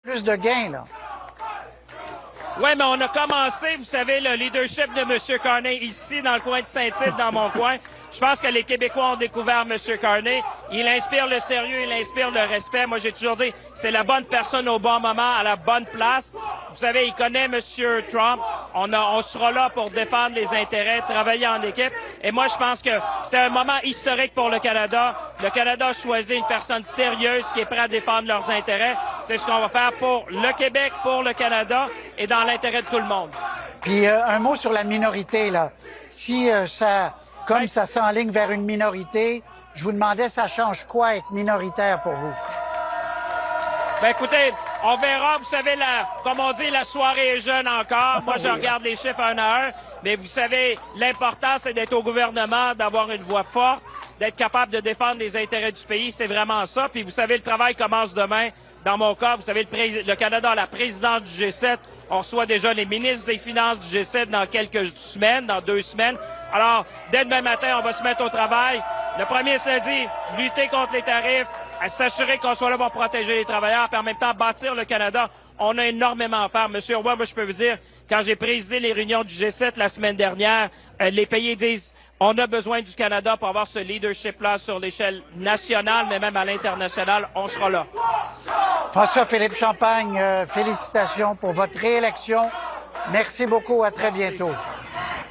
Plus de gains, là. Oui, mais on a commencé, vous savez, le leadership de M. Carney ici, dans le coin de Saint-Tite, dans mon coin. Je pense que les Québécois ont découvert M. Carney. Il inspire le sérieux, il inspire le respect. Moi, j'ai toujours dit, c'est la bonne personne au bon moment, à la bonne place. Vous savez, il connaît M. Trump. On sera là pour défendre les intérêts, travailler en équipe. Et moi, je pense que c'est un moment historique pour le Canada. Le Canada a choisi une personne sérieuse qui est prête à défendre leurs intérêts. C'est ce qu'on va faire pour le Québec, pour le Canada et dans l'intérêt de tout le monde. Puis un mot sur la minorité, là. Si comme ça s'enligne vers une minorité, je vous demandais, ça change quoi être minoritaire pour vous? Ben écoutez, on verra. Vous savez, comme on dit, la soirée est jeune encore. Moi, je regarde les chiffres un à un. Mais vous savez, l'important, c'est d'être au gouvernement, d'avoir une voix forte, d'être capable de défendre les intérêts du pays. C'est vraiment ça. Puis vous savez, le travail commence demain. Dans mon cas, vous savez, le Canada a la présidente du G7. On reçoit déjà les ministres des Finances du G7 dans quelques semaines, dans 2 semaines. Alors, dès demain matin, on va se mettre au travail. Le premier ministre a dit, lutter contre les tarifs, à s'assurer qu'on soit là pour protéger les travailleurs, puis en même temps bâtir le Canada. On a énormément à faire. Monsieur Roy, moi, je peux vous dire, quand j'ai présidé les réunions du G7 la semaine dernière, les pays disent, on a besoin du Canada pour avoir ce leadership-là sur l'échelle nationale, mais même à l'international, on sera là. François-Philippe Champagne, félicitations pour votre réélection. Merci beaucoup. À très bientôt.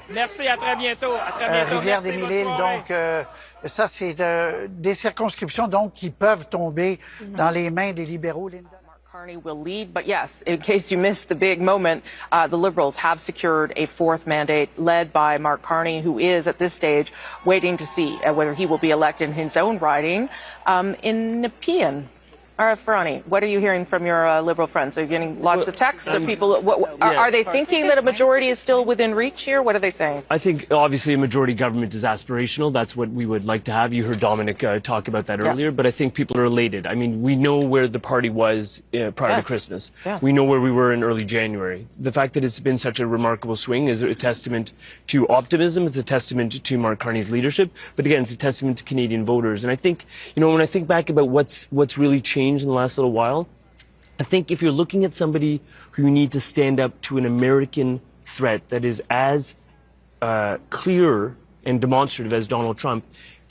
Merci, à très bientôt. À très bientôt. Rivière-des-Mille-Îles, donc ça, c'est des circonscriptions donc qui peuvent tomber dans les mains des libéraux. Linda. Carney will lead, but yes, in case you missed the big moment, the Liberals have secured a 4th mandate led by Mark Carney, who is at this stage waiting to see whether he will be elected in his own riding in Nepean. Ferrani, what are you hearing from your Liberal friends? Are you getting lots of texts? Are people? Are they thinking that a majority is still within reach here? What are they saying? I think obviously a majority government is aspirational. That's what we would like to have. You heard Dominic talk about that earlier, but I think people are elated. I mean, we know where the party was prior to Christmas. Yeah. We know where we were in early January. The fact that it's been such a remarkable swing is a testament to optimism. It's a testament to Mark Carney's leadership. But again, it's a testament to Canadian voters. And I think, you know, when I think back about what's really changed in the last little while, I think if you're looking at somebody who you need to stand up to an American threat that is as clear and demonstrative as Donald Trump,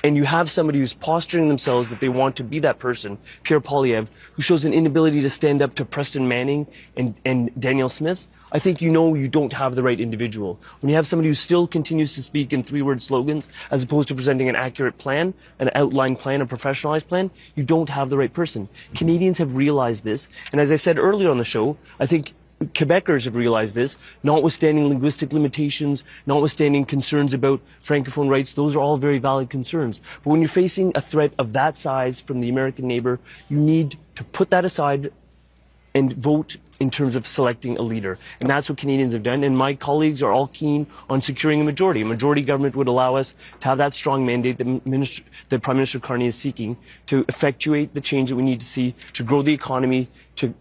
and you have somebody who's posturing themselves that they want to be that person, Pierre Poilievre, who shows an inability to stand up to Preston Manning and Danielle Smith, I think you know you don't have the right individual. When you have somebody who still continues to speak in 3-word slogans as opposed to presenting an accurate plan, an outlined plan, a professionalized plan, you don't have the right person. Canadians have realized this. And as I said earlier on the show, I think Quebecers have realized this, notwithstanding linguistic limitations, notwithstanding concerns about Francophone rights. Those are all very valid concerns. But when you're facing a threat of that size from the American neighbor, you need to put that aside and vote in terms of selecting a leader. And that's what Canadians have done. And my colleagues are all keen on securing a majority. A majority government would allow us to have that strong mandate that Prime Minister Carney is seeking to effectuate the change that we need to see to grow the economy, to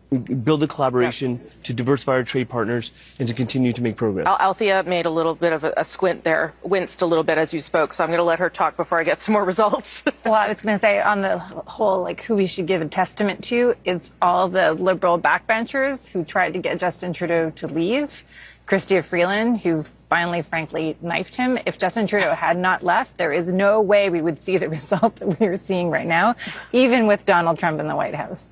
build a collaboration, to diversify our trade partners, and to continue to make progress. Althea made a little bit of a squint there, winced a little bit as you spoke, so I'm going to let her talk before I get some more results. Well, I was going to say on the whole, like who we should give a testament to, it's all the Liberal backbenchers who tried to get Justin Trudeau to leave. Chrystia Freeland, who finally, frankly, knifed him. If Justin Trudeau had not left, there is no way we would see the result that we are seeing right now, even with Donald Trump in the White House.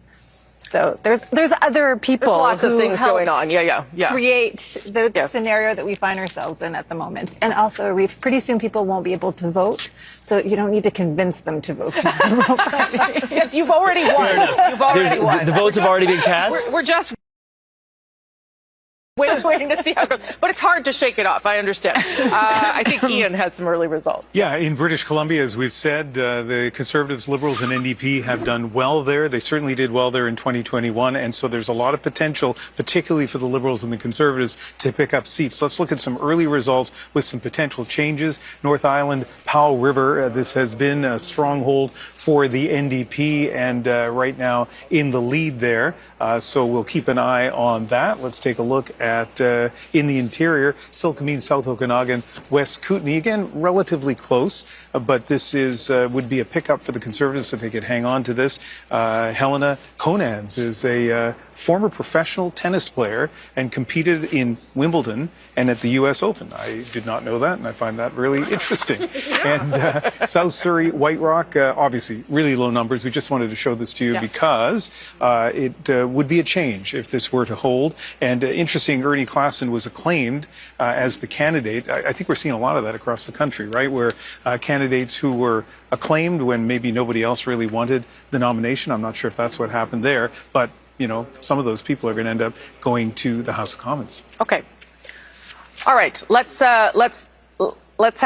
So there's other people. There's lots of things going on. Yeah. Create the scenario that we find ourselves in at the moment. And also, pretty soon people won't be able to vote, so you don't need to convince them to vote for the Yes, you've already won. You've already won. The votes have already been cast. We're just waiting to see how it goes. But it's hard to shake it off, I understand. I think Ian has some early results. Yeah, in British Columbia, as we've said, the Conservatives, Liberals, and NDP have done well there. They certainly did well there in 2021, and so there's a lot of potential, particularly for the Liberals and the Conservatives, to pick up seats. Let's look at some early results with some potential changes. North Island, Powell River, this has been a stronghold for the NDP, and right now in the lead there. So we'll keep an eye on that. Let's take a look at in the interior, Silkameen, South Okanagan, West Kootenay. Again, relatively close, but this would be a pickup for the Conservatives if they could hang on to this. Helena Conans is a former professional tennis player and competed in Wimbledon and at the U.S. Open. I did not know that, and I find that really interesting. And South Surrey, White Rock, obviously really low numbers. We just wanted to show this to you because it would be a change if this were to hold. And interesting, Ernie Klassen was acclaimed as the candidate. I think we're seeing a lot of that across the country, right, where candidates who were acclaimed when maybe nobody else really wanted the nomination. I'm not sure if that's what happened there, but you know, some of those people are going to end up going to the House of Commons. Okay. All right. Let's have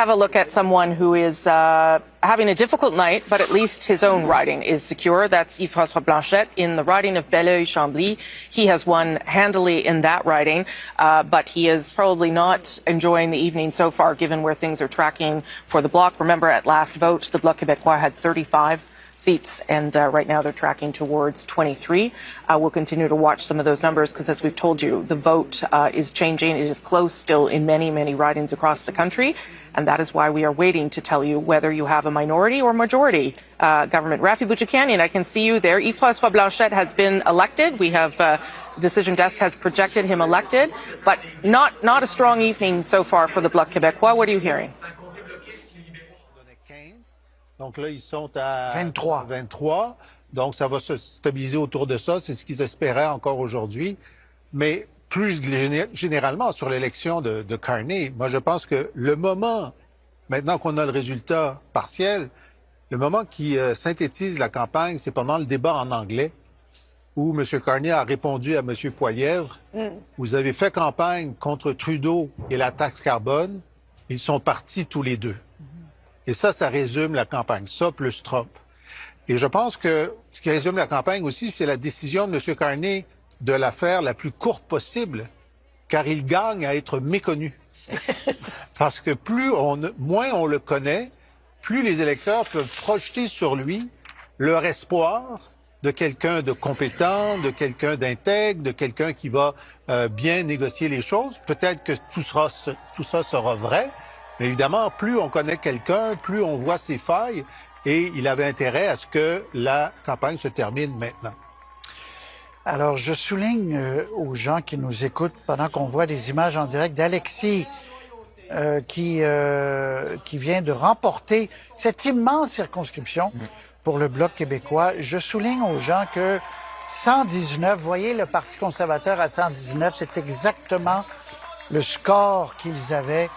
a look at someone who is having a difficult night, but at least his own riding is secure. That's Yves-François Blanchet in the riding of Belleuil-Chambly. He has won handily in that riding, but he is probably not enjoying the evening so far, given where things are tracking for the Bloc. Remember, at last vote, the Bloc Québécois had 35 seats, and right now they're tracking towards 23. We'll continue to watch some of those numbers because, as we've told you, the vote is changing. It is close still in many, many ridings across the country, and that is why we are waiting to tell you whether you have a minority or majority government. Rafi Bouchikanian, I can see you there. Yves-François Blanchet has been elected. We have the Decision Desk has projected him elected, but not a strong evening so far for the Bloc Québécois. What are you hearing? Donc là, ils sont à 23. 23. Donc, ça va se stabiliser autour de ça. C'est ce qu'ils espéraient encore aujourd'hui. Mais plus généralement, sur l'élection de Carney, moi, je pense que le moment, maintenant qu'on a le résultat partiel, le moment qui synthétise la campagne, c'est pendant le débat en anglais, où M. Carney a répondu à M. Poilievre. Vous avez fait campagne contre Trudeau et la taxe carbone. Ils sont partis tous les deux. Et ça résume la campagne, ça plus Trump. Et je pense que ce qui résume la campagne aussi, c'est la décision de M. Carney de la faire la plus courte possible, car il gagne à être méconnu. Parce que moins on le connaît, plus les électeurs peuvent projeter sur lui leur espoir de quelqu'un de compétent, de quelqu'un d'intègre, de quelqu'un qui va bien négocier les choses. Peut-être que tout ça sera vrai. Mais évidemment, plus on connaît quelqu'un, plus on voit ses failles, et il avait intérêt à ce que la campagne se termine maintenant. Alors, je souligne aux gens qui nous écoutent pendant qu'on voit des images en direct d'Alexis qui vient de remporter cette immense circonscription pour le Bloc québécois. Je souligne aux gens que 119, voyez le Parti conservateur à 119, c'est exactement le score qu'ils avaient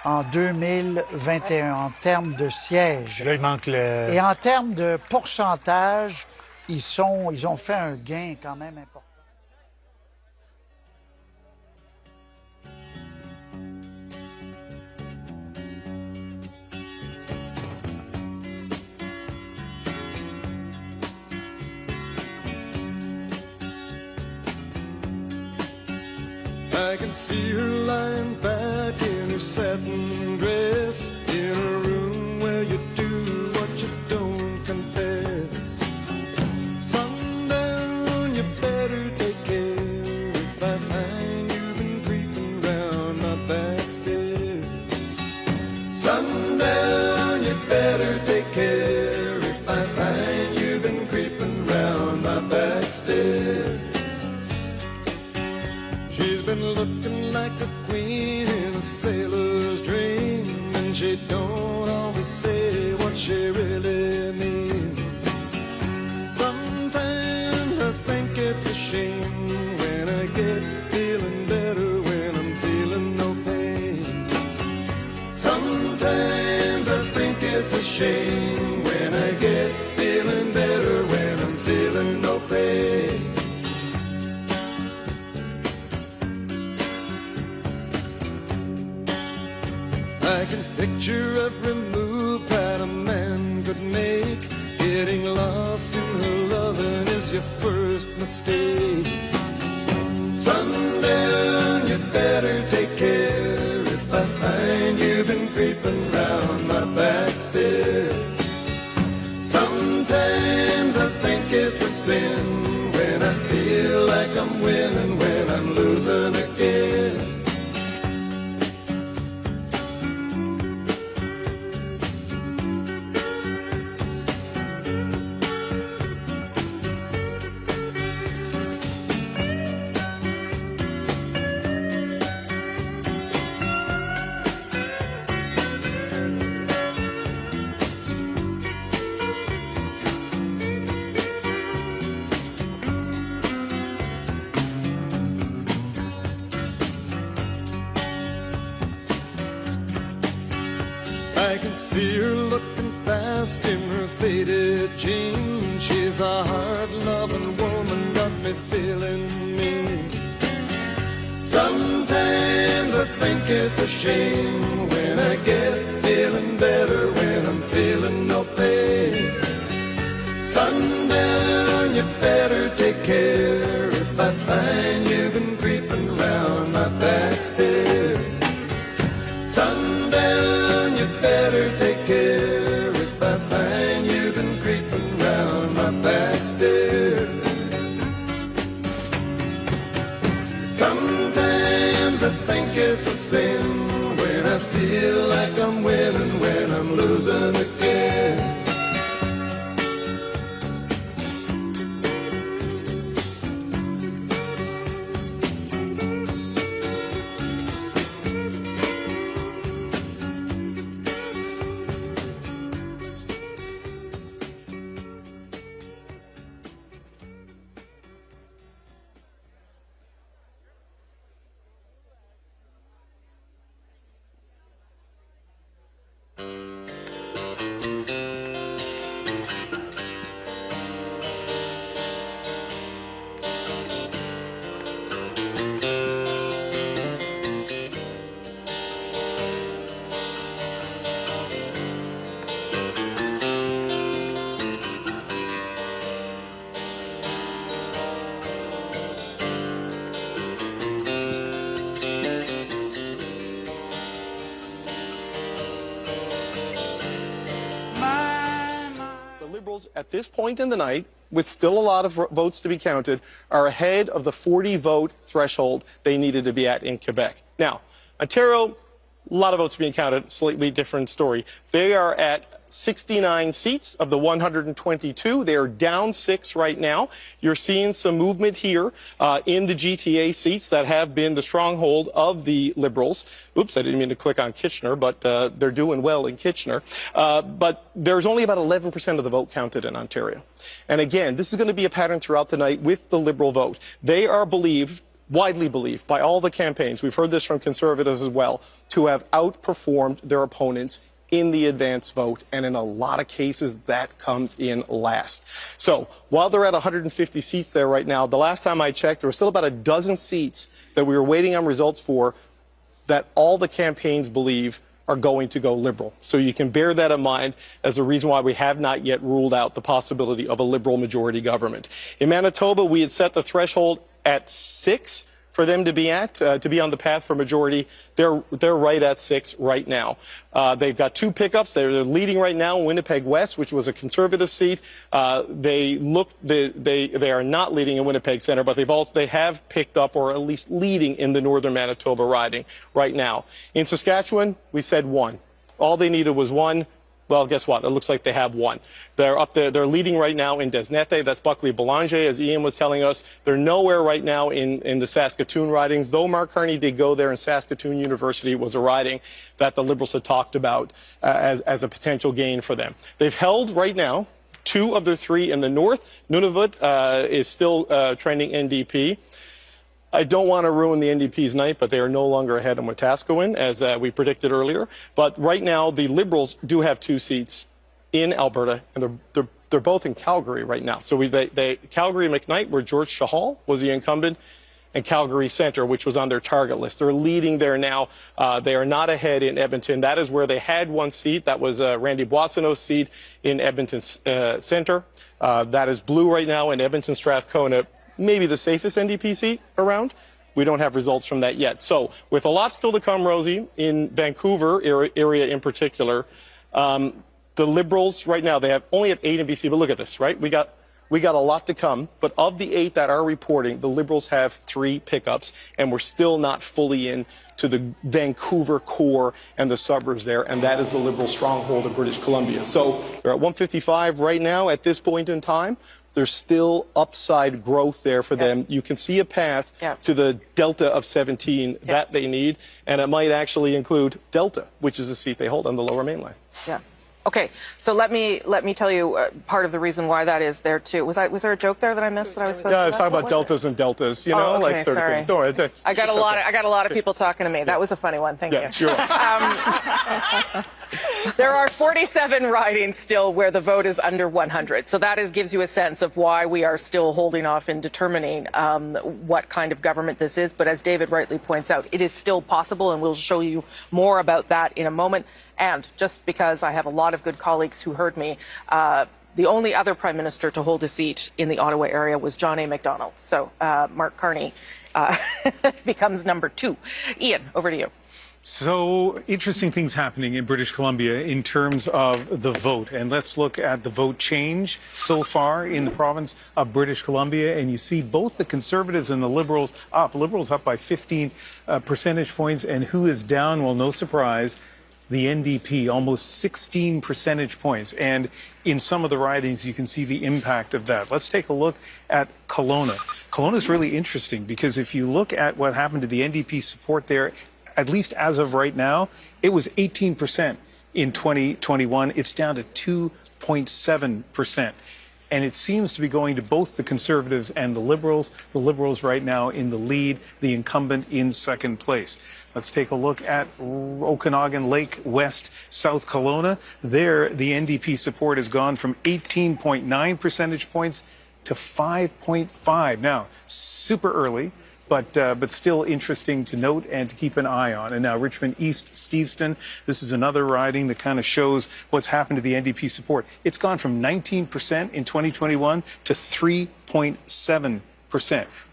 en 2021 en termes de sièges. Là, il manque le... Et en termes de pourcentage, ils ont fait un gain quand même important. I can see her lying back in her satin dress in a room where you do what you don't confess. Sundown, you better take care if I find you've been creeping round my back stairs. Sundown, you better take care if I find you've been creeping round my back stairs. She's been looking like a queen in a sailor's dream, and she don't always say what she really means. Sometimes I think it's a shame when I get feeling better when I'm feeling no pain. Sometimes I think it's a shame when I get feeling better when I'm feeling no pain. I can picture every move that a man could make. Getting lost in her loving is your first mistake. Sundown, you better take care if I find you've been creeping round my back stairs. Sometimes I think it's a sin when I feel like I'm winning when I'm losing again. can see her looking fast in her faded jeans. She's a hard-loving woman, got me feeling mean. Sometimes I think it's a shame when I get feeling better, when I'm feeling no pain. Sundown, you better take care if I find you've been creeping round my back stairs. Sundown, you better take care if I find you've been creeping round my back stairs. Sometimes I think it's a sin when I feel like I'm winning, when I'm losing again. At this point in the night, with still a lot of votes to be counted, are ahead of the 40-vote threshold they needed to be at in Quebec. Now, Ontario, a lot of votes being counted, slightly different story. They are at 69 seats of the 122. They are down 6 right now. You're seeing some movement here in the GTA seats that have been the stronghold of the Liberals. Oops, I didn't mean to click on Kitchener, but they're doing well in Kitchener. But there's only about 11% of the vote counted in Ontario. And again, this is going to be a pattern throughout the night with the Liberal vote. They are widely believed by all the campaigns, we've heard this from Conservatives as well, to have outperformed their opponents in the advance vote, and in a lot of cases that comes in last. So while they're at 150 seats there right now, the last time I checked there were still about a dozen seats that we were waiting on results for that all the campaigns believe are going to go Liberal. So you can bear that in mind as a reason why we have not yet ruled out the possibility of a Liberal majority government. In Manitoba, we had set the threshold at 6 for them to be on the path for majority. They're right at 6 right now. They've got 2 pickups. They're leading right now in Winnipeg West, which was a Conservative seat. They are not leading in Winnipeg Centre, but they have picked up, or at least leading in the Northern Manitoba riding right now. In Saskatchewan, we said 1. All they needed was 1. Well, guess what? It looks like they have 1. They're up there. They're leading right now in Desnete. That's Buckley Boulanger, as Ian was telling us. They're nowhere right now in the Saskatoon ridings, though Mark Carney did go there, and Saskatoon University was a riding that the Liberals had talked about as a potential gain for them. They've held right now 2 of their 3 in the north. Nunavut is still trending NDP. I don't want to ruin the NDP's night, but they are no longer ahead in Wetaskiwin, as we predicted earlier. But right now, the Liberals do have 2 seats in Alberta, and they're both in Calgary right now. So Calgary McKnight, where George Chahal was the incumbent, and Calgary Centre, which was on their target list. They're leading there now. They are not ahead in Edmonton. That is where they had 1 seat. That was Randy Boissonneau's seat in Edmonton Centre. That is blue right now in Edmonton Strathcona. Maybe the safest NDP seat around. We don't have results from that yet. So with a lot still to come, Rosie, in Vancouver area in particular, the Liberals right now, they only have 8 in BC, but look at this, right? We got a lot to come, but of the 8 that are reporting, the Liberals have 3 pickups, and we're still not fully in to the Vancouver core and the suburbs there, and that is the Liberal stronghold of British Columbia. So they're at 155 right now at this point in time. There's still upside growth there for them. You can see a path to the delta of 17 that they need, and it might actually include Delta, which is a seat they hold on the Lower Mainland. Yeah. Okay, so let me tell you part of the reason why that is there too. Was there a joke there that I missed that I was supposed to? Yeah, I was talking about deltas and deltas, you know, like sort of thing. Don't worry. I got a lot of people talking to me. That was a funny one. Thank you. Sure. There are 47 ridings still where the vote is under 100. So that gives you a sense of why we are still holding off in determining what kind of government this is. But as David rightly points out, it is still possible, and we'll show you more about that in a moment. And just because I have a lot of good colleagues who heard me, the only other Prime Minister to hold a seat in the Ottawa area was John A. Macdonald. So Mark Carney becomes number 2. Ian, over to you. So interesting things happening in British Columbia in terms of the vote. And let's look at the vote change so far in the province of British Columbia. And you see both the Conservatives and the Liberals up. Liberals up by 15 percentage points. And who is down? Well, no surprise. The NDP, almost 16 percentage points. And in some of the ridings, you can see the impact of that. Let's take a look at Kelowna. Kelowna is really interesting because if you look at what happened to the NDP support there, at least as of right now, it was 18% in 2021. It's down to 2.7%. And it seems to be going to both the Conservatives and the Liberals. The Liberals right now in the lead, the incumbent in second place. Let's take a look at Okanagan Lake West, South Kelowna. There, the NDP support has gone from 18.9 percentage points to 5.5. Now, super early, but still interesting to note and to keep an eye on. And now Richmond East, Steveston, this is another riding that kind of shows what's happened to the NDP support. It's gone from 19% in 2021 to 3.7%.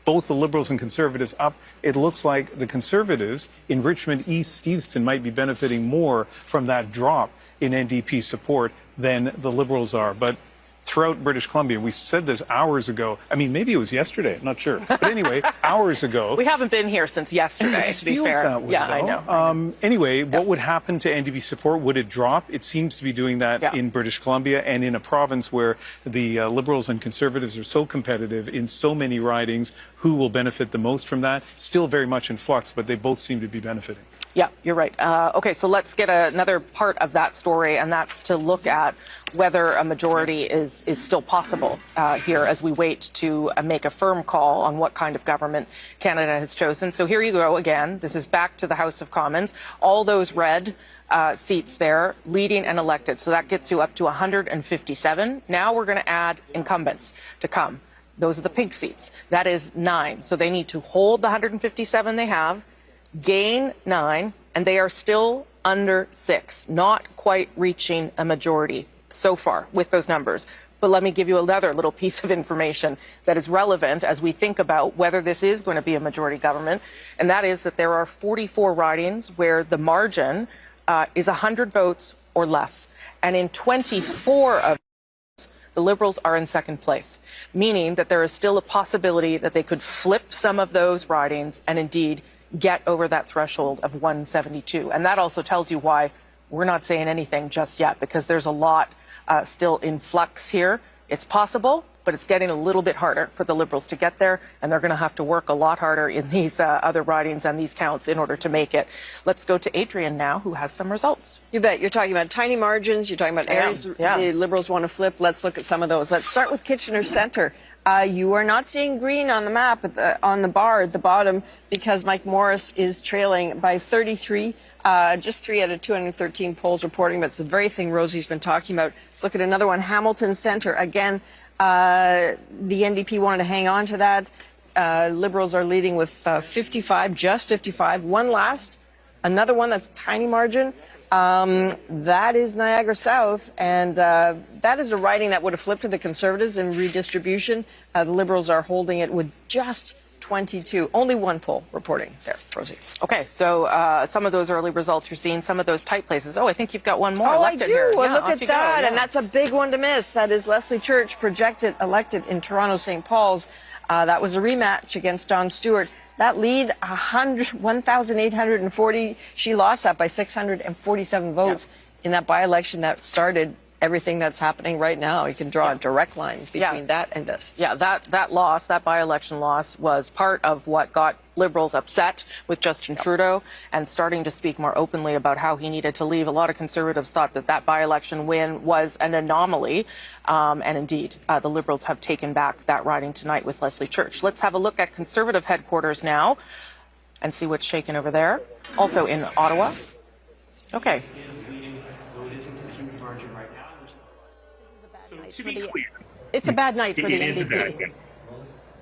Both the Liberals and Conservatives up. It looks like the Conservatives in Richmond East, Steveston might be benefiting more from that drop in NDP support than the Liberals are. But throughout British Columbia, we said this hours ago. I mean, maybe it was yesterday. I'm not sure. But anyway, hours ago. We haven't been here since yesterday, to be fair. It feels that way, yeah, though. I know. Anyway, what would happen to NDP support? Would it drop? It seems to be doing that in British Columbia and in a province where the Liberals and Conservatives are so competitive in so many ridings. Who will benefit the most from that? Still very much in flux, but they both seem to be benefiting. Yeah, you're right. Okay, so let's get another part of that story, and that's to look at whether a majority is still possible here as we wait to make a firm call on what kind of government Canada has chosen. So here you go again. This is back to the House of Commons. All those red seats there, leading and elected. So that gets you up to 157. Now we're going to add incumbents to come. Those are the pink seats. That is 9. So they need to hold the 157 they have, gain 9, and they are still under 6, not quite reaching a majority so far with those numbers. But let me give you another little piece of information that is relevant as we think about whether this is going to be a majority government, and that is that there are 44 ridings where the margin is 100 votes or less. And in 24 of the Liberals are in second place, meaning that there is still a possibility that they could flip some of those ridings and indeed get over that threshold of 172. And that also tells you why we're not saying anything just yet, because there's a lot still in flux here. It's possible, but it's getting a little bit harder for the Liberals to get there, and they're going to have to work a lot harder in these other ridings and these counts in order to make it. Let's go to Adrian now, who has some results. You bet. You're talking about tiny margins. You're talking about areas the Liberals want to flip. Let's look at some of those. Let's start with Kitchener Centre. You are not seeing green on the map on the bar at the bottom because Mike Morris is trailing by 33. Just 3 out of 213 polls reporting. That's the very thing Rosie's been talking about. Let's look at another one, Hamilton Centre. Again, the NDP wanted to hang on to that. Liberals are leading with 55, just 55. One last, another one that's tiny margin. That is Niagara South, and that is a riding that would have flipped to the Conservatives in redistribution. The Liberals are holding it with just 22. Only one poll reporting there, Rosie. Okay, so some of those early results you're seeing, some of those tight places. Oh, I think you've got one more elected here. Well, look at that, and that's a big one to miss. That is Leslie Church, projected elected in Toronto St. Paul's. That was a rematch against Dawn Stewart. That lead, 1,840. She lost that by 647 votes in that by-election that started everything that's happening right now. You can draw a direct line between that and this. Yeah, that loss, that by-election loss, was part of what got Liberals upset with Justin Trudeau and starting to speak more openly about how he needed to leave. A lot of Conservatives thought that by-election win was an anomaly, and indeed, the Liberals have taken back that riding tonight with Leslie Church. Let's have a look at Conservative headquarters now and see what's shaking over there. Also in Ottawa. Okay. To be clear, it's a bad night for the NDP. It is a bad night.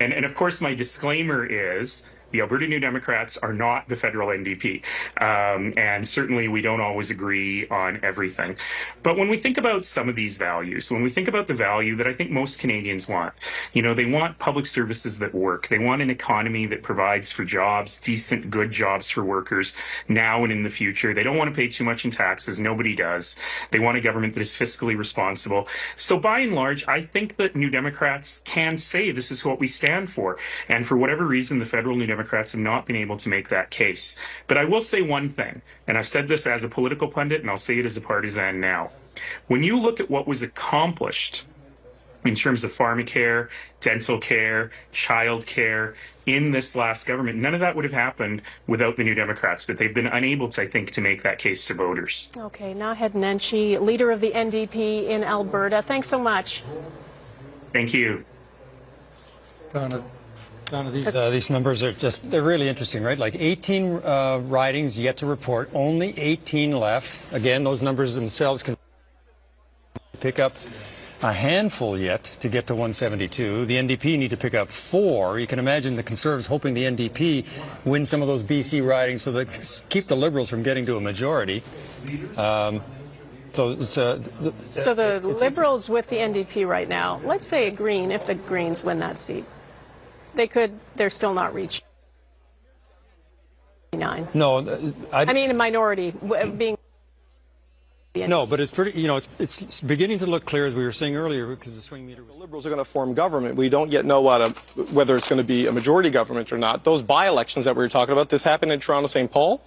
And of course, my disclaimer is the Alberta New Democrats are not the federal NDP. And certainly we don't always agree on everything. But when we think about some of these values, when we think about the value that I think most Canadians want, you know, they want public services that work. They want an economy that provides for jobs, decent, good jobs for workers now and in the future. They don't want to pay too much in taxes. Nobody does. They want a government that is fiscally responsible. So by and large, I think that New Democrats can say this is what we stand for. And for whatever reason, the federal New Democrats have not been able to make that case. But I will say one thing, and I've said this as a political pundit, and I'll say it as a partisan now. When you look at what was accomplished in terms of pharmacare, dental care, child care in this last government, none of that would have happened without the New Democrats, but they've been unable to, I think, to make that case to voters. Okay, Naheed Nenshi, leader of the NDP in Alberta. Thanks so much. Thank you. Donna, these numbers are they're really interesting, right? Like 18 ridings yet to report, only 18 left. Again, those numbers themselves can pick up a handful yet to get to 172. The NDP need to pick up 4. You can imagine the Conservatives hoping the NDP win some of those BC ridings so they keep the Liberals from getting to a majority. So the Liberals with the NDP right now, let's say a Green, if the Greens win that seat, they're still not reaching 9. No, I mean a minority being. No, but it's pretty, it's beginning to look clear, as we were saying earlier, because the swing meter was... The Liberals are going to form government. We don't yet know whether it's going to be a majority government or not. Those by-elections that we were talking about, this happened in Toronto, St. Paul.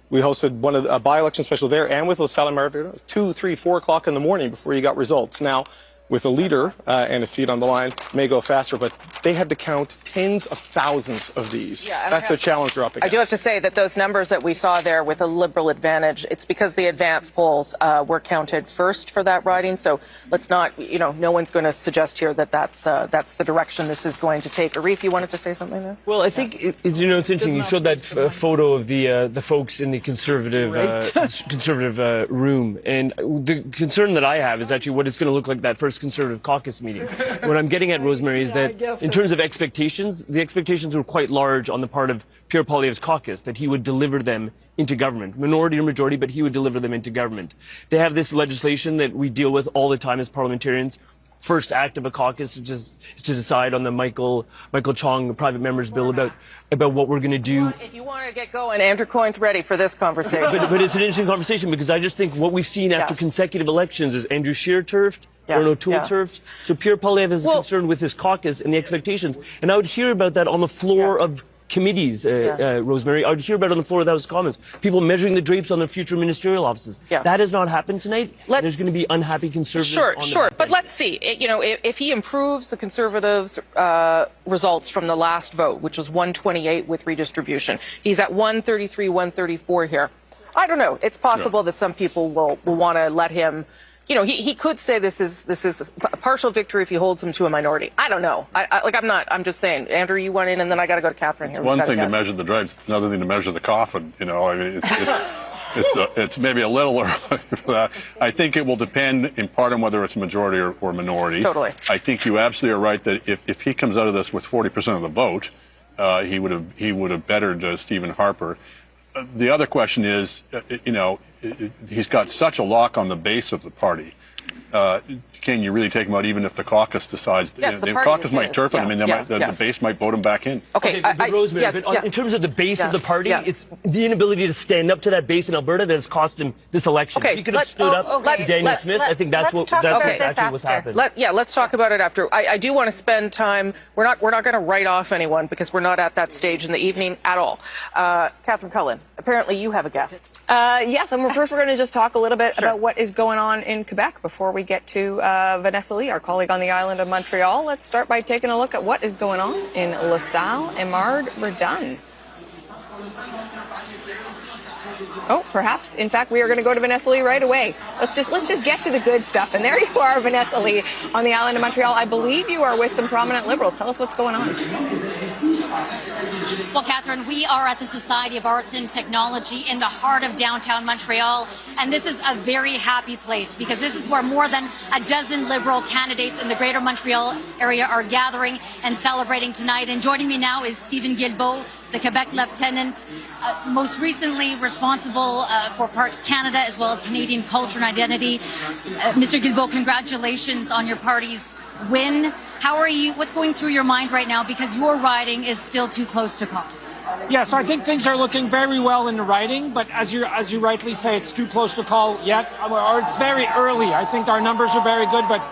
We hosted one of a by-election special there and with LaSalle and Marvin. It was 2, 3, 4 o'clock in the morning before you got results. Now, with a leader and a seat on the line, may go faster, but they had to count tens of thousands of these. Yeah, that's the challenge they're up against. I do have to say that those numbers that we saw there with a Liberal advantage, it's because the advance polls were counted first for that riding. So let's not, no one's going to suggest here that that's the direction this is going to take. Arif, you wanted to say something there? Well, I think it's interesting. You showed that photo of the folks in the conservative room, and the concern that I have is actually what it's going to look like that first Conservative caucus meeting. What I'm getting at, Rosemary, is that in terms of expectations, the expectations were quite large on the part of Pierre Poilievre's caucus, that he would deliver them into government, minority or majority, but he would deliver them into government. They have this legislation that we deal with all the time as parliamentarians. First act of a caucus is to decide on the Michael Chong private members bill about what we're going to do. If you want to get going, Andrew Coyne's ready for this conversation. But it's an interesting conversation because I just think what we've seen after consecutive elections is Andrew Scheer turfed, Aaron O'Toole turfed. So Pierre Poilievre is concerned with his caucus and the expectations. And I would hear about that on the floor of committees, Rosemary. I would hear about it on the floor of the House of Commons. People measuring the drapes on their future ministerial offices. That has not happened tonight. There's going to be unhappy Conservatives. Sure. But let's see. If he improves the Conservatives' results from the last vote, which was 128 with redistribution, he's at 133, 134 here. I don't know. It's possible that some people will want to let him. He could say this is a partial victory if he holds them to a minority. I don't know. I'm just saying. Andrew, you went in, and then I got to go to Catherine here. One thing to measure the drapes, another thing to measure the coffin. I mean, it's maybe a little early for that. I think it will depend in part on whether it's a majority or minority. Totally. I think you absolutely are right that if he comes out of this with 40% of the vote, he would have bettered Stephen Harper. The other question is, he's got such a lock on the base of the party. Can you really take him out even if the caucus decides? Yes, the caucus might turf him. The base might vote him back in. Okay, but Rosemary, in terms of the base of the party, it's the inability to stand up to that base in Alberta that has cost him this election. Okay, if he could have stood up to Daniel Smith, I think that's actually what's happened. Let's talk about it after. I do want to spend time. We're not going to write off anyone because we're not at that stage in the evening at all. Catherine Cullen, apparently you have a guest. Yes, and first we're going to just talk a little bit about what is going on in Quebec before we get to Vanessa Lee, our colleague on the island of Montreal. Let's start by taking a look at what is going on in LaSalle. Emard Verdun. Oh, perhaps. In fact, we are going to go to Vanessa Lee right away. Let's just get to the good stuff. And there you are, Vanessa Lee, on the island of Montreal. I believe you are with some prominent Liberals. Tell us what's going on. Well, Catherine, we are at the Society of Arts and Technology in the heart of downtown Montreal, and this is a very happy place because this is where more than a dozen Liberal candidates in the Greater Montreal area are gathering and celebrating tonight. And joining me now is Stephen Guilbeault, the Quebec Lieutenant, most recently responsible for Parks Canada as well as Canadian culture and identity. Mr. Guilbeault, congratulations on your party's win. How are you? What's going through your mind right now? Because your riding is still too close to call. Yes, I think things are looking very well in the riding, but as you rightly say, it's too close to call yet, or it's very early. I think our numbers are very good, but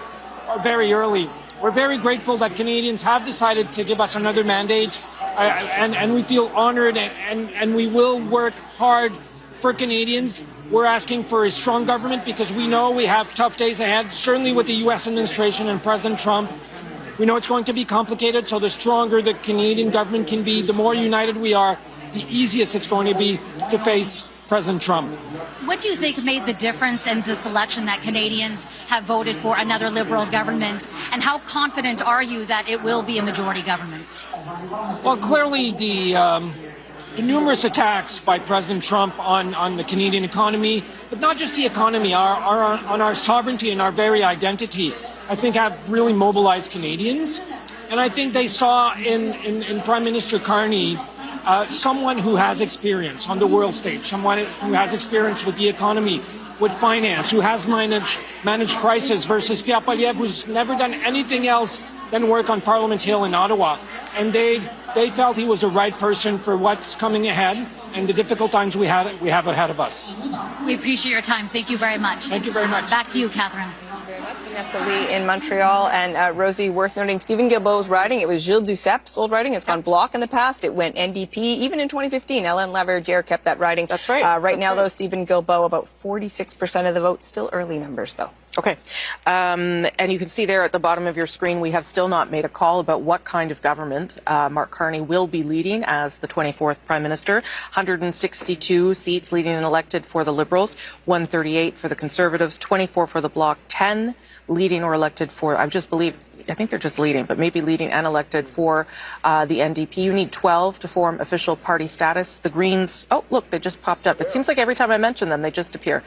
are very early. We're very grateful that Canadians have decided to give us another mandate, and we feel honored, and we will work hard for Canadians. We're asking for a strong government because we know we have tough days ahead, certainly with the U.S. administration and President Trump. We know it's going to be complicated, so the stronger the Canadian government can be, the more united we are, the easiest it's going to be to face President Trump. What do you think made the difference in this election that Canadians have voted for another Liberal government? And how confident are you that it will be a majority government? Well, clearly the numerous attacks by President Trump on the Canadian economy, but not just the economy, on our sovereignty and our very identity, I think have really mobilized Canadians. And I think they saw in Prime Minister Carney someone who has experience on the world stage, someone who has experience with the economy, with finance, who has managed crisis, versus Pierre Poilievre, who's never done anything else than work on Parliament Hill in Ottawa. And they felt he was the right person for what's coming ahead and the difficult times we have ahead of us. We appreciate your time. Thank you very much. Thank you very much. Back to you, Catherine. Vanessa Lee in Montreal. And Rosie, worth noting, Stephen Guilbeault's riding, it was Gilles Ducep's old riding. It's gone Bloc in the past. It went NDP. Even in 2015, Hélène Laverdière kept that riding. That's right. Right now, though, Stephen Guilbeault, about 46% of the vote. Still early numbers, though. Okay. And you can see there at the bottom of your screen, we have still not made a call about what kind of government Mark Carney will be leading as the 24th Prime Minister. 162 seats leading and elected for the Liberals, 138 for the Conservatives, 24 for the Bloc, 10 leading or elected for, I think they're just leading, but maybe leading and elected for the NDP. You need 12 to form official party status. The Greens, oh, look, they just popped up. It seems like every time I mention them, they just appear.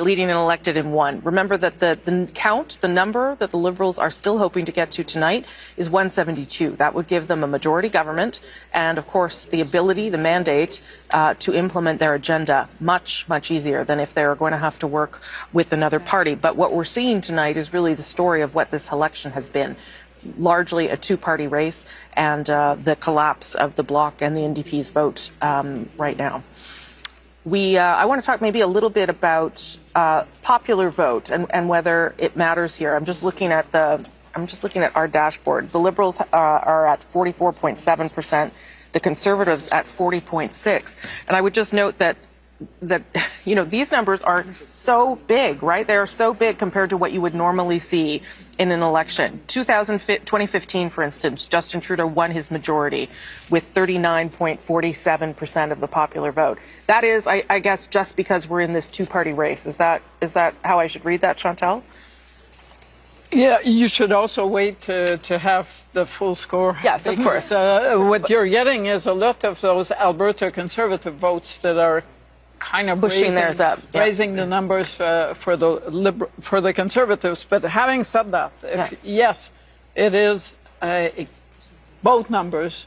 Leading and elected in 1. Remember that the number that the Liberals are still hoping to get to tonight is 172. That would give them a majority government and, of course, the ability, the mandate to implement their agenda much, much easier than if they're going to have to work with another party. But what we're seeing tonight is really the story of what this election has been. Largely a two-party race and the collapse of the Bloc and the NDP's vote right now. I want to talk maybe a little bit about popular vote and whether it matters here. I'm just looking at our dashboard. The Liberals are at 44.7%, the Conservatives at 40.6%, and I would just note that these numbers are so big, right? They are so big compared to what you would normally see in an election. 2015, for instance, Justin Trudeau won his majority with 39.47% of the popular vote. That is, I guess, just because we're in this two-party race. Is that how I should read that, Chantal? Yeah, you should also wait to have the full score. Yes, of course. What you're getting is a lot of those Alberta Conservative votes that are kind of pushing theirs up, raising the numbers for the Conservatives. But having said that, yes, it is both numbers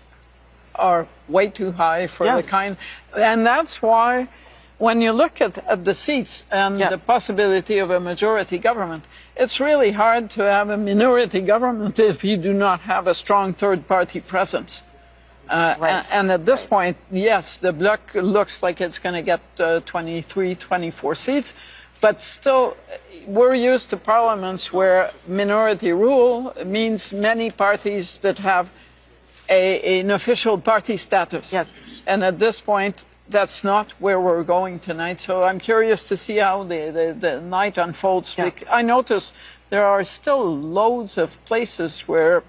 are way too high for the kind, and that's why when you look at the seats and the possibility of a majority government, it's really hard to have a minority government if you do not have a strong third-party presence. And at this point, yes, the Bloc looks like it's going to get 23, 24 seats, but still, we're used to parliaments where minority rule means many parties that have an official party status. Yes. And at this point, that's not where we're going tonight. So I'm curious to see how the night unfolds. Yeah. I notice there are still loads of places where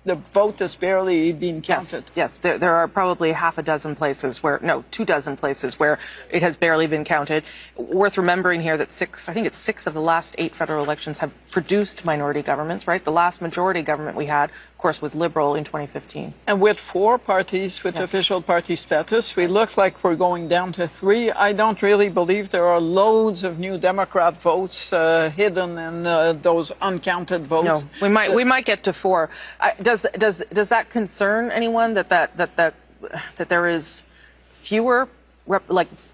the vote is barely being counted. Yes, there are probably 24 places where, no, 24 places where it has barely been counted. Worth remembering here that 6 of the last 8 federal elections have produced minority governments, right? The last majority government we had, course, was Liberal in 2015. And with 4 parties with official party status, we look like we're going down to 3. I don't really believe there are loads of new Democrat votes hidden in those uncounted votes. No, we might get to 4. Does that concern anyone that there is fewer?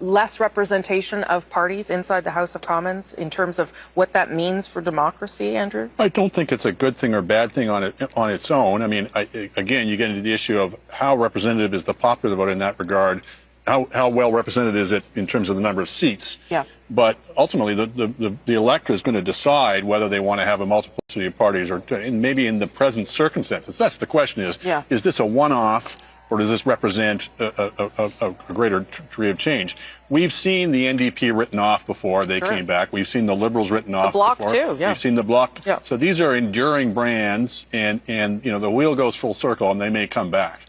Less representation of parties inside the House of Commons in terms of what that means for democracy, Andrew? I don't think it's a good thing or bad thing on its own. I mean, again, you get into the issue of how representative is the popular vote in that regard. How well represented is it in terms of the number of seats? Yeah. But ultimately, the electorate is going to decide whether they want to have a multiplicity of parties, or maybe in the present circumstances. That's the question: is this a one-off? Or does this represent a greater degree of change? We've seen the NDP written off before they came back. We've seen the Liberals written off before. The Bloc too, yeah. We've seen the Bloc. Yeah. So these are enduring brands, and you know, the wheel goes full circle, and they may come back.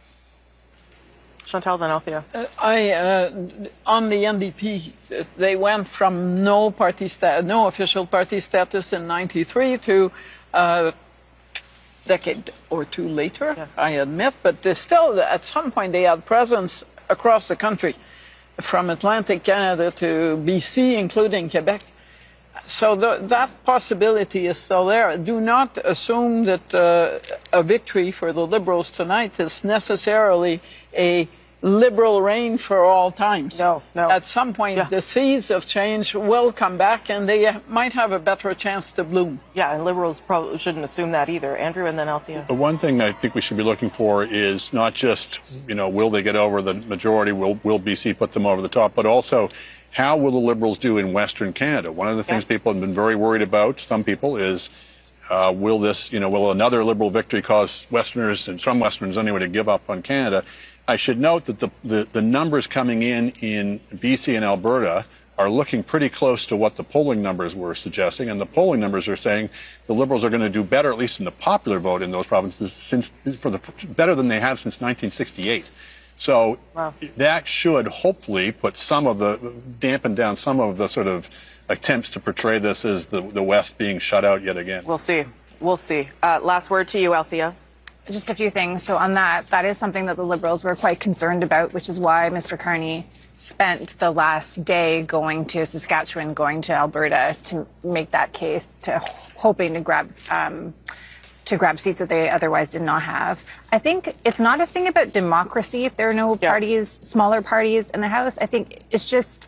Chantal, then Althea. On the NDP, they went from no official party status in '93 to decade or 2 later, I admit, but they still, at some point, they had presence across the country, from Atlantic Canada to BC, including Quebec. So that possibility is still there. Do not assume that a victory for the Liberals tonight is necessarily a Liberal reign for all times. No. At some point, the seeds of change will come back, and they might have a better chance to bloom. Yeah, and Liberals probably shouldn't assume that either. Andrew, and then Althea. The one thing I think we should be looking for is not just, you know, will they get over the majority, will BC put them over the top, but also how will the Liberals do in Western Canada? One of the things people have been very worried about, some people, is will another Liberal victory cause Westerners, and some Westerners anyway, to give up on Canada? I should note that the numbers coming in BC and Alberta are looking pretty close to what the polling numbers were suggesting, and the polling numbers are saying the Liberals are going to do better, at least in the popular vote in those provinces, better than they have since 1968. So that should hopefully dampen down some of the sort of attempts to portray this as the West being shut out yet again. We'll see. Last word to you, Althea. Just a few things. So on that is something that the Liberals were quite concerned about, which is why Mr. Carney spent the last day going to Saskatchewan, going to Alberta to make that case, hoping to grab seats that they otherwise did not have. I think it's not a thing about democracy if there are no parties, smaller parties in the House. I think it's just,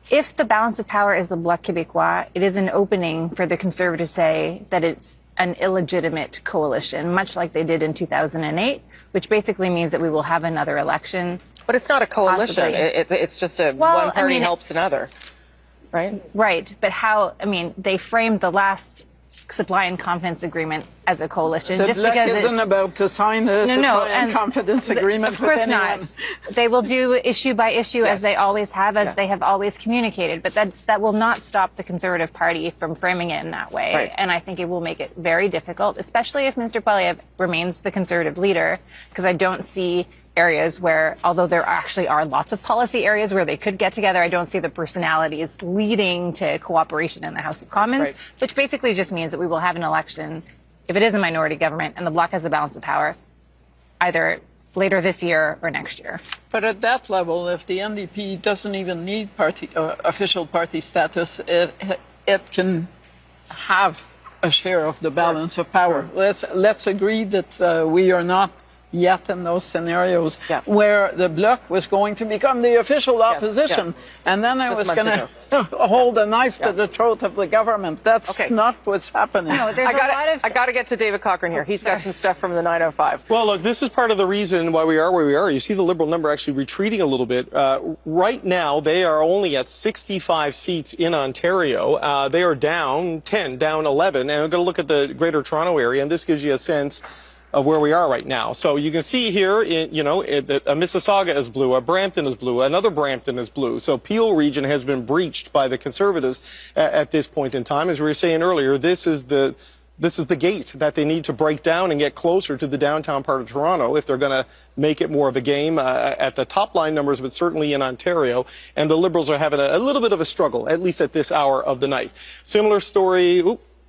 if the balance of power is the Bloc Québécois, it is an opening for the Conservatives to say that it's an illegitimate coalition, much like they did in 2008, which basically means that we will have another election. But it's not a coalition. It's just one party helps another, right? Right. But they framed the last supply and confidence agreement as a coalition. The Bloc isn't about to sign a supply and confidence agreement with anyone. Of course not. They will do issue by issue as they always have, as they have always communicated. But that will not stop the Conservative Party from framing it in that way. Right. And I think it will make it very difficult, especially if Mr. Poilievre remains the Conservative leader, because I don't see areas where, although there actually are lots of policy areas where they could get together, I don't see the personalities leading to cooperation in the House of Commons, which basically just means that we will have an election, if it is a minority government and the Bloc has a balance of power, either later this year or next year. But at that level, if the NDP doesn't even need official party status, it can have a share of the balance of power. Let's agree that we are not yet in those scenarios where the Bloc was going to become the official opposition, and then I was going to hold a knife to the throat of the government. That's not what's happening. No, I got to get to David Cochrane here. He's got some stuff from the 905. Well, look, this is part of the reason why we are where we are. You see the Liberal number actually retreating a little bit. Right now, they are only at 65 seats in Ontario. They are down 10, down 11, and we're going to look at the Greater Toronto area, and this gives you a sense of where we are right now. So you can see here, Mississauga is blue, a Brampton is blue, another Brampton is blue. So Peel region has been breached by the Conservatives at this point in time. As we were saying earlier, this is the gate that they need to break down and get closer to the downtown part of Toronto if they're going to make it more of a game at the top line numbers, but certainly in Ontario. And the Liberals are having a little bit of a struggle, at least at this hour of the night. Similar story.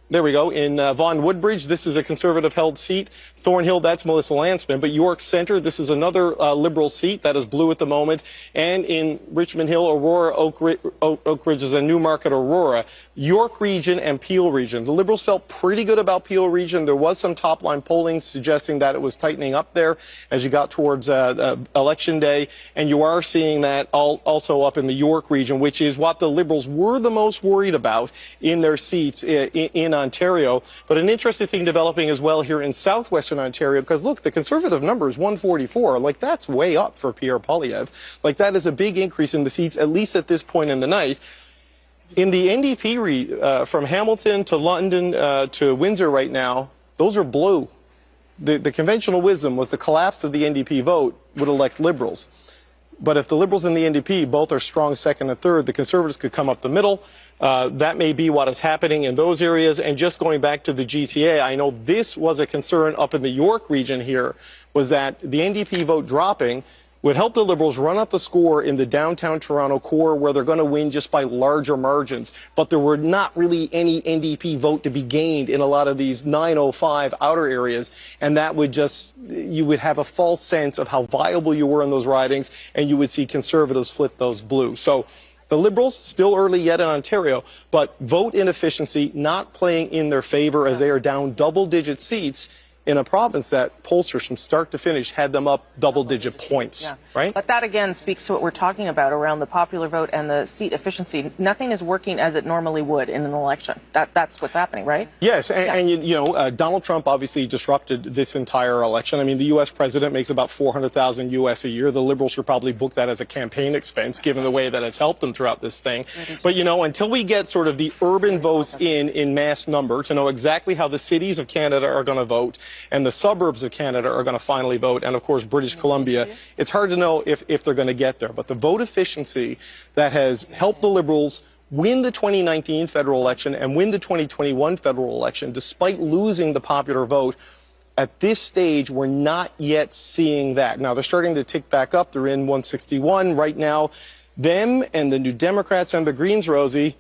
There we go. In Vaughan Woodbridge, this is a Conservative-held seat. Thornhill, that's Melissa Landsman. But York Centre, this is another Liberal seat that is blue at the moment. And in Richmond Hill, Aurora, Oak Ridge is a Newmarket, Aurora. York Region and Peel Region. The Liberals felt pretty good about Peel Region. There was some top-line polling suggesting that it was tightening up there as you got towards Election Day. And you are seeing that also up in the York Region, which is what the Liberals were the most worried about in their seats in Ontario. But an interesting thing developing as well here in southwestern Ontario, because look, the Conservative number is 144. Like, that's way up for Pierre Poilievre. Like, that is a big increase in the seats, at least at this point in the night. In the NDP, from Hamilton to London to Windsor right now, those are blue. The conventional wisdom was the collapse of the NDP vote would elect Liberals. But if the Liberals and the NDP both are strong second and third, the Conservatives could come up the middle. That may be what is happening in those areas. And just going back to the GTA, I know this was a concern up in the York region here, was that the NDP vote dropping would help the Liberals run up the score in the downtown Toronto core, where they're going to win just by larger margins. But there were not really any NDP vote to be gained in a lot of these 905 outer areas. And that would just, you would have a false sense of how viable you were in those ridings, and you would see Conservatives flip those blue. So the Liberals, still early yet in Ontario, but vote inefficiency not playing in their favor as they are down double-digit seats in a province that pollsters from start to finish had them up double-digit points, right? But that, again, speaks to what we're talking about around the popular vote and the seat efficiency. Nothing is working as it normally would in an election. That's what's happening, right? Yes, and you know, Donald Trump obviously disrupted this entire election. I mean, the U.S. president makes about $400,000 U.S. a year. The Liberals should probably book that as a campaign expense, given the way that it's helped them throughout this thing. But, you know, until we get sort of the urban votes in mass number to know exactly how the cities of Canada are going to vote, and the suburbs of Canada are going to finally vote, and of course British Columbia, it's hard to know if they're going to get there. But the vote efficiency that has helped the Liberals win the 2019 federal election and win the 2021 federal election, despite losing the popular vote, at this stage, we're not yet seeing that. Now, they're starting to tick back up. They're in 161 right now. Them and the New Democrats and the Greens, Rosie,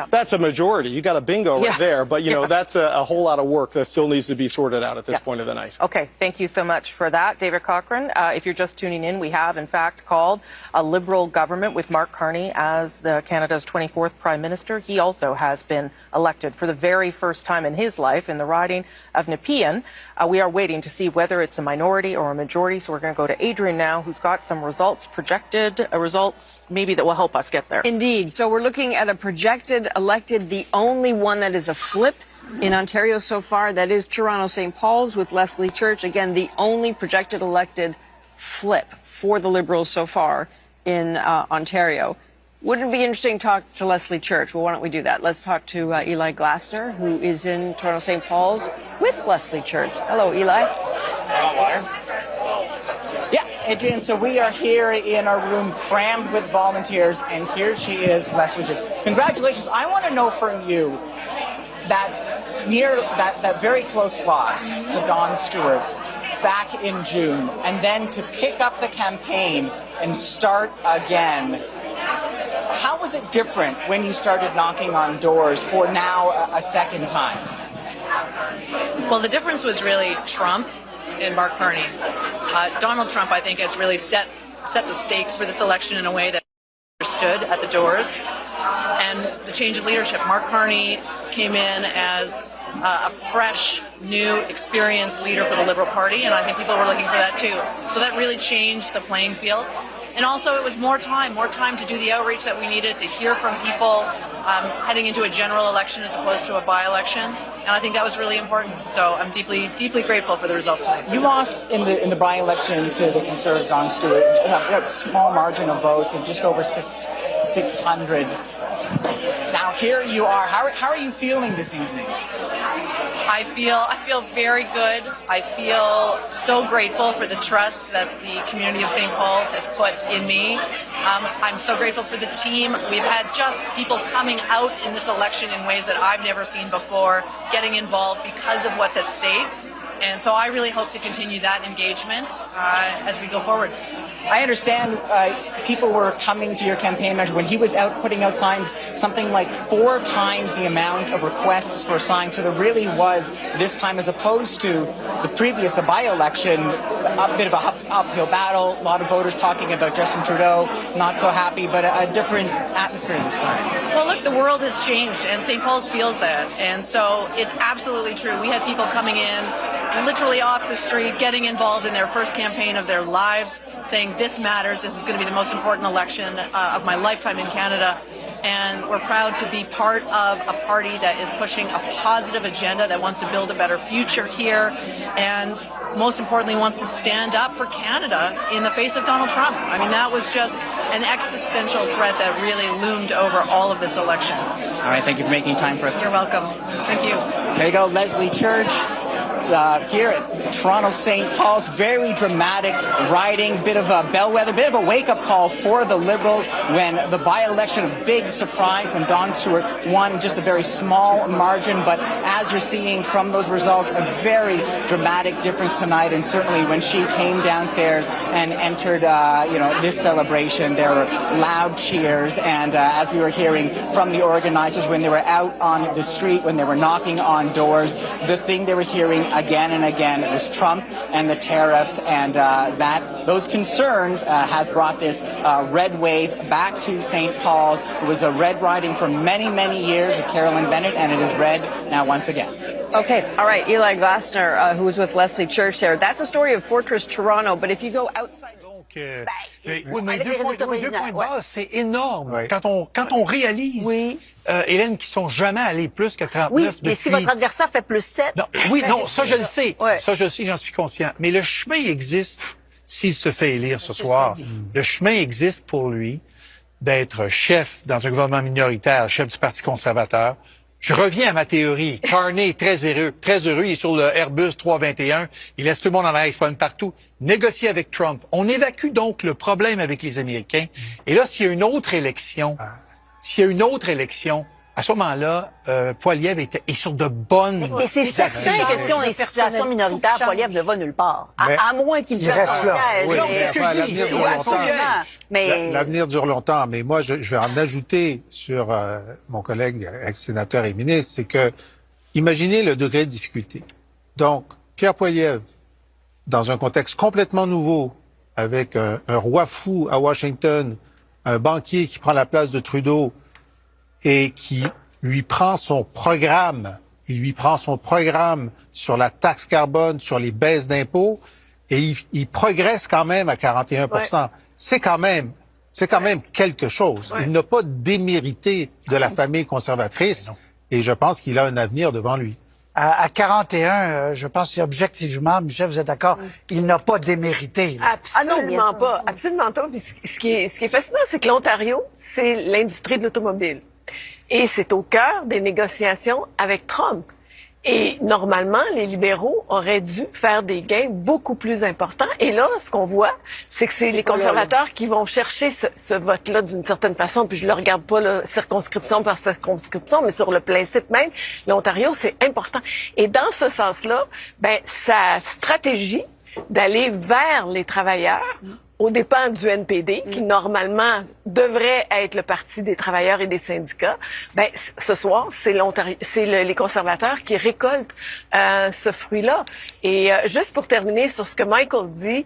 that's a majority. You got a bingo right there. But, you know, that's a whole lot of work that still needs to be sorted out at this point of the night. Okay, thank you so much for that, David Cochrane. If you're just tuning in, we have, in fact, called a Liberal government with Mark Carney as Canada's 24th Prime Minister. He also has been elected for the very first time in his life in the riding of Nepean. We are waiting to see whether it's a minority or a majority. So we're going to go to Adrian now, who's got some results, projected results, maybe that will help us get there. Indeed. So we're looking at a projected elected, the only one that is a flip in Ontario so far. That is Toronto St. Paul's with Leslie Church. Again, the only projected elected flip for the Liberals so far in Ontario. Wouldn't it be interesting to talk to Leslie Church? Well, why don't we do that? Let's talk to Eli Glasner, who is in Toronto St. Paul's with Leslie Church. Hello, Eli. Yeah, Adrian, so we are here in our room crammed with volunteers, and here she is, Leslie Church. Congratulations. I want to know from you that very close loss to Don Stewart back in June, and then to pick up the campaign and start again. How was it different when you started knocking on doors for now a second time? Well, the difference was really Trump and Mark Carney. Donald Trump, I think, has really set the stakes for this election in a way that understood at the doors. And the change of leadership. Mark Carney came in as a fresh, new, experienced leader for the Liberal Party, and I think people were looking for that too. So that really changed the playing field. And also it was more time to do the outreach that we needed, to hear from people heading into a general election as opposed to a by-election. And I think that was really important. So I'm deeply, deeply grateful for the results tonight. You lost in the by-election to the Conservative Don Stewart, a small margin of votes of just over 600. Now here you are. How are you feeling this evening? I feel very good. I feel so grateful for the trust that the community of St. Paul's has put in me. I'm so grateful for the team. We've had just people coming out in this election in ways that I've never seen before, getting involved because of what's at stake. And so I really hope to continue that engagement as we go forward. I understand people were coming to your campaign measure when he was out putting out signs, something like 4 times the amount of requests for signs. So there really was this time, as opposed to the previous, the by-election, a bit of a uphill battle. A lot of voters talking about Justin Trudeau, not so happy, but a different atmosphere this time. Well, look, the world has changed, and St. Paul's feels that. And so it's absolutely true. We had people coming in literally off the street, getting involved in their first campaign of their lives, saying this matters, this is going to be the most important election of my lifetime in Canada. And we're proud to be part of a party that is pushing a positive agenda, that wants to build a better future here, and most importantly wants to stand up for Canada in the face of Donald Trump. I mean, that was just an existential threat that really loomed over all of this election. All right, thank you for making time for us. You're welcome. Thank you. There you go, Leslie Church. Here at Toronto St. Paul's, very dramatic riding, bit of a bellwether, bit of a wake-up call for the Liberals when the by-election, a big surprise when Dawn Stewart won just a very small margin. But as you're seeing from those results, a very dramatic difference tonight. And certainly when she came downstairs and entered, this celebration, there were loud cheers. And as we were hearing from the organizers, when they were out on the street, when they were knocking on doors, the thing they were hearing again and again, it was Trump and the tariffs, and those concerns has brought this red wave back to St. Paul's. It was a red riding for many, many years with Carolyn Bennett, and it is red now once again. Okay, all right, Eli Glasner, who was with Leslie Church there. That's the story of Fortress Toronto, but if you go outside... Oui, mais deux points de base, c'est énorme. Ouais. Quand on réalise, Hélène, qu'ils sont jamais allés plus que 39 oui, depuis... mais si votre adversaire fait plus 7... Non, oui, non, ça je le sais. Ouais. Ça je le sais, j'en suis conscient. Mais le chemin existe s'il se fait élire ce soir. Le chemin existe pour lui d'être chef dans un gouvernement minoritaire, chef du Parti conservateur. Je reviens à ma théorie. Carney est très heureux. Il est sur le Airbus 321. Il laisse tout le monde en l'air, il se promène partout. Négocier avec Trump. On évacue donc le problème avec les Américains. Et là, s'il y a une autre élection, à ce moment-là, Poilievre est sur de bonnes... Mais c'est certain que si on est en situation minoritaire, Poilievre ne va nulle part. À moins qu'il fasse un siège. Oui, c'est ce que je dis. L'avenir dure longtemps. Mais moi, je vais en ajouter sur mon collègue ex-sénateur et ministre, c'est que, imaginez le degré de difficulté. Donc, Pierre Poilievre, dans un contexte complètement nouveau, avec un roi fou à Washington, un banquier qui prend la place de Trudeau, et qui lui prend son programme, sur la taxe carbone, sur les baisses d'impôts, et il progresse quand même à 41 %. C'est quand même quelque chose. Ouais. Il n'a pas démérité de la famille conservatrice, et je pense qu'il a un avenir devant lui. À 41, je pense qu'objectivement, Michel, vous êtes d'accord, il n'a pas démérité. Là. Absolument pas. Absolument pas. Puis ce qui est fascinant, c'est que l'Ontario, c'est l'industrie de l'automobile. Et c'est au cœur des négociations avec Trump. Et normalement, les libéraux auraient dû faire des gains beaucoup plus importants. Et là, ce qu'on voit, c'est que c'est les conservateurs qui vont chercher ce vote-là d'une certaine façon. Puis je le regarde pas là, circonscription par circonscription, mais sur le principe même, l'Ontario, c'est important. Et dans ce sens-là, sa stratégie d'aller vers les travailleurs aux dépens du NPD, qui normalement devrait être le parti des travailleurs et des syndicats, ce soir, c'est les conservateurs qui récoltent ce fruit-là. Et juste pour terminer sur ce que Michael dit,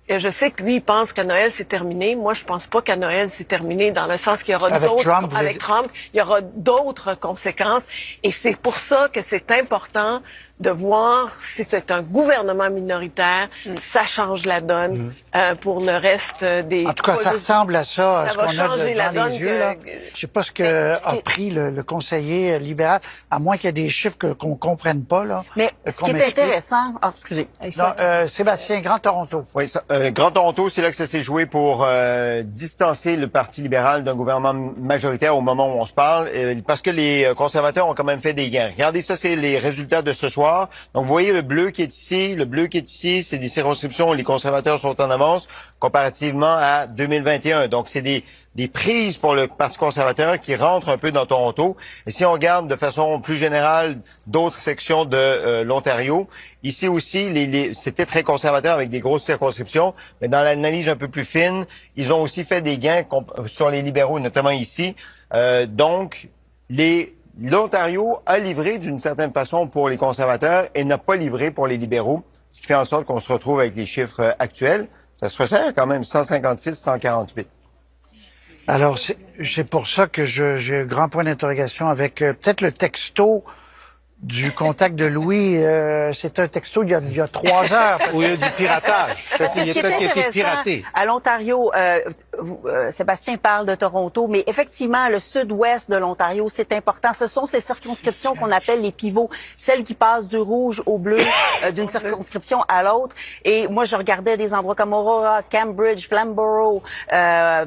je sais que lui, il pense qu'à Noël, c'est terminé. Moi, je pense pas qu'à Noël, c'est terminé, dans le sens qu'il y aura avec Trump, il y aura d'autres conséquences. Et c'est pour ça que c'est important de voir si c'est un gouvernement minoritaire, ça change la donne pour le reste des... En tout cas, ça ressemble à ça, ce qu'on a devant les yeux. Là. Je sais pas ce que a pris le conseiller libéral, à moins qu'il y ait des chiffres qu'on comprenne pas. Là. Mais ce qui est intéressant... Ah, excusez. Sébastien, Grand Toronto. Oui, Grand Toronto, c'est là que ça s'est joué pour distancer le Parti libéral d'un gouvernement majoritaire au moment où on se parle, parce que les conservateurs ont quand même fait des gains. Regardez ça, c'est les résultats de ce soir. victoire. Donc, vous voyez le bleu qui est ici. Le bleu qui est ici, c'est des circonscriptions où les conservateurs sont en avance comparativement à 2021. Donc, c'est des prises pour le Parti conservateur qui rentrent un peu dans Toronto. Et si on regarde de façon plus générale d'autres sections de l'Ontario, ici aussi, c'était très conservateur avec des grosses circonscriptions, mais dans l'analyse un peu plus fine, ils ont aussi fait des gains sur les libéraux, notamment ici. Donc, l'Ontario a livré d'une certaine façon pour les conservateurs et n'a pas livré pour les libéraux, ce qui fait en sorte qu'on se retrouve avec les chiffres actuels. Ça se resserre quand même 156-148. Alors, c'est pour ça que j'ai un grand point d'interrogation avec peut-être le texto du contact de Louis. C'est un texto il y a 3 heures. Où il y a du piratage. Parce que ce qui est intéressant à l'Ontario, Sébastien parle de Toronto, mais effectivement, le sud-ouest de l'Ontario, c'est important. Ce sont ces circonscriptions qu'on appelle les pivots, celles qui passent du rouge au bleu d'une circonscription à l'autre. Et moi, je regardais des endroits comme Aurora, Cambridge, Flamborough,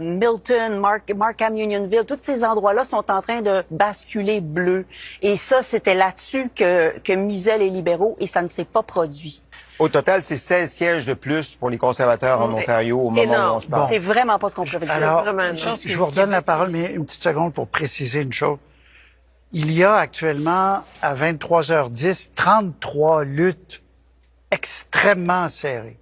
Milton, Markham, Unionville. Tous ces endroits-là sont en train de basculer bleu. Et ça, c'était là-dessus que misaient les libéraux et ça ne s'est pas produit. Au total, c'est 16 sièges de plus pour les conservateurs en Ontario au moment où on se parle. C'est vraiment pas ce qu'on prévoit. Alors, je vous redonne la parole, mais une petite seconde pour préciser une chose. Il y a actuellement, à 23h10, 33 luttes extrêmement serrées.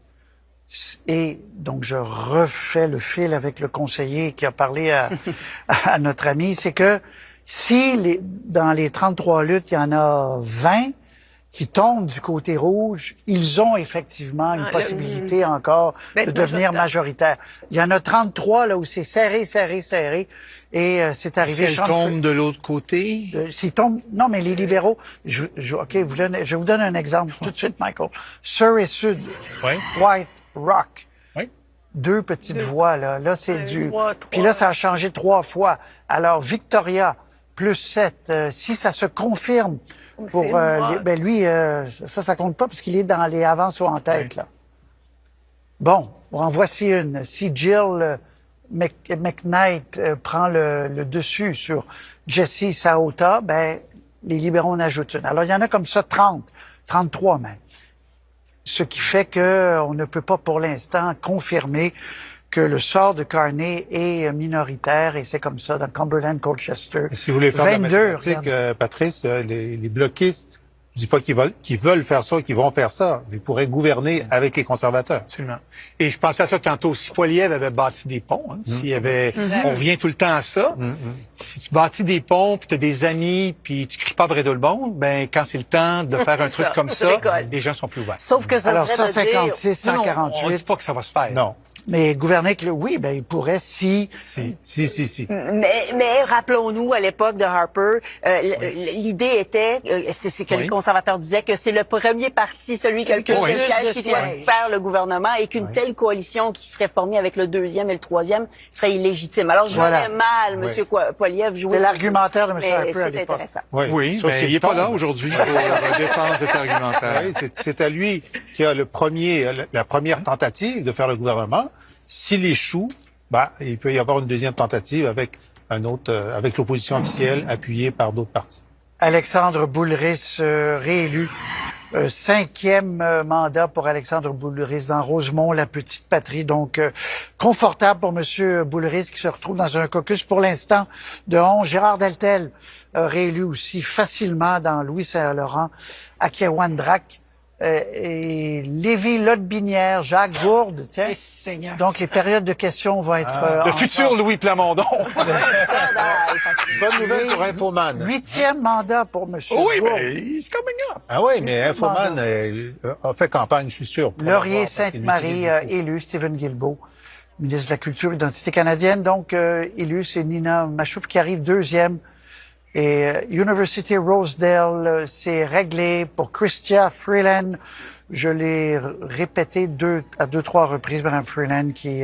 Et donc, je refais le fil avec le conseiller qui a parlé à notre ami, c'est que si dans les 33 luttes, il y en a 20 qui tombent du côté rouge, ils ont effectivement une possibilité encore de devenir majoritaire. Il y en a 33 là où c'est serré, et c'est arrivé. Si elles tombent de l'autre côté? S'ils tombent, non, mais les libéraux, je vous donne un exemple tout de suite, Michael. Surrey Sud, White Rock. 2 petites voix, là c'est du... Puis là, ça a changé 3 fois. Alors, Victoria, plus 7, si ça se confirme pour lui, ça compte pas parce qu'il est dans les avances ou en tête, là. Bon, en voici une. Si Jill McKnight prend le dessus sur Jesse Saota, les libéraux en ajoutent une. Alors, il y en a comme ça 30, 33 même. Ce qui fait que on ne peut pas pour l'instant confirmer que le sort de Carney est minoritaire et c'est comme ça dans Cumberland, Colchester. Si vous voulez faire 22, la mathématique, Patrice, les bloquistes, je dis pas qu'ils veulent faire ça, qu'ils vont faire ça, mais ils pourraient gouverner avec les conservateurs. Absolument. Et je pensais à ça tantôt. Si Poilievre avait bâti des ponts, on revient tout le temps à ça. Si tu bâtis des ponts, puis tu as des amis, puis tu cries pas Brédolbon, quand c'est le temps de faire un truc comme ça, les gens sont plus ouverts. Sauf que ça alors, serait 156, 148. On dit pas que ça va se faire. Non. Mais gouverner il pourrait si. Mais rappelons-nous, à l'époque de Harper, l'idée était, c'est ce que les conservateurs disaient, que c'est le premier parti, celui qui a le plus de sièges, qui doit faire le gouvernement et qu'une telle coalition qui serait formée avec le 2e et le 3e serait illégitime. Alors, je verrais mal M. Poilievre jouer. C'est l'argumentaire de M. Harper à l'époque. Intéressant. Oui, il n'est pas là aujourd'hui pour défendre cet argumentaire. Oui, c'est à lui qui a la première tentative de faire le gouvernement. S'il échoue, il peut y avoir une deuxième tentative avec avec l'opposition officielle appuyée par d'autres partis. Alexandre Boulris réélu. 5e mandat pour Alexandre Boulris dans Rosemont, la petite patrie. Donc, confortable pour M. Boulris qui se retrouve dans un caucus pour l'instant de 11. Gérard Deltel réélu aussi facilement dans Louis-Saint-Laurent, Akiawandrac. Et Lévis-Lotbinière, Jacques Gourde, tiens. Donc, les périodes de questions vont être... le futur Louis Plamondon. Bonne nouvelle pour Infoman. 8e mandat pour M. Oui, Gourde. mais he's coming up. Ah oui, mais Infoman a fait campagne, je suis sûr. Laurier-Sainte-Marie, élu, Stephen Guilbeault, ministre de la Culture et d'Identité canadienne. Donc, élu, c'est Nina Machouf qui arrive 2e. Et University Rosedale, c'est réglé pour Chrystia Freeland. Je l'ai répété 2-3 reprises, Mme Freeland, qui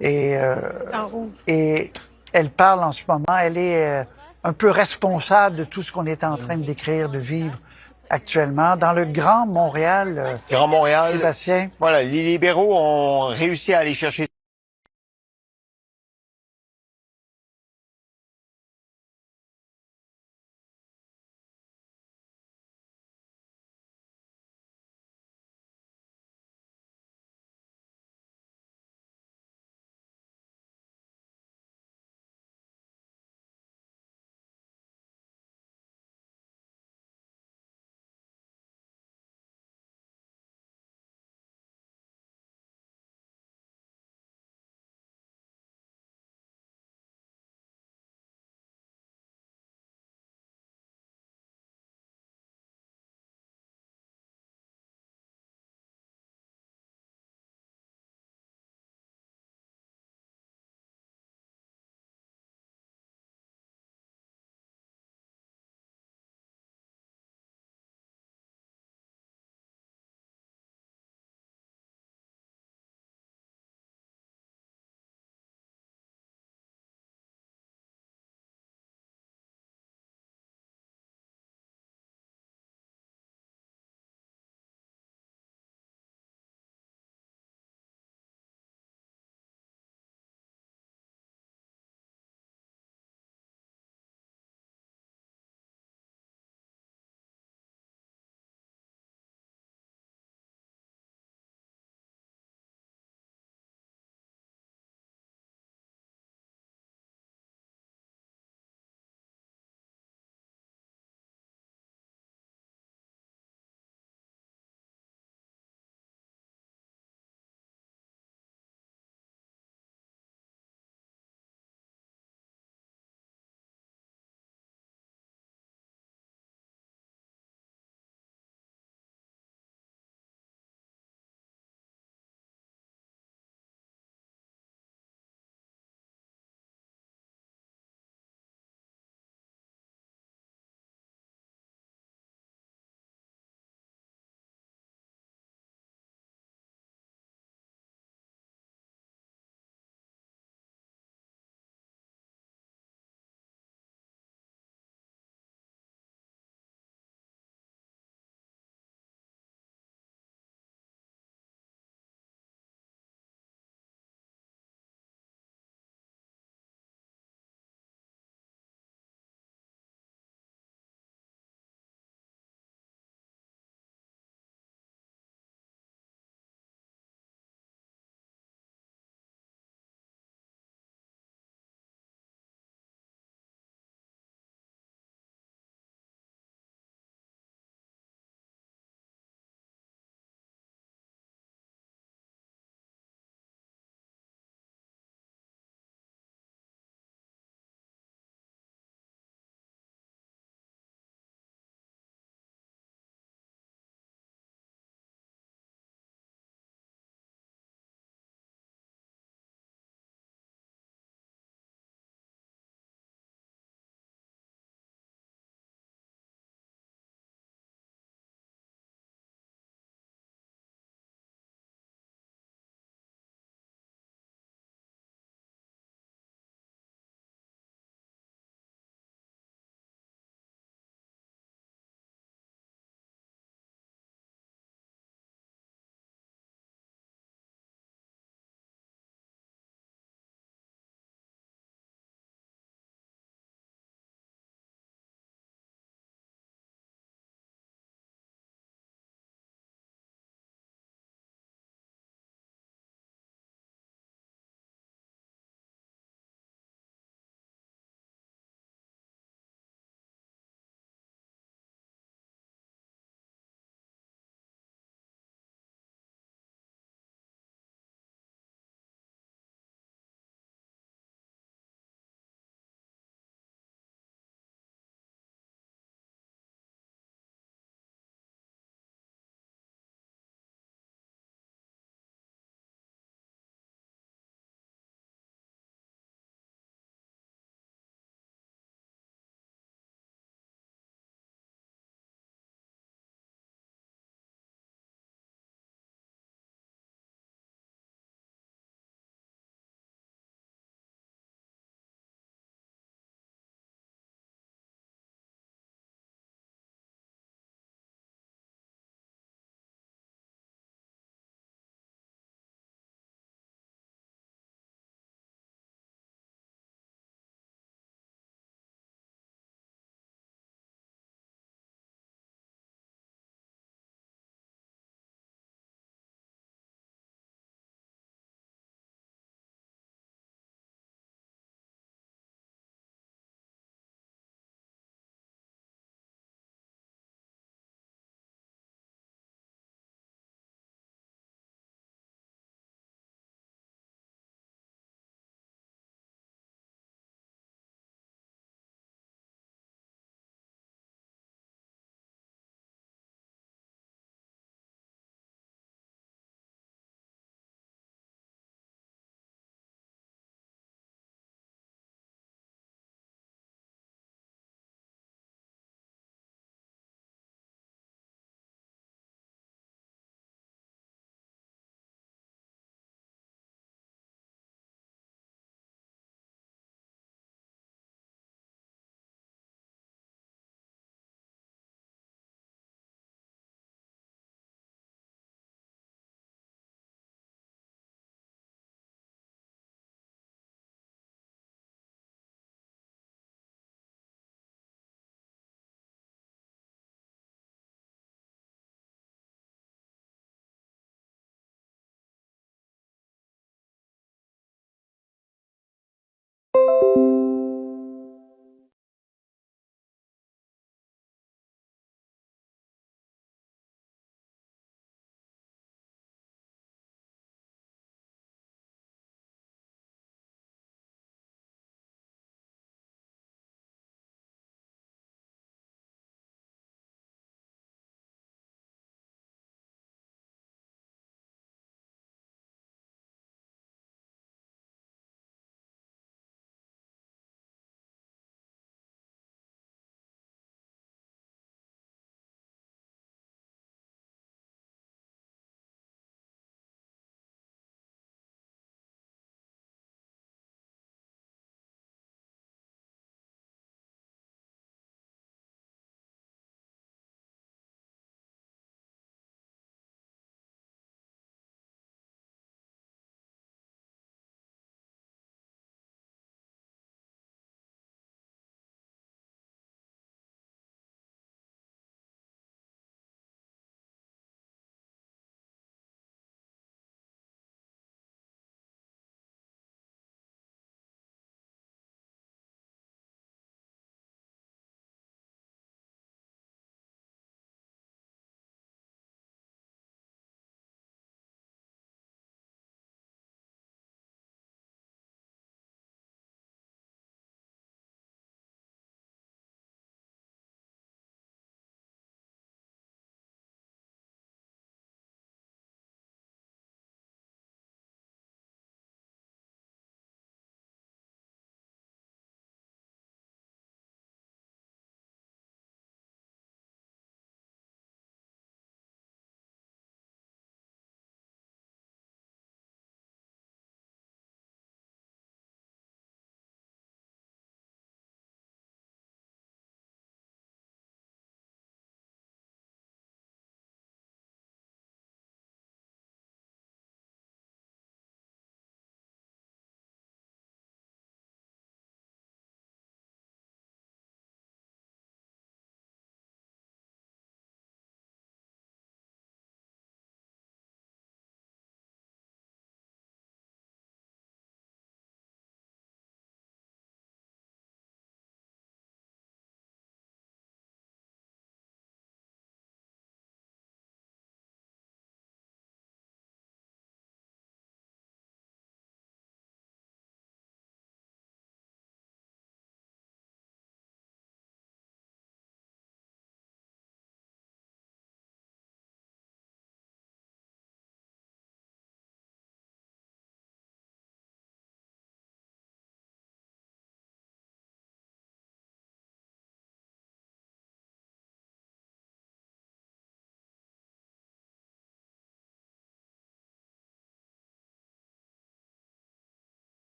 et elle parle en ce moment. Elle est un peu responsable de tout ce qu'on est en train de décrire, de vivre actuellement dans le Grand Montréal. Grand Montréal. Sébastien. Voilà, les libéraux ont réussi à aller chercher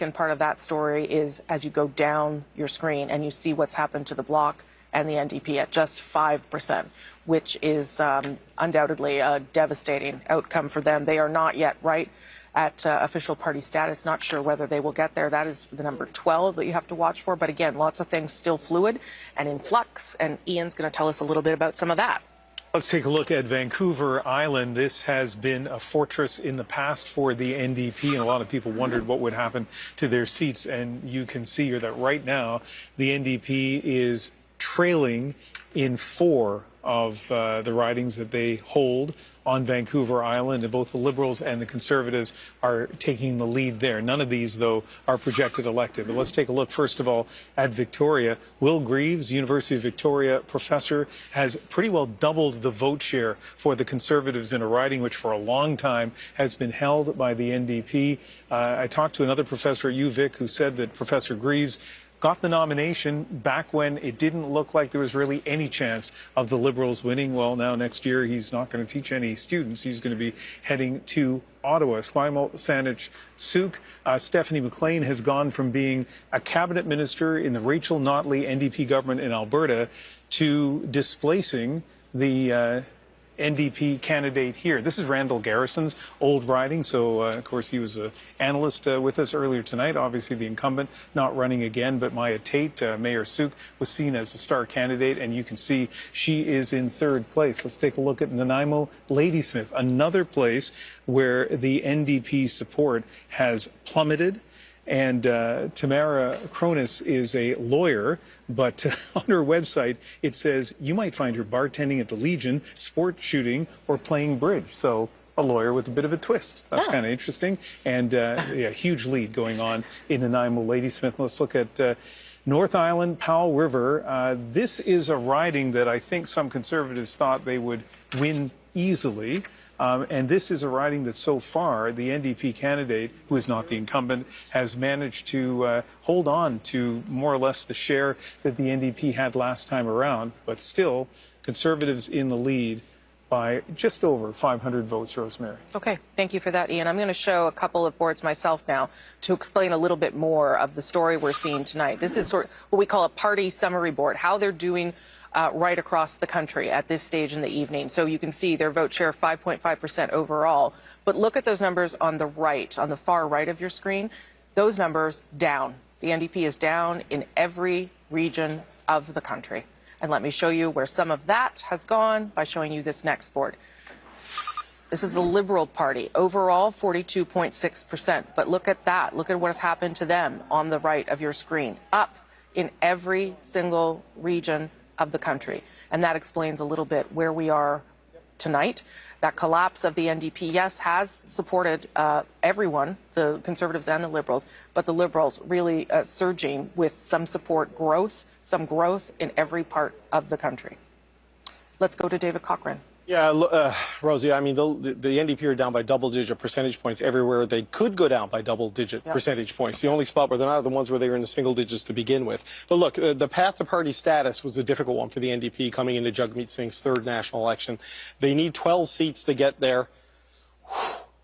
And part of that story is as you go down your screen and you see what's happened to the Bloc and the NDP at just 5%, which is undoubtedly a devastating outcome for them. They are not yet right at official party status. Not sure whether they will get there. That is the number 12 that you have to watch for. But again, lots of things still fluid and in flux. And Ian's going to tell us a little bit about some of that. Let's take a look at Vancouver Island. This has been a fortress in the past for the NDP, and a lot of people wondered what would happen to their seats. And you can see here that right now the NDP is trailing in 4 of the ridings that they hold on Vancouver Island, and both the Liberals and the Conservatives are taking the lead there. None of these, though, are projected elected. But let's take a look, first of all, at Victoria. Will Greaves, University of Victoria professor, has pretty well doubled the vote share for the Conservatives in a riding which for a long time has been held by the NDP. I talked to another professor at UVic who said that Professor Greaves got the nomination back when it didn't look like there was really any chance of the Liberals winning. Well, now next year he's not going to teach any students. He's going to be heading to Ottawa. Esquimalt Saanich Suk, Stephanie McLean has gone from being a cabinet minister in the Rachel Notley NDP government in Alberta to displacing the NDP candidate here. This is Randall Garrison's old riding, so of course he was an analyst with us earlier tonight. Obviously the incumbent not running again, but Maya Tate, Mayor Suk, was seen as the star candidate, and you can see she is in 3rd place. Let's take a look at Nanaimo Ladysmith, another place where the NDP support has plummeted. And Tamara Cronus is a lawyer, but on her website it says you might find her bartending at the Legion, sport shooting, or playing bridge. So a lawyer with a bit of a twist. That's kind of interesting. And yeah, huge lead going on in Nanaimo Ladysmith. Let's look at North Island, Powell River. This is a riding that I think some Conservatives thought they would win easily. And this is a riding that so far the NDP candidate, who is not the incumbent, has managed to hold on to more or less the share that the NDP had last time around. But still, Conservatives in the lead by just over 500 votes, Rosemary. Okay, thank you for that, Ian. I'm going to show a couple of boards myself now to explain a little bit more of the story we're seeing tonight. This is sort of what we call a party summary board, how they're doing right across the country at this stage in the evening. So you can see their vote share 5.5% overall. But look at those numbers on the right, on the far right of your screen. Those numbers down. The NDP is down in every region of the country. And let me show you where some of that has gone by showing you this next board. This is the Liberal Party. Overall, 42.6%. But look at that. Look at what has happened to them on the right of your screen. Up in every single region of the country. And that explains a little bit where we are tonight. That collapse of the NDP, yes, has supported everyone, the Conservatives and the Liberals, but the Liberals really surging with some support growth, some growth in every part of the country. Let's go to David Cochrane. Yeah, Rosie, I mean, the NDP are down by double-digit percentage points everywhere. They could go down by double-digit percentage points. The only spot where they're not are the ones where they were in the single digits to begin with. But look, the path to party status was a difficult one for the NDP coming into Jagmeet Singh's 3rd national election. They need 12 seats to get there.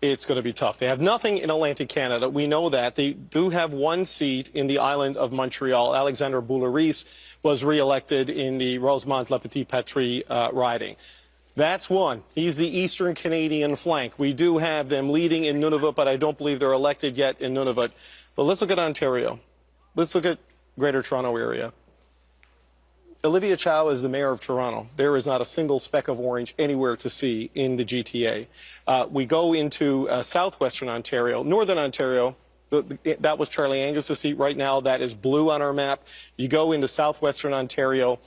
It's going to be tough. They have nothing in Atlantic Canada. We know that. They do have 1 seat in the island of Montreal. Alexander Boularice was re-elected in the Rosemont-La Petite-Patrie riding. That's one. He's the Eastern Canadian flank. We do have them leading in Nunavut, but I don't believe they're elected yet in Nunavut. But let's look at Ontario. Let's look at Greater Toronto Area. Olivia Chow is the mayor of Toronto. There is not a single speck of orange anywhere to see in the GTA. We go into southwestern Ontario, northern Ontario. That was Charlie Angus' seat. Right now, that is blue on our map. You go into southwestern Ontario.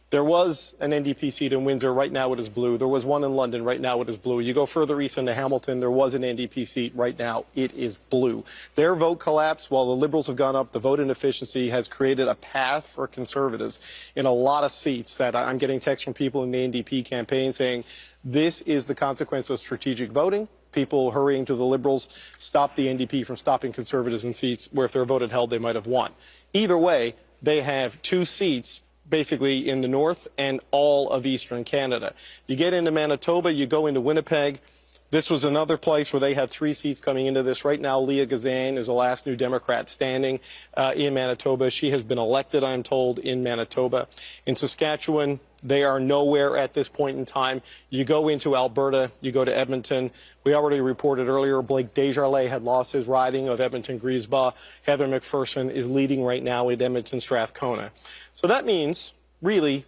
There was an NDP seat in Windsor. Right now it is blue. There was one in London. Right now it is blue. You go further east into Hamilton. There was an NDP seat. Right now it is blue. Their vote collapse, while the Liberals have gone up, the vote inefficiency has created a path for Conservatives in a lot of seats that I'm getting texts from people in the NDP campaign saying this is the consequence of strategic voting. People hurrying to the Liberals stop the NDP from stopping Conservatives in seats where if they're voted held, they might have won. Either way, they have 2 seats basically in the north and all of eastern Canada. You get into Manitoba, you go into Winnipeg. This was another place where they had 3 seats coming into this. Right now, Leah Gazan is the last new Democrat standing in Manitoba. She has been elected, I'm told, in Manitoba. In Saskatchewan, they are nowhere at this point in time. You go into Alberta, you go to Edmonton. We already reported earlier Blake Desjardins had lost his riding of Edmonton-Griesbach. Heather McPherson is leading right now in Edmonton-Strathcona. So that means, really,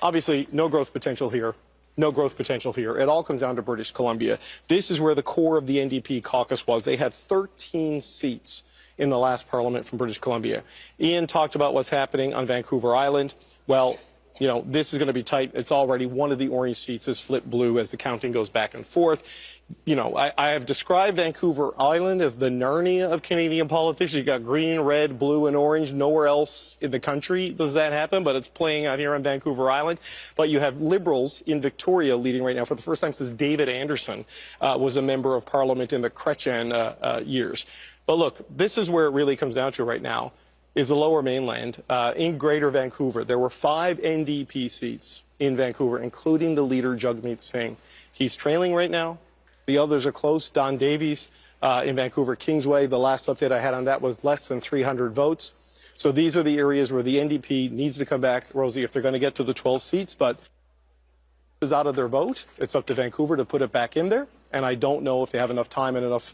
obviously, no growth potential here. No growth potential here. It all comes down to British Columbia. This is where the core of the NDP caucus was. They had 13 seats in the last parliament from British Columbia. Ian talked about what's happening on Vancouver Island. Well, you know, this is going to be tight. It's already one of the orange seats has flipped blue as the counting goes back and forth. You know, I have described Vancouver Island as the Narnia of Canadian politics. You got green, red, blue, and orange. Nowhere else in the country does that happen, but it's playing out here on Vancouver Island. But you have Liberals in Victoria leading right now for the first time since David Anderson was a member of Parliament in the Chrétien years. But look, this is where it really comes down to right now, is the Lower Mainland. In Greater Vancouver, there were 5 NDP seats in Vancouver, including the leader, Jagmeet Singh. He's trailing right now. The others are close. Don Davies in Vancouver Kingsway, the last update I had on that was less than 300 votes. So these are the areas where the NDP needs to come back, Rosie, if they're going to get to the 12 seats. But is out of their vote. It's up to Vancouver to put it back in there. And I don't know if they have enough time and enough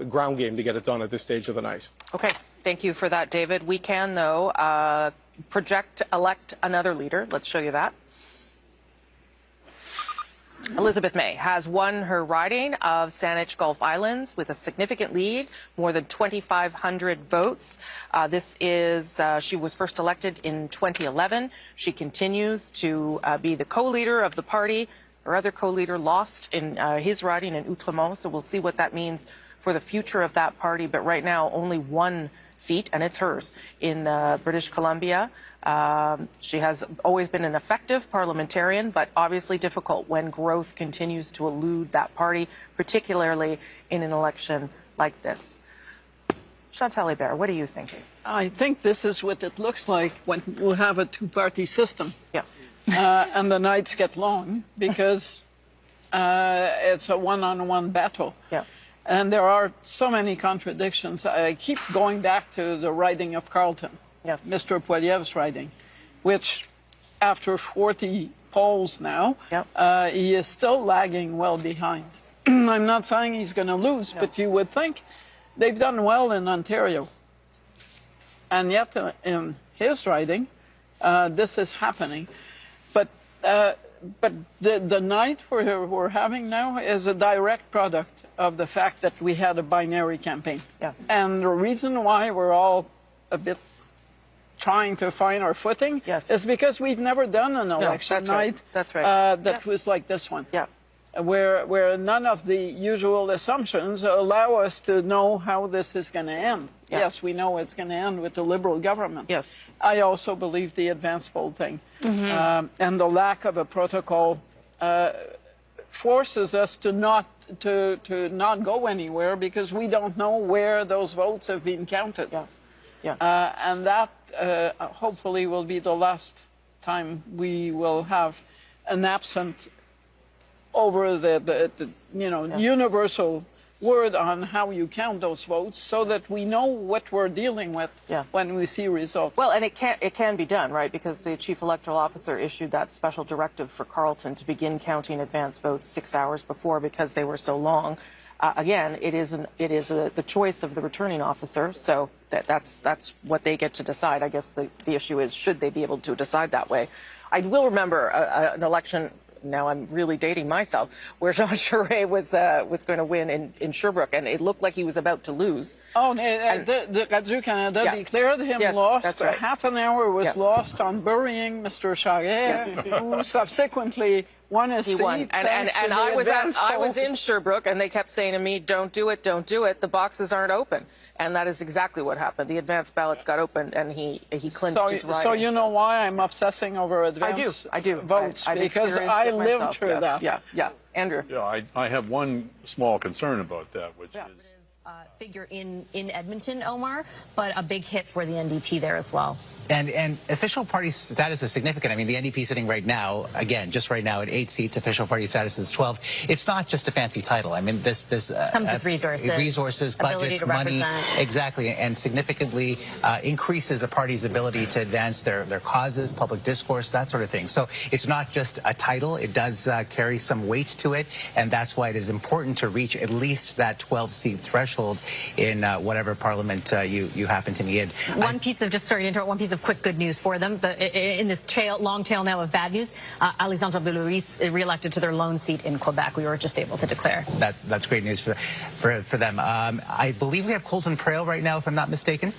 ground game to get it done at this stage of the night. Okay. Thank you for that, David. We can, though, elect another leader. Let's show you that. Elizabeth May has won her riding of Saanich Gulf Islands with a significant lead, more than 2,500 votes. She was first elected in 2011. She continues to be the co-leader of the party. Her other co-leader lost in his riding in Outremont, so we'll see what that means for the future of that party. But right now, only one seat, and it's hers, in British Columbia. She has always been an effective parliamentarian, but obviously difficult when growth continues to elude that party, particularly in an election like this. Chantal Hébert, what are you thinking? I think this is what it looks like when we have a two-party system. Yeah. And the nights get long because it's a one-on-one battle. Yeah. And there are so many contradictions. I keep going back to the riding of Carleton. Yes. Mr. Poilievre's riding, which after 40 polls now, he is still lagging well behind. I'm not saying he's going to lose, but you would think they've done well in Ontario. And yet in his riding, this is happening. But the night we're having now is a direct product of the fact that we had a binary campaign. Yeah. And the reason why we're all a bit trying to find our footing is because we've never done an election night that was like this one. Yeah. Where none of the usual assumptions allow us to know how this is going to end. Yeah. Yes, we know it's going to end with the Liberal government. Yes. I also believe the advance poll thing and the lack of a protocol forces us to not go anywhere because we don't know where those votes have been counted. Yeah. Yeah. And that hopefully will be the last time we will have an absent over the universal word on how you count those votes so that we know what we're dealing with when we see results. Well, and it can be done, right? Because the chief electoral officer issued that special directive for Carleton to begin counting advance votes 6 hours before because they were so long. Again, it is the choice of the returning officer, so that's what they get to decide. I guess the issue is, should they be able to decide that way? I will remember an election. Now I'm really dating myself, where Jean Charest was going to win in Sherbrooke, and it looked like he was about to lose. Oh, the Radio-Canada declared him lost. That's right. Half an hour was lost on burying Mr. Charest, who subsequently won his seat. Won. And I was in Sherbrooke, and they kept saying to me, "Don't do it, don't do it. The boxes aren't open." And that is exactly what happened. The advance ballots got opened, and he clinched his riding. So you know why I'm obsessing over advance votes? Because I lived through that. Yeah. Andrew. Yeah, I have one small concern about that, which is figure in Edmonton, Omar, but a big hit for the NDP there as well. And official party status is significant. I mean, the NDP sitting right now, again, just right now at 8 seats, official party status is 12. It's not just a fancy title. I mean, this comes with resources, budgets, money, represent. exactly, and significantly increases a party's ability to advance their causes, public discourse, that sort of thing. So it's not just a title. It does carry some weight to it, and that's why it is important to reach at least that 12-seat threshold in whatever parliament you happen to be in. One piece of quick good news for them. In this long tail now of bad news, Alexandre Belouris re-elected to their lone seat in Quebec. We were just able to declare. That's great news for them. I believe we have Colton Prale right now, if I'm not mistaken.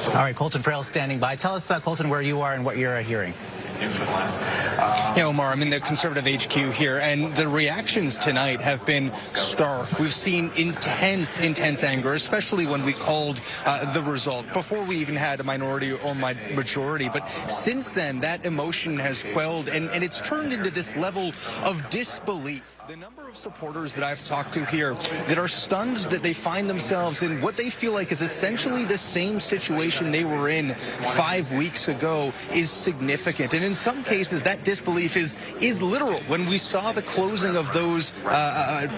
All right, Colton Prale standing by. Tell us, Colton, where you are and what you're hearing. Yeah, Omar, I'm in the Conservative HQ here, and the reactions tonight have been stark. We've seen intense anger, especially when we called the result, before we even had a minority or majority. But since then, that emotion has quelled, and it's turned into this level of disbelief. The number of supporters that I've talked to here that are stunned that they find themselves in what they feel like is essentially the same situation they were in 5 weeks ago is significant. And in some cases, that disbelief is literal. When we saw the closing of those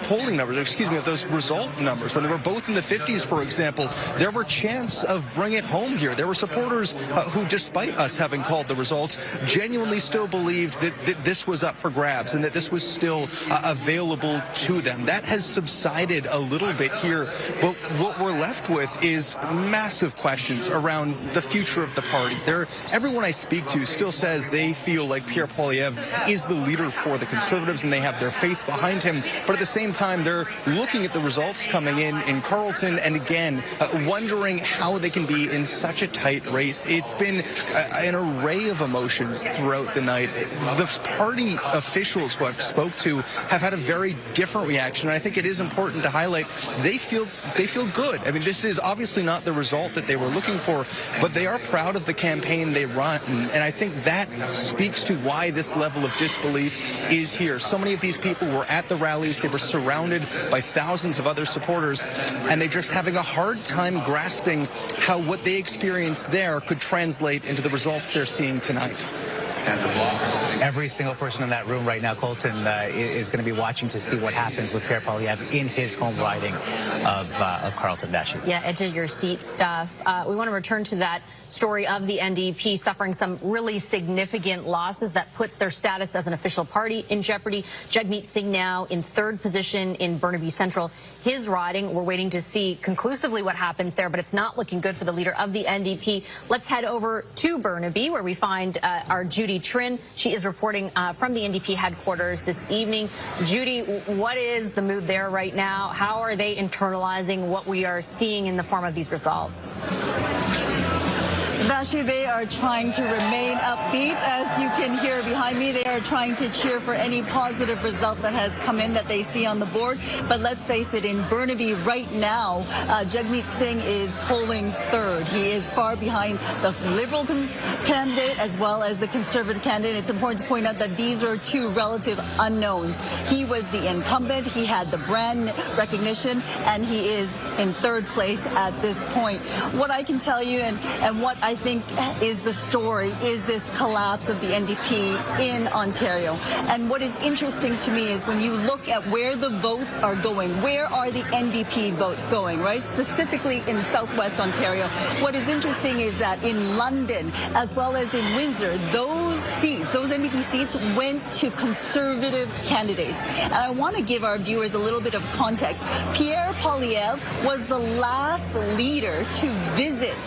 polling numbers, of those result numbers, when they were both in the 50s, for example, there were chants of bring it home here. There were supporters who, despite us having called the results, genuinely still believed that this was up for grabs and that this was still available to them. That has subsided a little bit here, but what we're left with is massive questions around the future of the party. Everyone I speak to still says they feel like Pierre Poilievre is the leader for the Conservatives and they have their faith behind him, but at the same time they're looking at the results coming in Carleton and again wondering how they can be in such a tight race. It's been an array of emotions throughout the night. The party officials who I've spoke to have had a very different reaction, and I think it is important to highlight they feel good. I mean, this is obviously not the result that they were looking for, but they are proud of the campaign they run, and I think that speaks to why this level of disbelief is here. So many of these people were at the rallies, they were surrounded by thousands of other supporters, and they're just having a hard time grasping how what they experienced there could translate into the results they're seeing tonight. Every single person in that room right now, Colton, is going to be watching to see what happens with Pierre Poilievre in his home riding of Carleton Dashu. Yeah, edge of your seat stuff. We want to return to that story of the NDP suffering some really significant losses that puts their status as an official party in jeopardy. Jagmeet Singh now in third position in Burnaby Central. His riding, we're waiting to see conclusively what happens there, but it's not looking good for the leader of the NDP. Let's head over to Burnaby, where we find our Judy Trin. She is reporting from the NDP headquarters this evening. Judy, what is the mood there right now? How are they internalizing what we are seeing in the form of these results? Vashi, they are trying to remain upbeat. As you can hear behind me, they are trying to cheer for any positive result that has come in that they see on the board. But let's face it, in Burnaby right now, Jagmeet Singh is polling third. He is far behind the Liberal candidate as well as the Conservative candidate. It's important to point out that these are two relative unknowns. He was the incumbent, he had the brand recognition, and he is in third place at this point. What I can tell you and what I think is the story is this collapse of the NDP in Ontario. And what is interesting to me is when you look at where the votes are going, where are the NDP votes going, right? Specifically in Southwest Ontario. What is interesting is that in London, as well as in Windsor, those seats, those NDP seats went to Conservative candidates. And I want to give our viewers a little bit of context. Pierre Poilievre was the last leader to visit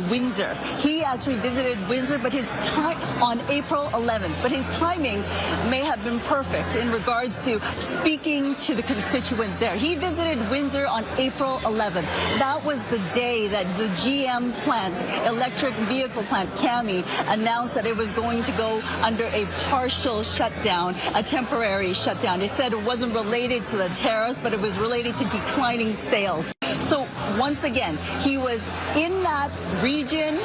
Windsor. He actually visited Windsor, but his time on April 11th. But his timing may have been perfect in regards to speaking to the constituents there. He visited Windsor on April 11th. That was the day that the GM plant, electric vehicle plant, CAMI, announced that it was going to go under a partial shutdown, a temporary shutdown. They said it wasn't related to the tariffs, but it was related to declining sales. So once again, he was in that region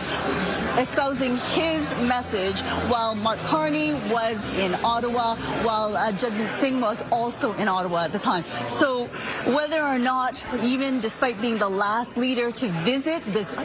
espousing his message while Mark Carney was in Ottawa, while Jagmeet Singh was also in Ottawa at the time. So whether or not, even despite being the last leader to visit this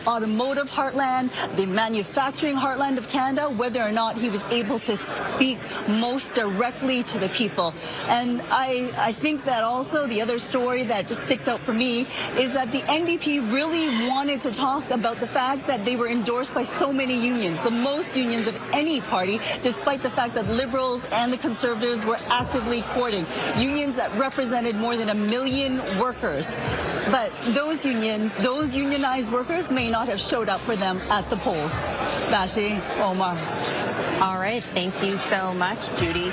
automotive heartland, the manufacturing heartland of Canada, whether or not he was able to speak most directly to the people. And I think that also the other story that just sticks out for me is that the NDP really wanted to talk about the fact that they were endorsed by so many unions, the most unions of any party, despite the fact that Liberals and the Conservatives were actively courting. Unions that represented more than 1 million workers. But those unions, those unionized workers may not have showed up for them at the polls. Vashi, Omar. All right. Thank you so much, Judy.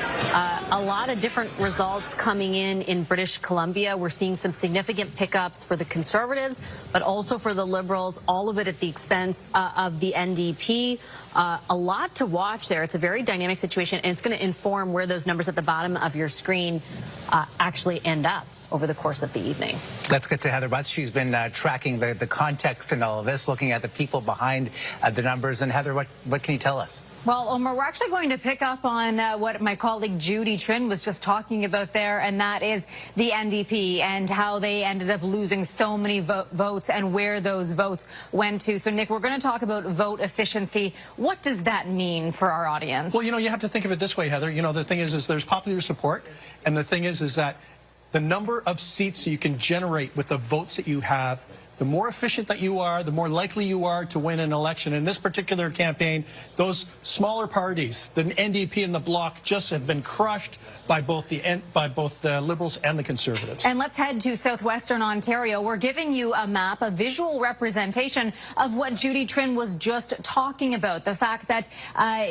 A lot of different results coming in British Columbia. We're seeing some significant pickups for the Conservatives, but also for the Liberals, all of it at the expense of the NDP. A lot to watch there. It's a very dynamic situation, and it's going to inform where those numbers at the bottom of your screen actually end up over the course of the evening. Let's get to Heather Butts. She's been tracking the context in all of this, looking at the people behind the numbers. And Heather, what can you tell us? Well, Omar, we're actually going to pick up on what my colleague Judy Trinh was just talking about there, and that is the NDP and how they ended up losing so many votes and where those votes went to. So, Nick, we're going to talk about vote efficiency. What does that mean for our audience? Well, you have to think of it this way, Heather. The thing is there's popular support, and the thing is that the number of seats you can generate with the votes that you have, the more efficient that you are, the more likely you are to win an election. In this particular campaign, those smaller parties, the NDP and the Bloc, just have been crushed by both the Liberals and the Conservatives. And let's head to southwestern Ontario. We're giving you a map, a visual representation of what Judy Trinh was just talking about. The fact that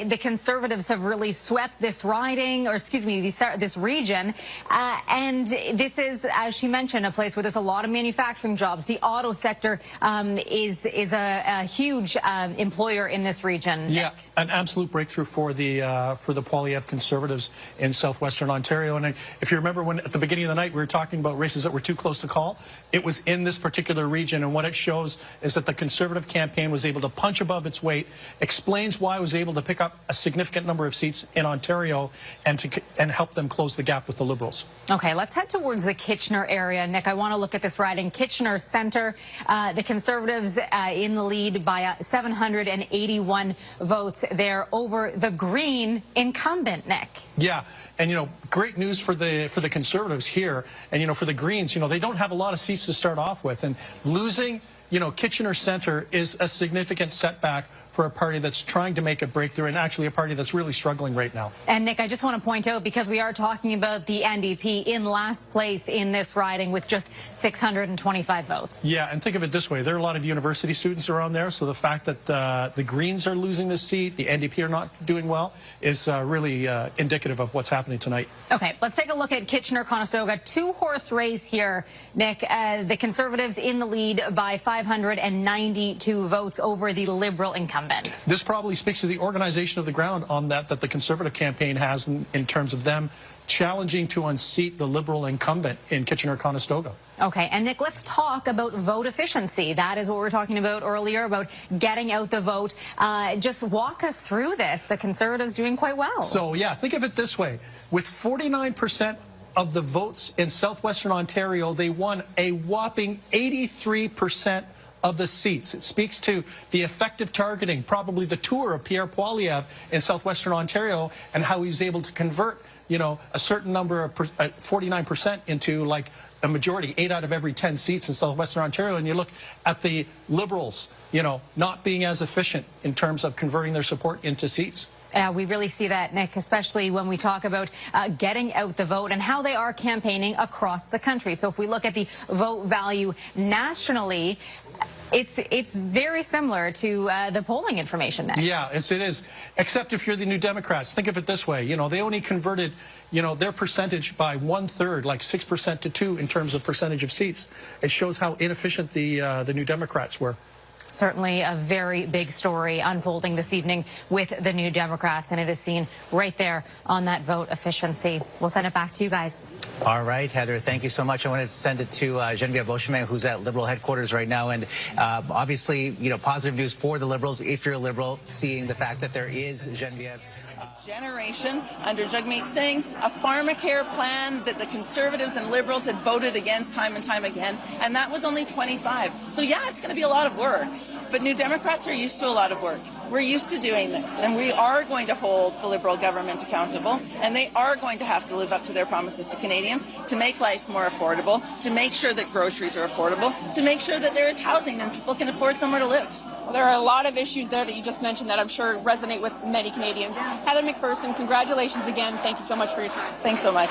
the Conservatives have really swept this riding, or excuse me, this region. And this is, as she mentioned, a place where there's a lot of manufacturing jobs. The auto sector is a huge employer in this region. Yeah, an absolute breakthrough for the Poilievre Conservatives in southwestern Ontario. And if you remember, when at the beginning of the night we were talking about races that were too close to call, it was in this particular region. And what it shows is that the Conservative campaign was able to punch above its weight, explains why it was able to pick up a significant number of seats in Ontario and help them close the gap with the Liberals. Okay, let's head towards the Kitchener area. Nick, I want to look at this riding. Kitchener Centre, the Conservatives in the lead by 781 votes there over the Green incumbent, Nick. Yeah, and great news for the Conservatives here, and for the Greens, they don't have a lot of seats to start off with, and losing Kitchener Centre is a significant setback for a party that's trying to make a breakthrough, and actually a party that's really struggling right now. And Nick, I just want to point out, because we are talking about the NDP in last place in this riding with just 625 votes. Yeah, and think of it this way. There are a lot of university students around there, so the fact that the Greens are losing this seat, the NDP are not doing well, is really indicative of what's happening tonight. Okay, let's take a look at Kitchener-Conestoga. Two-horse race here, Nick. The Conservatives in the lead by 592 votes over the Liberal incumbent. This probably speaks to the organization of the ground on that the Conservative campaign has in terms of them challenging to unseat the Liberal incumbent in Kitchener-Conestoga. Okay, and Nick, let's talk about vote efficiency. That is what we were talking about earlier, about getting out the vote. Just walk us through this. The Conservatives doing quite well. So, yeah, think of it this way. With 49% of the votes in southwestern Ontario, they won a whopping 83% of the seats. It speaks to the effective targeting, probably the tour of Pierre Poilievre in southwestern Ontario, and how he's able to convert, a certain number of 49% into like a majority, 8 out of every 10 seats in southwestern Ontario. And you look at the Liberals, not being as efficient in terms of converting their support into seats. We really see that, Nick, especially when we talk about getting out the vote and how they are campaigning across the country. So if we look at the vote value nationally, it's very similar to the polling information, Nick. Yeah, it is. Except if you're the New Democrats, think of it this way. They only converted, their percentage by 1/3, like 6% to 2% in terms of percentage of seats. It shows how inefficient the New Democrats were. Certainly a very big story unfolding this evening with the New Democrats, and it is seen right there on that vote efficiency. We'll send it back to you guys. All right, Heather, thank you so much. I want to send it to Geneviève Beauchemin, who's at Liberal headquarters right now. And obviously, you know, positive news for the Liberals, if you're a Liberal, seeing the fact that there is, Geneviève, generation under Jagmeet Singh, a pharmacare plan that the Conservatives and Liberals had voted against time and time again, and that was only 25. So yeah, it's going to be a lot of work, but New Democrats are used to a lot of work. We're used to doing this, and we are going to hold the Liberal government accountable, and they are going to have to live up to their promises to Canadians to make life more affordable, to make sure that groceries are affordable, to make sure that there is housing and people can afford somewhere to live. Well, there are a lot of issues there that you just mentioned that I'm sure resonate with many Canadians. Heather McPherson, congratulations again. Thank you so much for your time. Thanks so much.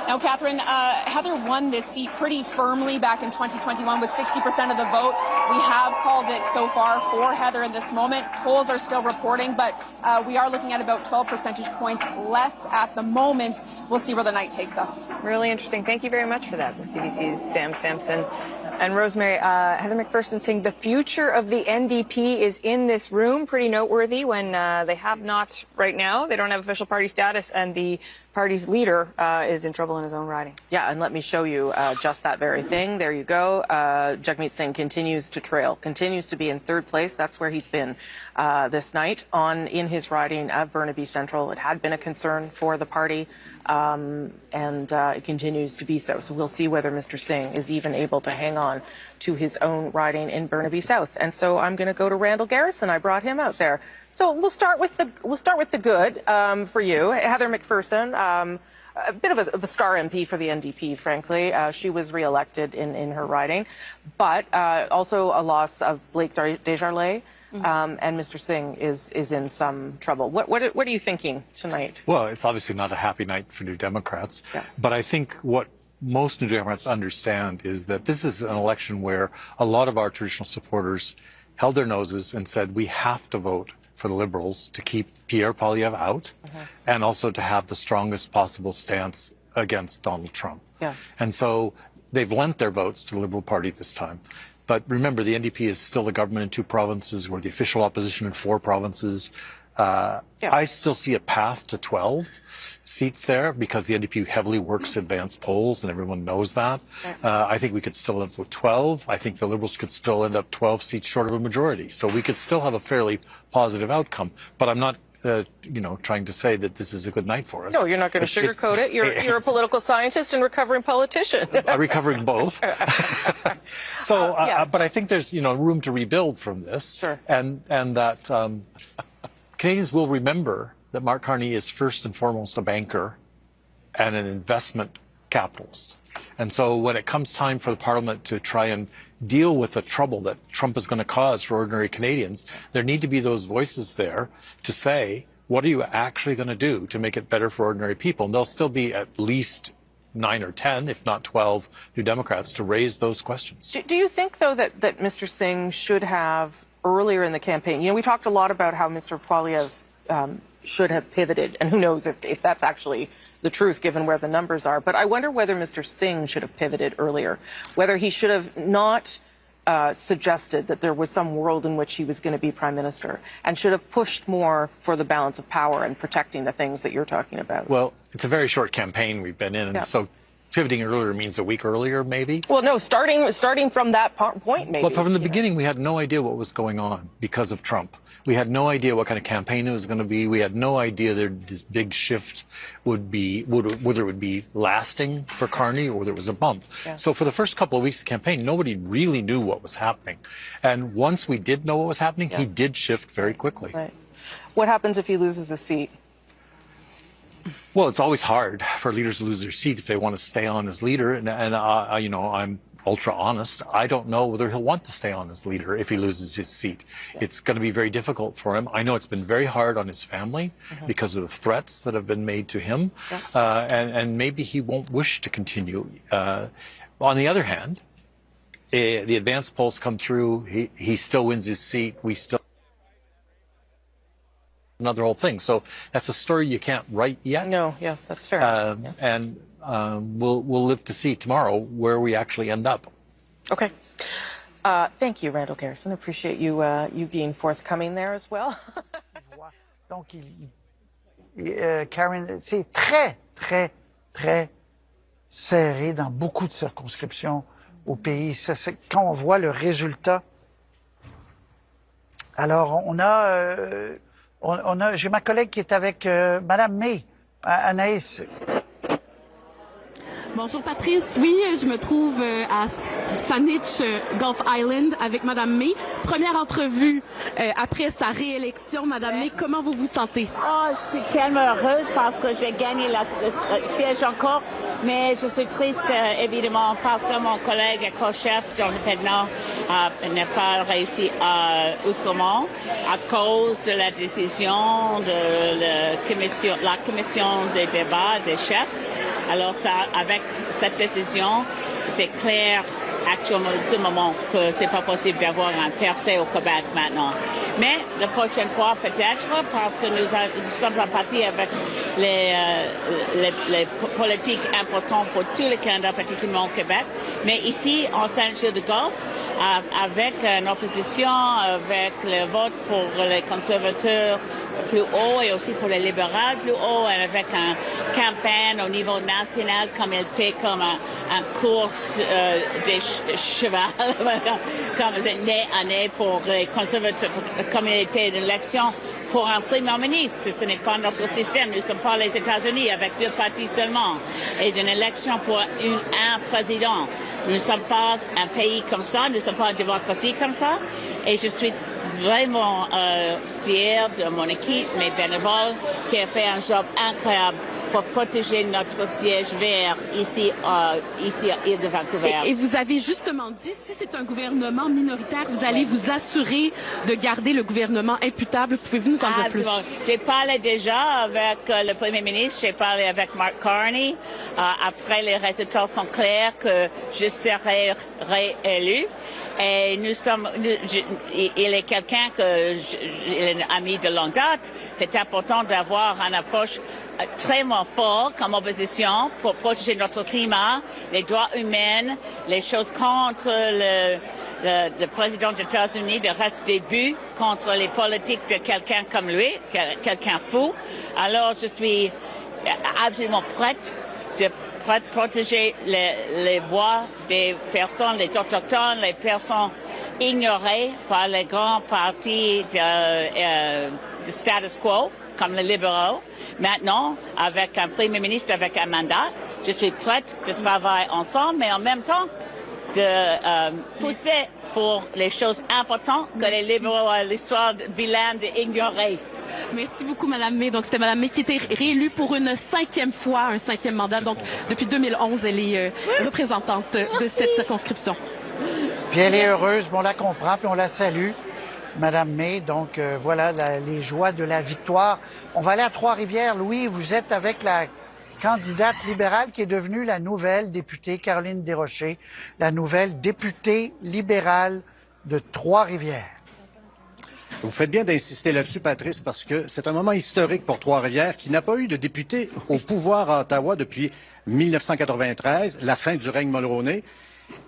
Now, Catherine, Heather won this seat pretty firmly back in 2021 with 60% of the vote. We have called it so far for Heather in this moment. Polls are still reporting, but we are looking at about 12 percentage points less at the moment. We'll see where the night takes us. Really interesting. Thank you very much for that. The CBC's Sam Sampson. And Rosemary, Heather McPherson saying the future of the NDP is in this room. Pretty noteworthy when they have not right now. They don't have official party status, and the party's leader is in trouble in his own riding. Yeah, and let me show you just that very thing. There you go. Jagmeet Singh continues to trail, continues to be in third place. That's where he's been this night in his riding of Burnaby Central. It had been a concern for the party, and it continues to be so. So we'll see whether Mr. Singh is even able to hang on to his own riding in Burnaby South. And so I'm going to go to Randall Garrison. I brought him out there. So we'll start with the good for you, Heather McPherson. A bit of a star MP for the NDP, frankly. She was re-elected in her riding, but also a loss of Blake Desjardins, and Mr. Singh is in some trouble. What are you thinking tonight? Well, it's obviously not a happy night for New Democrats, but I think what most New Democrats understand is that this is an election where a lot of our traditional supporters held their noses and said we have to vote for the Liberals to keep Pierre Poilievre out and also to have the strongest possible stance against Donald Trump. Yeah. And so they've lent their votes to the Liberal Party this time. But remember, the NDP is still the government in 2 provinces. We're the official opposition in 4 provinces. I still see a path to 12 seats there because the NDP heavily works advanced polls and everyone knows that. I think we could still end up with 12. I think the Liberals could still end up 12 seats short of a majority. So we could still have a fairly positive outcome. But I'm not trying to say that this is a good night for us. No, you're not going to sugarcoat it. You're a political scientist and recovering politician. Recovering both. So, but I think there's room to rebuild from this, and that Canadians will remember that Mark Carney is first and foremost a banker and an investment capitalist. And so when it comes time for the Parliament to try and deal with the trouble that Trump is going to cause for ordinary Canadians, there need to be those voices there to say, what are you actually going to do to make it better for ordinary people? And there'll still be at least 9 or 10, if not 12, New Democrats to raise those questions. Do you think, though, that Mr. Singh should have, earlier in the campaign, we talked a lot about how Mr. Poilievre should have pivoted, and who knows if that's actually the truth given where the numbers are. But I wonder whether Mr. Singh should have pivoted earlier, whether he should have not suggested that there was some world in which he was going to be Prime Minister and should have pushed more for the balance of power and protecting the things that you're talking about. Well, it's a very short campaign we've been in, and so pivoting earlier means a week earlier, maybe? Well, no, starting from that point, maybe. Well, from the beginning, we had no idea what was going on because of Trump. We had no idea what kind of campaign it was going to be. We had no idea that this big shift would be, whether it would be lasting for Carney or whether it was a bump. Yeah. So for the first couple of weeks of the campaign, nobody really knew what was happening. And once we did know what was happening, he did shift very quickly. Right. What happens if he loses a seat? Well, it's always hard for leaders to lose their seat if they want to stay on as leader. And I'm ultra honest. I don't know whether he'll want to stay on as leader if he loses his seat. Yeah. It's going to be very difficult for him. I know it's been very hard on his family because of the threats that have been made to him. Yeah. And maybe he won't wish to continue. On the other hand, the advanced polls come through. He still wins his seat. We still another whole thing. So that's a story you can't write yet. No, yeah, that's fair. And we'll live to see tomorrow where we actually end up. Okay. Thank you, Randall Garrison. Appreciate you you being forthcoming there as well. Donc, Karen, c'est très, très, très serré dans beaucoup de circonscriptions au pays. Quand on voit le résultat. Alors, j'ai ma collègue qui est avec Madame May, Anaïs. Bonjour Patrice, oui, je me trouve à Saanich Gulf Island avec Madame May. Première entrevue après sa réélection. Madame May, comment vous vous sentez? Oh, je suis tellement heureuse parce que j'ai gagné le siège encore, mais je suis triste évidemment parce que mon collègue et co-chef, Jonathan Nord, n'a pas réussi autrement à cause de la décision de la commission des débats des chefs. Alors avec cette décision, c'est clair actuellement à ce moment que c'est pas possible d'avoir un percé au Québec maintenant. Mais la prochaine fois peut-être parce que nous sommes en partie avec les politiques importantes pour tous les Canada, particulièrement au Québec. Mais ici, en Saint-Jean-de-Golfe, avec une opposition, avec le vote pour les conservateurs plus haut et aussi pour les libéraux plus haut, et avec une campagne au niveau national comme elle était comme une course des cheval, comme année pour les conservateurs, comme il était une élection pour un premier ministre. Ce n'est pas notre système. Nous ne sommes pas les États-Unis avec 2 partis seulement. Et une élection pour un président. Nous ne sommes pas un pays comme ça. Nous ne sommes pas une démocratie comme ça. Et je suis vraiment fière de mon équipe, mes bénévoles, qui a fait un job incroyable pour protéger notre siège vert ici à l'île de Vancouver. Et vous avez justement dit, si c'est un gouvernement minoritaire, vous allez vous assurer de garder le gouvernement imputable. Pouvez-vous nous en dire plus? J'ai parlé déjà avec le Premier ministre, j'ai parlé avec Mark Carney. Après, les résultats sont clairs que je serai réélu. Et il est quelqu'un il est un ami de longue date. C'est important d'avoir une approche très forte comme opposition pour protéger notre climat, les droits humains, les choses contre le président des États-Unis, de reste des buts contre les politiques de quelqu'un comme lui, quelqu'un fou. Alors, je suis absolument prête de protéger les voix des personnes, les autochtones, les personnes ignorées par les grands partis de status quo, comme les libéraux. Maintenant, avec un premier ministre, avec un mandat, je suis prête de travailler ensemble, mais en même temps, de pousser pour les choses importantes que les libéraux ont l'histoire bilan d'ignorer. Merci beaucoup, Madame May. Donc, c'était Madame May qui était réélue pour une 5e fois, un 5e mandat. Donc, depuis 2011, elle est représentante de cette circonscription. Puis elle est heureuse, on la comprend, puis on la salue, Madame May. Donc, voilà les joies de la victoire. On va aller à Trois-Rivières. Louis, vous êtes avec la candidate libérale qui est devenue la nouvelle députée Caroline Desrochers, la nouvelle députée libérale de Trois-Rivières. Vous faites bien d'insister là-dessus, Patrice, parce que c'est un moment historique pour Trois-Rivières qui n'a pas eu de député au pouvoir à Ottawa depuis 1993, la fin du règne Mulroney.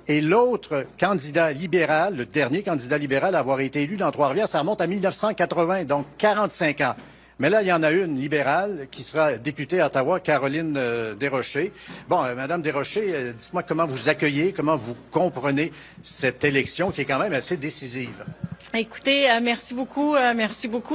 Et l'autre candidat libéral, le dernier candidat libéral à avoir été élu dans Trois-Rivières, ça remonte à 1980, donc 45 ans. Mais là, il y en a une libérale qui sera députée à Ottawa, Caroline Desrochers. Bon, Madame Desrochers, dites-moi comment vous accueillez, comment vous comprenez cette élection qui est quand même assez décisive. Écoutez, merci beaucoup.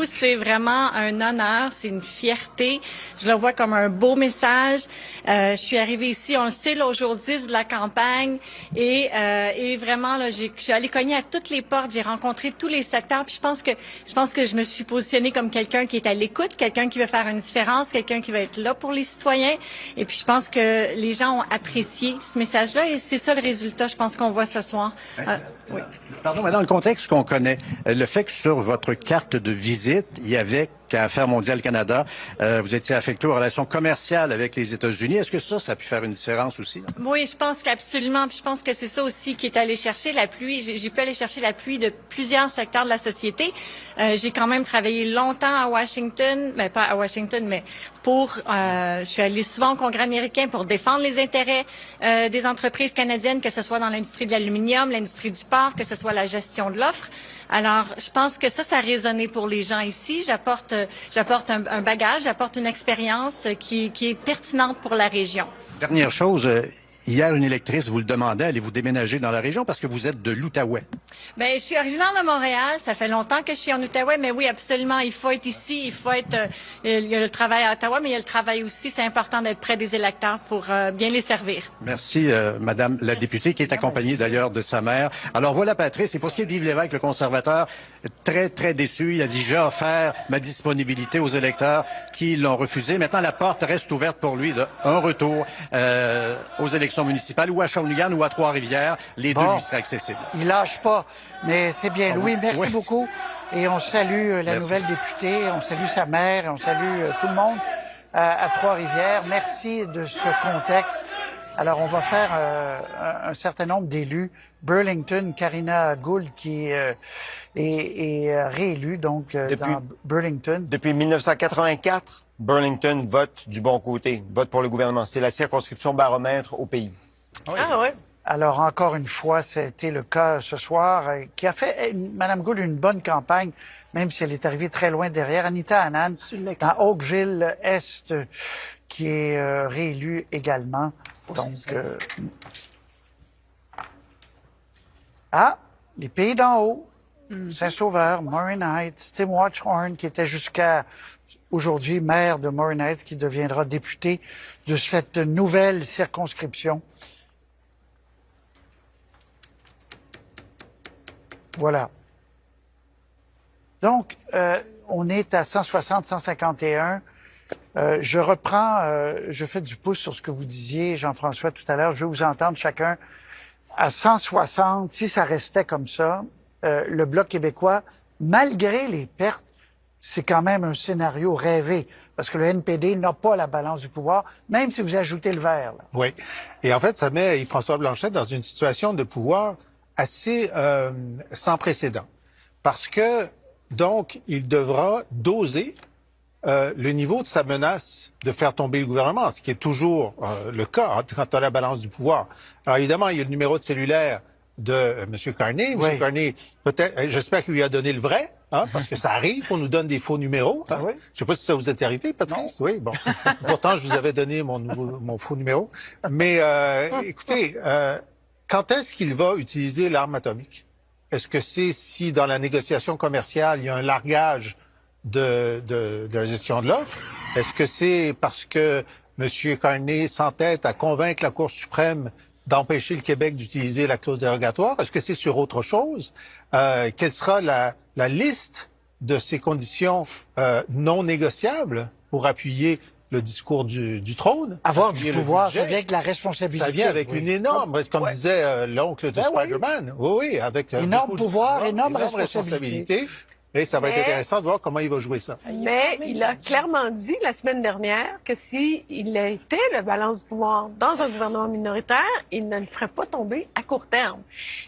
C'est vraiment un honneur, c'est une fierté. Je le vois comme un beau message. Je suis arrivée ici, on le sait, là, au jour 10 de la campagne, et vraiment, là, je suis allée cogner à toutes les portes. J'ai rencontré tous les secteurs. Puis je pense que je me suis positionnée comme quelqu'un qui est à l'écoute, quelqu'un qui veut faire une différence, quelqu'un qui va être là pour les citoyens. Et puis je pense que les gens ont apprécié ce message-là, et c'est ça le résultat, je pense qu'on voit ce soir. Oui. Pardon, mais dans le contexte qu'on connaît, le fait que sur votre carte de visite, il y avait Québec à Affaires mondiales Canada. Vous étiez affecté aux relations commerciales avec les États-Unis. Est-ce que ça a pu faire une différence aussi? Oui, je pense qu'absolument. Puis je pense que c'est ça aussi qui est allé chercher l'appui. J'ai pu aller chercher l'appui de plusieurs secteurs de la société. J'ai quand même travaillé longtemps à Washington, mais pas à Washington, mais je suis allée souvent au Congrès américain pour défendre les intérêts des entreprises canadiennes, que ce soit dans l'industrie de l'aluminium, l'industrie du porc, que ce soit la gestion de l'offre. Alors, je pense que ça a résonné pour les gens ici. J'apporte un bagage, j'apporte une expérience qui est pertinente pour la région. Dernière chose, hier, une électrice vous le demandait, allez-vous déménager dans la région parce que vous êtes de l'Outaouais? Ben, je suis originaire de Montréal. Ça fait longtemps que je suis en Outaouais, mais oui, absolument. Il faut être ici. Il faut être. Il y a le travail à Ottawa, mais il y a le travail aussi. C'est important d'être près des électeurs pour bien les servir. Merci, Madame la députée, qui est accompagnée d'ailleurs de sa mère. Alors voilà, Patrice. Et pour ce qui est d'Yves Lévesque, le conservateur, très, très déçu. Il a dit, j'ai offert ma disponibilité aux électeurs qui l'ont refusé. Maintenant, la porte reste ouverte pour lui d'un retour aux élections municipales ou à Shawinigan ou à Trois-Rivières. Les deux lui seraient accessibles. Il lâche pas, mais c'est bien. Louis, merci beaucoup. Et on salue la nouvelle députée, on salue sa mère, et on salue tout le monde à Trois-Rivières. Merci de ce contexte. Alors, on va faire un certain nombre d'élus. Burlington, Karina Gould, qui est réélue donc dans Burlington. Depuis 1984, Burlington vote du bon côté, vote pour le gouvernement. C'est la circonscription baromètre au pays. Ah oui. Alors, encore une fois, c'était le cas ce soir, qui a fait, Mme Gould, une bonne campagne, même si elle est arrivée très loin derrière. Anita Anand, dans Oakville-Est, qui est réélue également. Donc, les pays d'en haut, Saint-Sauveur, Maureen Heights, Tim Watchhorn, qui était jusqu'à aujourd'hui maire de Maureen Heights, qui deviendra député de cette nouvelle circonscription. Voilà. Donc, on est à 160, 151. Je reprends, je fais du pouce sur ce que vous disiez, Jean-François, tout à l'heure. Je vais vous entendre chacun. À 160, si ça restait comme ça, le Bloc québécois, malgré les pertes, c'est quand même un scénario rêvé, parce que le NPD n'a pas la balance du pouvoir, même si vous ajoutez le vert. Là. Oui. Et en fait, ça met Yves-François Blanchet dans une situation de pouvoir assez sans précédent. Parce que, donc, il devra doser le niveau de sa menace de faire tomber le gouvernement, ce qui est toujours le cas quand on a la balance du pouvoir. Alors, évidemment, il y a le numéro de cellulaire de M. Carney. M. Carney, peut-être, j'espère qu'il lui a donné le vrai, parce que ça arrive qu'on nous donne des faux numéros. Je ne sais pas si ça vous est arrivé, Patrice. Non. Oui, bon. Pourtant, je vous avais donné mon faux numéro. Mais écoutez, quand est-ce qu'il va utiliser l'arme atomique? Est-ce que c'est si dans la négociation commerciale, il y a un largage de la gestion de l'offre? Est-ce que c'est parce que M. Carney s'entête à convaincre la Cour suprême d'empêcher le Québec d'utiliser la clause dérogatoire? Est-ce que c'est sur autre chose? Quelle sera la liste de ces conditions non négociables pour appuyer le discours du trône? Avoir du pouvoir, ça vient avec la responsabilité. Ça vient avec une énorme, comme disait l'oncle de Spider-Man. Oui, avec énorme pouvoir, énorme responsabilité. Et ça va être intéressant de voir comment il va jouer ça. Mais il a clairement dit la semaine dernière que s'il était le balance du pouvoir dans un gouvernement minoritaire, il ne le ferait pas tomber à court terme.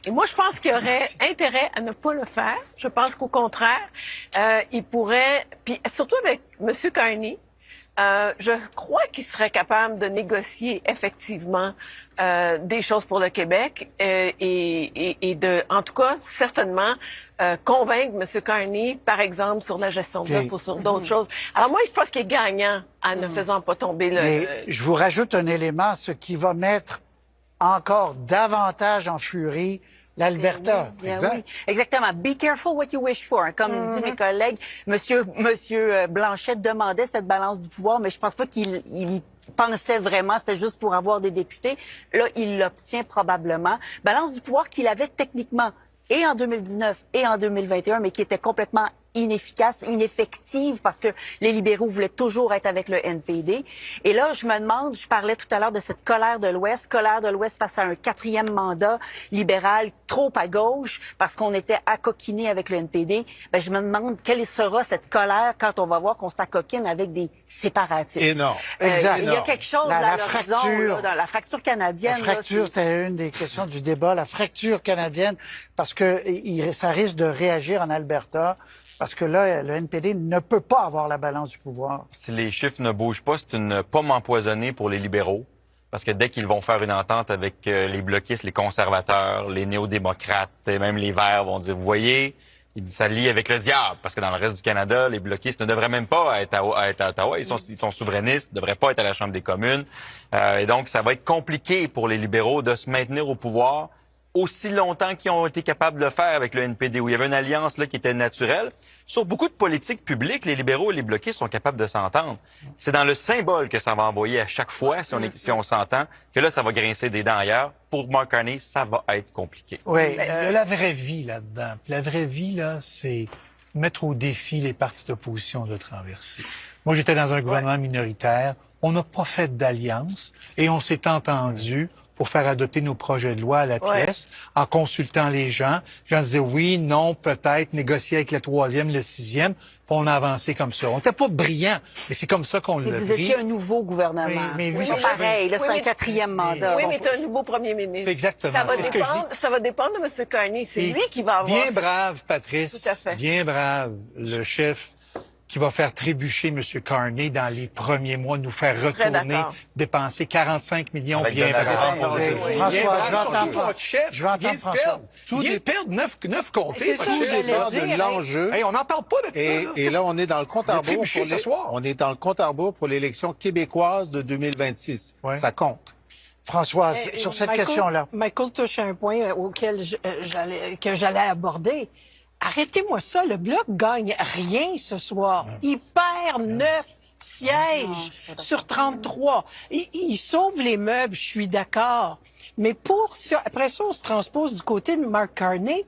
Et moi, je pense qu'il aurait intérêt à ne pas le faire. Je pense qu'au contraire, il pourrait, puis surtout avec M. Carney, je crois qu'il serait capable de négocier effectivement des choses pour le Québec et de, en tout cas, certainement convaincre M. Carney, par exemple, sur la gestion de l'offre ou sur d'autres choses. Alors moi, je pense qu'il est gagnant en ne faisant pas tomber le... Je vous rajoute un élément, ce qui va mettre encore davantage en furie l'Alberta. Oui, exactement. Be careful what you wish for. Comme disent mes collègues, Monsieur Blanchet demandait cette balance du pouvoir, mais je pense pas qu'il pensait vraiment, c'était juste pour avoir des députés. Là, il l'obtient probablement. Balance du pouvoir qu'il avait techniquement et en 2019 et en 2021, mais qui était complètement inefficace, ineffective, parce que les libéraux voulaient toujours être avec le NPD. Et là, je me demande, je parlais tout à l'heure de cette colère de l'Ouest face à un 4e mandat libéral trop à gauche, parce qu'on était accoquinés avec le NPD. Ben, je me demande quelle sera cette colère quand on va voir qu'on s'acoquine avec des séparatistes. Énorme. Exact. Il y a quelque chose à l'horizon, dans la fracture canadienne. La fracture, c'était une des questions du débat, la fracture canadienne, parce que ça risque de réagir en Alberta. Parce que là, le NPD ne peut pas avoir la balance du pouvoir. Si les chiffres ne bougent pas, c'est une pomme empoisonnée pour les libéraux. Parce que dès qu'ils vont faire une entente avec les bloquistes, les conservateurs, les néo-démocrates et même les Verts vont dire, vous voyez, ça lie avec le diable. Parce que dans le reste du Canada, les bloquistes ne devraient même pas être à Ottawa. Ils sont souverainistes, ne devraient pas être à la Chambre des communes. Et donc, ça va être compliqué pour les libéraux de se maintenir au pouvoir aussi longtemps qu'ils ont été capables de le faire avec le NPD, où il y avait une alliance là qui était naturelle. Sur beaucoup de politiques publiques, les libéraux et les bloquistes sont capables de s'entendre. C'est dans le symbole que ça va envoyer à chaque fois, si on s'entend, que là, ça va grincer des dents ailleurs. Pour Mark Carney, ça va être compliqué. Oui, la vraie vie là-dedans. La vraie vie, là, c'est mettre au défi les partis d'opposition de traverser. Moi, j'étais dans un gouvernement minoritaire. On n'a pas fait d'alliance et on s'est entendu pour faire adopter nos projets de loi à la pièce, en consultant les gens. Les gens disaient oui, non, peut-être, négocier avec le 3e, le 6e, puis on a avancé comme ça. On n'était pas brillants, mais c'est comme ça qu'on l'a pris. Vous étiez un nouveau gouvernement. Mais oui, c'est pareil, là, c'est un 4e mandat. Oui, mais tu as un nouveau premier ministre. Exactement. Ça va dépendre de M. Carney. C'est lui qui va avoir... Bien brave, Patrice. Tout à fait. Bien brave, le chef qui va faire trébucher M. Carney dans les premiers mois, nous faire retourner, dépenser 45 millions bien brave. François, je vais entendre François. Tout est perdre 9 comtés. C'est ça, de l'enjeu. On n'en parle pas de ça. Et là, on est dans le compte à rebours on est dans le compte à rebours pour l'élection québécoise de 2026. Ça compte. Françoise, sur cette question-là. Michael touche un point auquel j'allais aborder. Arrêtez-moi ça, le Bloc gagne rien ce soir. Il perd 9 sièges sur 33. Il sauve les meubles, je suis d'accord. Mais après ça, on se transpose du côté de Mark Carney.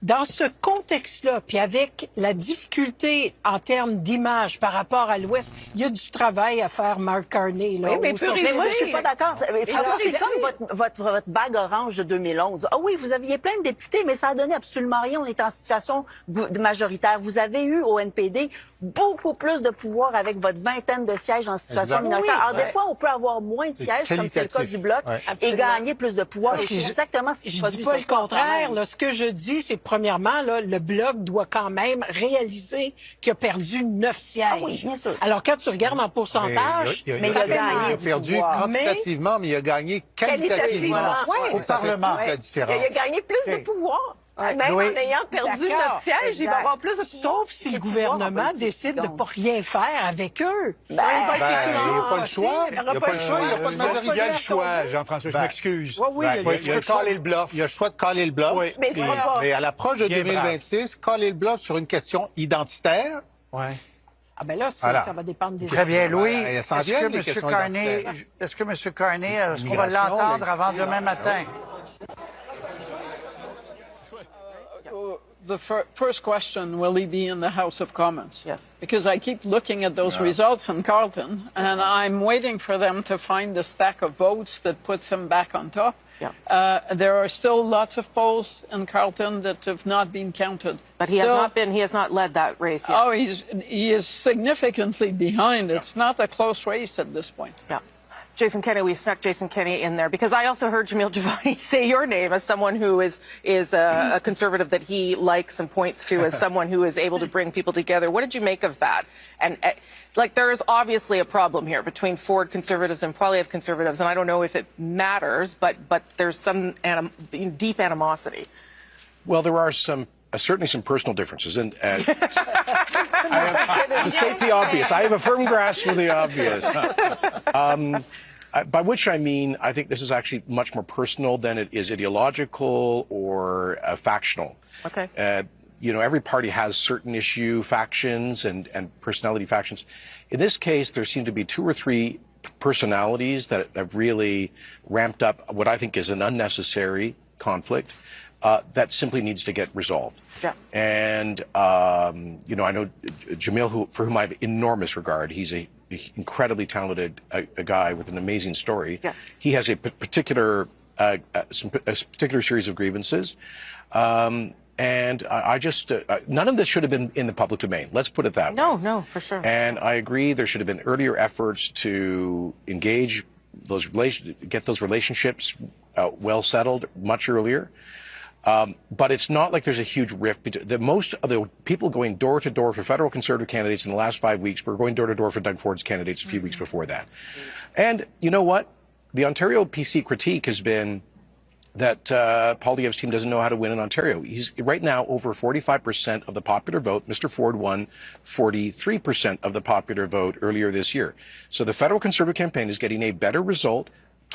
Dans ce contexte-là, puis avec la difficulté en termes d'image par rapport à l'Ouest, il y a du travail à faire, Mark Carney. Là, mais moi, je suis pas d'accord. François, c'est comme votre vague orange de 2011. Ah oui, vous aviez plein de députés, mais ça a donné absolument rien. On est en situation de majoritaire. Vous avez eu au NPD beaucoup plus de pouvoir avec votre vingtaine de sièges en situation minoritaire. Alors, des fois, on peut avoir moins de sièges, comme c'est le cas du Bloc, et gagner plus de pouvoir. C'est exactement ce qui se produit. Je dis pas le contraire. Là, ce que je dis, c'est premièrement, là, le Bloc doit quand même réaliser qu'il a perdu 9 sièges. Ah oui, bien sûr. Alors, quand tu regardes en pourcentage, il a perdu quantitativement, mais il a gagné qualitativement au Parlement. La différence. Il a gagné plus de pouvoir. Même en ayant perdu 9 sièges, il va avoir plus de pouvoir. Sauf si le gouvernement décide de ne pas rien faire avec eux. Il n'y a pas le choix. Il n'y a pas le choix. Il y a le choix, Jean-François, je m'excuse. Oui, il y a le choix de caler le bluff. Il y a le choix de caler le bluff. Mais à l'approche de 2026, caler le bluff sur une question identitaire. Ah ben là, ça va dépendre des... Très bien, Louis. Est-ce que M. Carney, est-ce qu'on va l'entendre avant demain matin? The first question, will he be in the House of Commons? Yes. Because I keep looking at those results in Carleton, and I'm waiting for them to find the stack of votes that puts him back on top. Yeah. There are still lots of polls in Carleton that have not been counted. But he has not led that race yet. Oh, he is significantly behind. It's not a close race at this point. Yeah. Jason Kenney, we snuck Jason Kenney in there because I also heard Jamil Javani say your name as someone who is a conservative that he likes and points to as someone who is able to bring people together. What did you make of that? And there is obviously a problem here between Ford conservatives and Poilievre conservatives, and I don't know if it matters, but there's some deep animosity. Well, there are certainly some personal differences, and to state the obvious, I have a firm grasp of the obvious. By which I mean, I think this is actually much more personal than it is ideological or factional. Okay. Every party has certain issue factions and personality factions. In this case, there seem to be 2 or 3 personalities that have really ramped up what I think is an unnecessary conflict. that simply needs to get resolved. Yeah. And, you know, I know Jamil, for whom I have enormous regard. He's a incredibly talented a guy with an amazing story. Yes. He has a particular particular series of grievances. And I just, none of this should have been in the public domain. Let's put it that way. No, for sure. And I agree there should have been earlier efforts to engage those get those relationships well settled much earlier. But it's not like there's a huge rift. Most of the people going door to door for federal Conservative candidates in the last 5 weeks were going door to door for Doug Ford's candidates a few weeks before that. And you know what? The Ontario PC critique has been that Paul Liev's team doesn't know how to win in Ontario. He's right now over 45% of the popular vote. Mr. Ford won 43% of the popular vote earlier this year. So the federal Conservative campaign is getting a better result,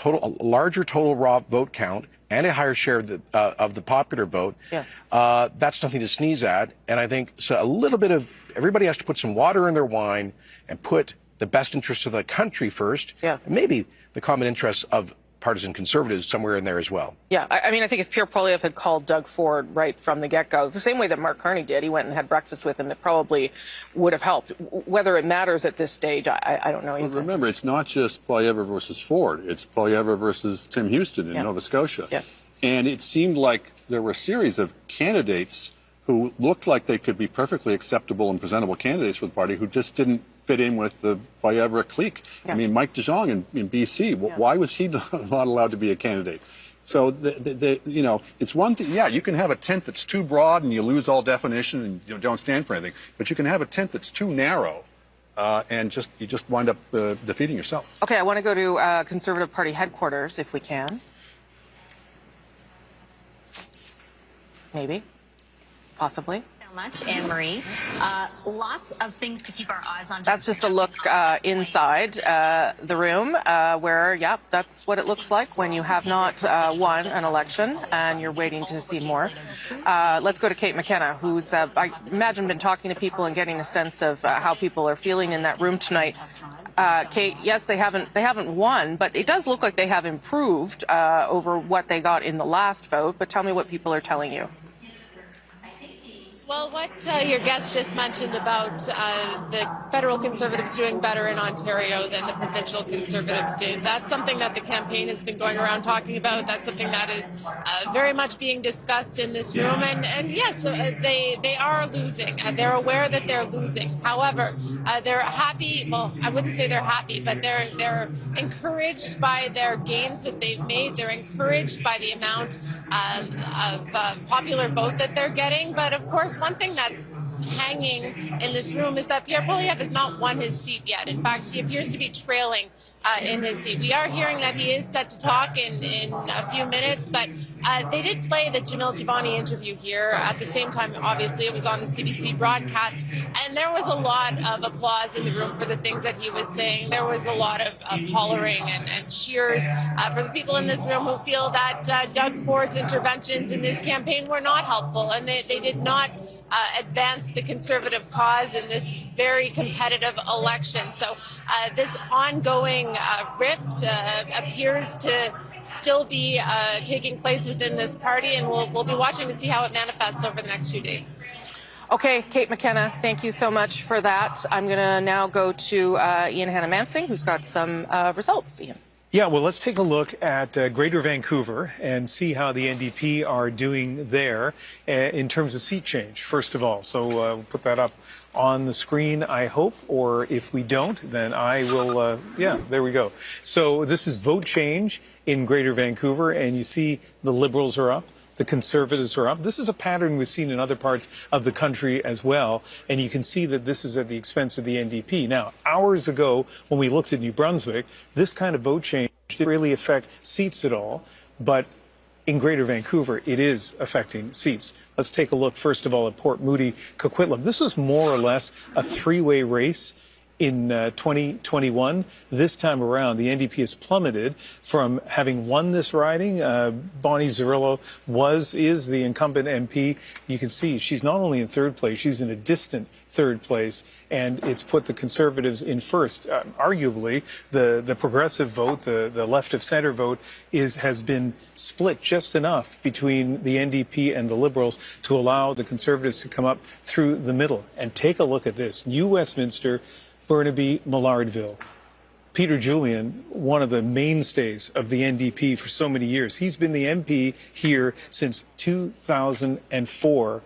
a larger total raw vote count, and a higher share of the popular vote. Yeah. That's nothing to sneeze at. And I think so. A little bit of everybody has to put some water in their wine and put the best interests of the country first. Yeah. And maybe the common interests of partisan Conservatives somewhere in there as well. Yeah, I mean, I think if Pierre Poilievre had called Doug Ford right from the get-go, the same way that Mark Carney did, he went and had breakfast with him, it probably would have helped. Whether it matters at this stage, I don't know. Well, remember, it's not just Poilievre versus Ford. It's Poilievre versus Tim Houston in Nova Scotia. Yeah. And it seemed like there were a series of candidates who looked like they could be perfectly acceptable and presentable candidates for the party who just didn't fit in with the Poilievre clique. Yeah. I mean, Mike DeJong in BC, why was he not allowed to be a candidate? So, you know, it's one thing, yeah, you can have a tent that's too broad and you lose all definition and you don't stand for anything, but you can have a tent that's too narrow and you just wind up defeating yourself. Okay, I want to go to Conservative Party headquarters, if we can. Maybe. Possibly. So much, Anne-Marie. Lots of things to keep our eyes on. That's just a look inside the room where, yeah, that's what it looks like when you have not won an election and you're waiting to see more. Let's go to Kate McKenna, who's, I imagine, been talking to people and getting a sense of how people are feeling in that room tonight. Kate, yes, they haven't won, but it does look like they have improved over what they got in the last vote. But tell me what people are telling you. Well, what your guest just mentioned about the federal Conservatives doing better in Ontario than the provincial Conservatives did, that's something that the campaign has been going around talking about. That's something that is very much being discussed in this room. And yes, they are losing. They're aware that they're losing. However, they're happy. Well, I wouldn't say they're happy, but they're encouraged by their gains that they've made. They're encouraged by the amount of popular vote that they're getting. But of course, one thing that's hanging in this room is that Pierre Poilievre has not won his seat yet. In fact, he appears to be trailing in his seat. We are hearing that he is set to talk in a few minutes, but they did play the Jamil Jivani interview here. At the same time, obviously, it was on the CBC broadcast, and there was a lot of applause in the room for the things that he was saying. There was a lot of hollering and cheers for the people in this room who feel that Doug Ford's interventions in this campaign were not helpful, and they did not advance the Conservative cause in this very competitive election. So this ongoing rift appears to still be taking place within this party, and we'll be watching to see how it manifests over the next few days. Okay, Kate McKenna, thank you so much for that. I'm going to now go to Ian Hannah-Mansing, who's got some results. Ian. Yeah, well, let's take a look at Greater Vancouver and see how the NDP are doing there in terms of seat change, first of all. So we'll put that up on the screen, I hope, or if we don't, then I will, yeah, there we go. So this is vote change in Greater Vancouver, and you see the Liberals are up. The Conservatives are up. This is a pattern we've seen in other parts of the country as well, and you can see that this is at the expense of the NDP. Now, hours ago, when we looked at New Brunswick, this kind of vote change didn't really affect seats at all, but in Greater Vancouver, it is affecting seats. Let's take a look, first of all, at Port Moody, Coquitlam. This was more or less a three-way race in 2021. This time around, the NDP has plummeted from having won this riding. Bonnie Zerillo is the incumbent MP. You can see she's not only in third place, she's in a distant third place, and it's put the Conservatives in first. Arguably, the progressive vote, the left of center vote, has been split just enough between the NDP and the Liberals to allow the Conservatives to come up through the middle. And take a look at this. New Westminster, Burnaby, Millardville. Peter Julian, one of the mainstays of the NDP for so many years. He's been the MP here since 2004,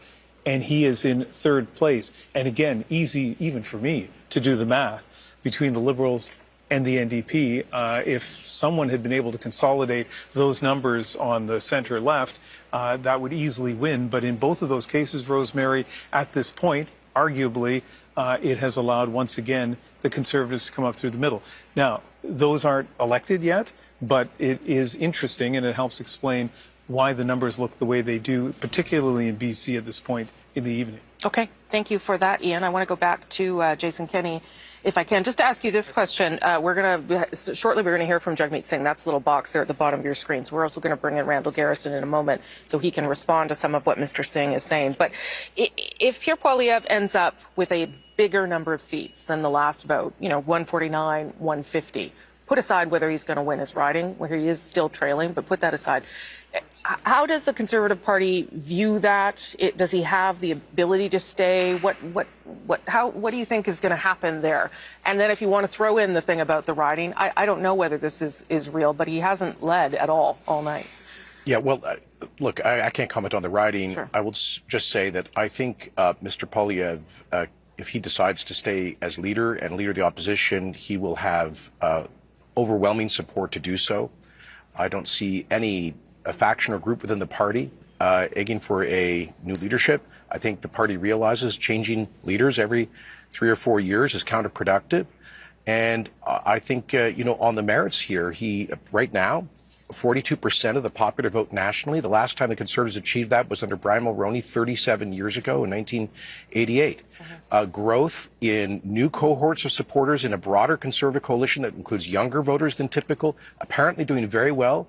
and he is in third place. And again, easy even for me to do the math between the Liberals and the NDP. If someone had been able to consolidate those numbers on the center left, that would easily win. But in both of those cases, Rosemary, at this point, arguably, it has allowed, once again, the Conservatives to come up through the middle. Now, those aren't elected yet, but it is interesting, and it helps explain why the numbers look the way they do, particularly in BC at this point in the evening. Okay, thank you for that, Ian. I want to go back to Jason Kenney, if I can. Just to ask you this question, shortly we're going to hear from Jagmeet Singh. That's the little box there at the bottom of your screen. So we're also going to bring in Randall Garrison in a moment so he can respond to some of what Mr. Singh is saying. But if Pierre Poilievre ends up with a bigger number of seats than the last vote, 149, 150, put aside whether he's going to win his riding, where he is still trailing, but put that aside. How does the Conservative Party view that? Does he have the ability to stay? What do you think is going to happen there? And then if you want to throw in the thing about the riding, I don't know whether this is real, but he hasn't led at all night. Yeah, well, look, I can't comment on the riding. Sure. I will just say that I think Mr. Poilievre, if he decides to stay as leader and leader of the opposition, he will have overwhelming support to do so. I don't see any faction or group within the party egging for a new leadership. I think the party realizes changing leaders every 3 or 4 years is counterproductive. And I think, on the merits here, right now, 42% of the popular vote nationally. The last time the Conservatives achieved that was under Brian Mulroney 37 years ago in 1988. Growth in new cohorts of supporters in a broader Conservative coalition that includes younger voters than typical, apparently doing very well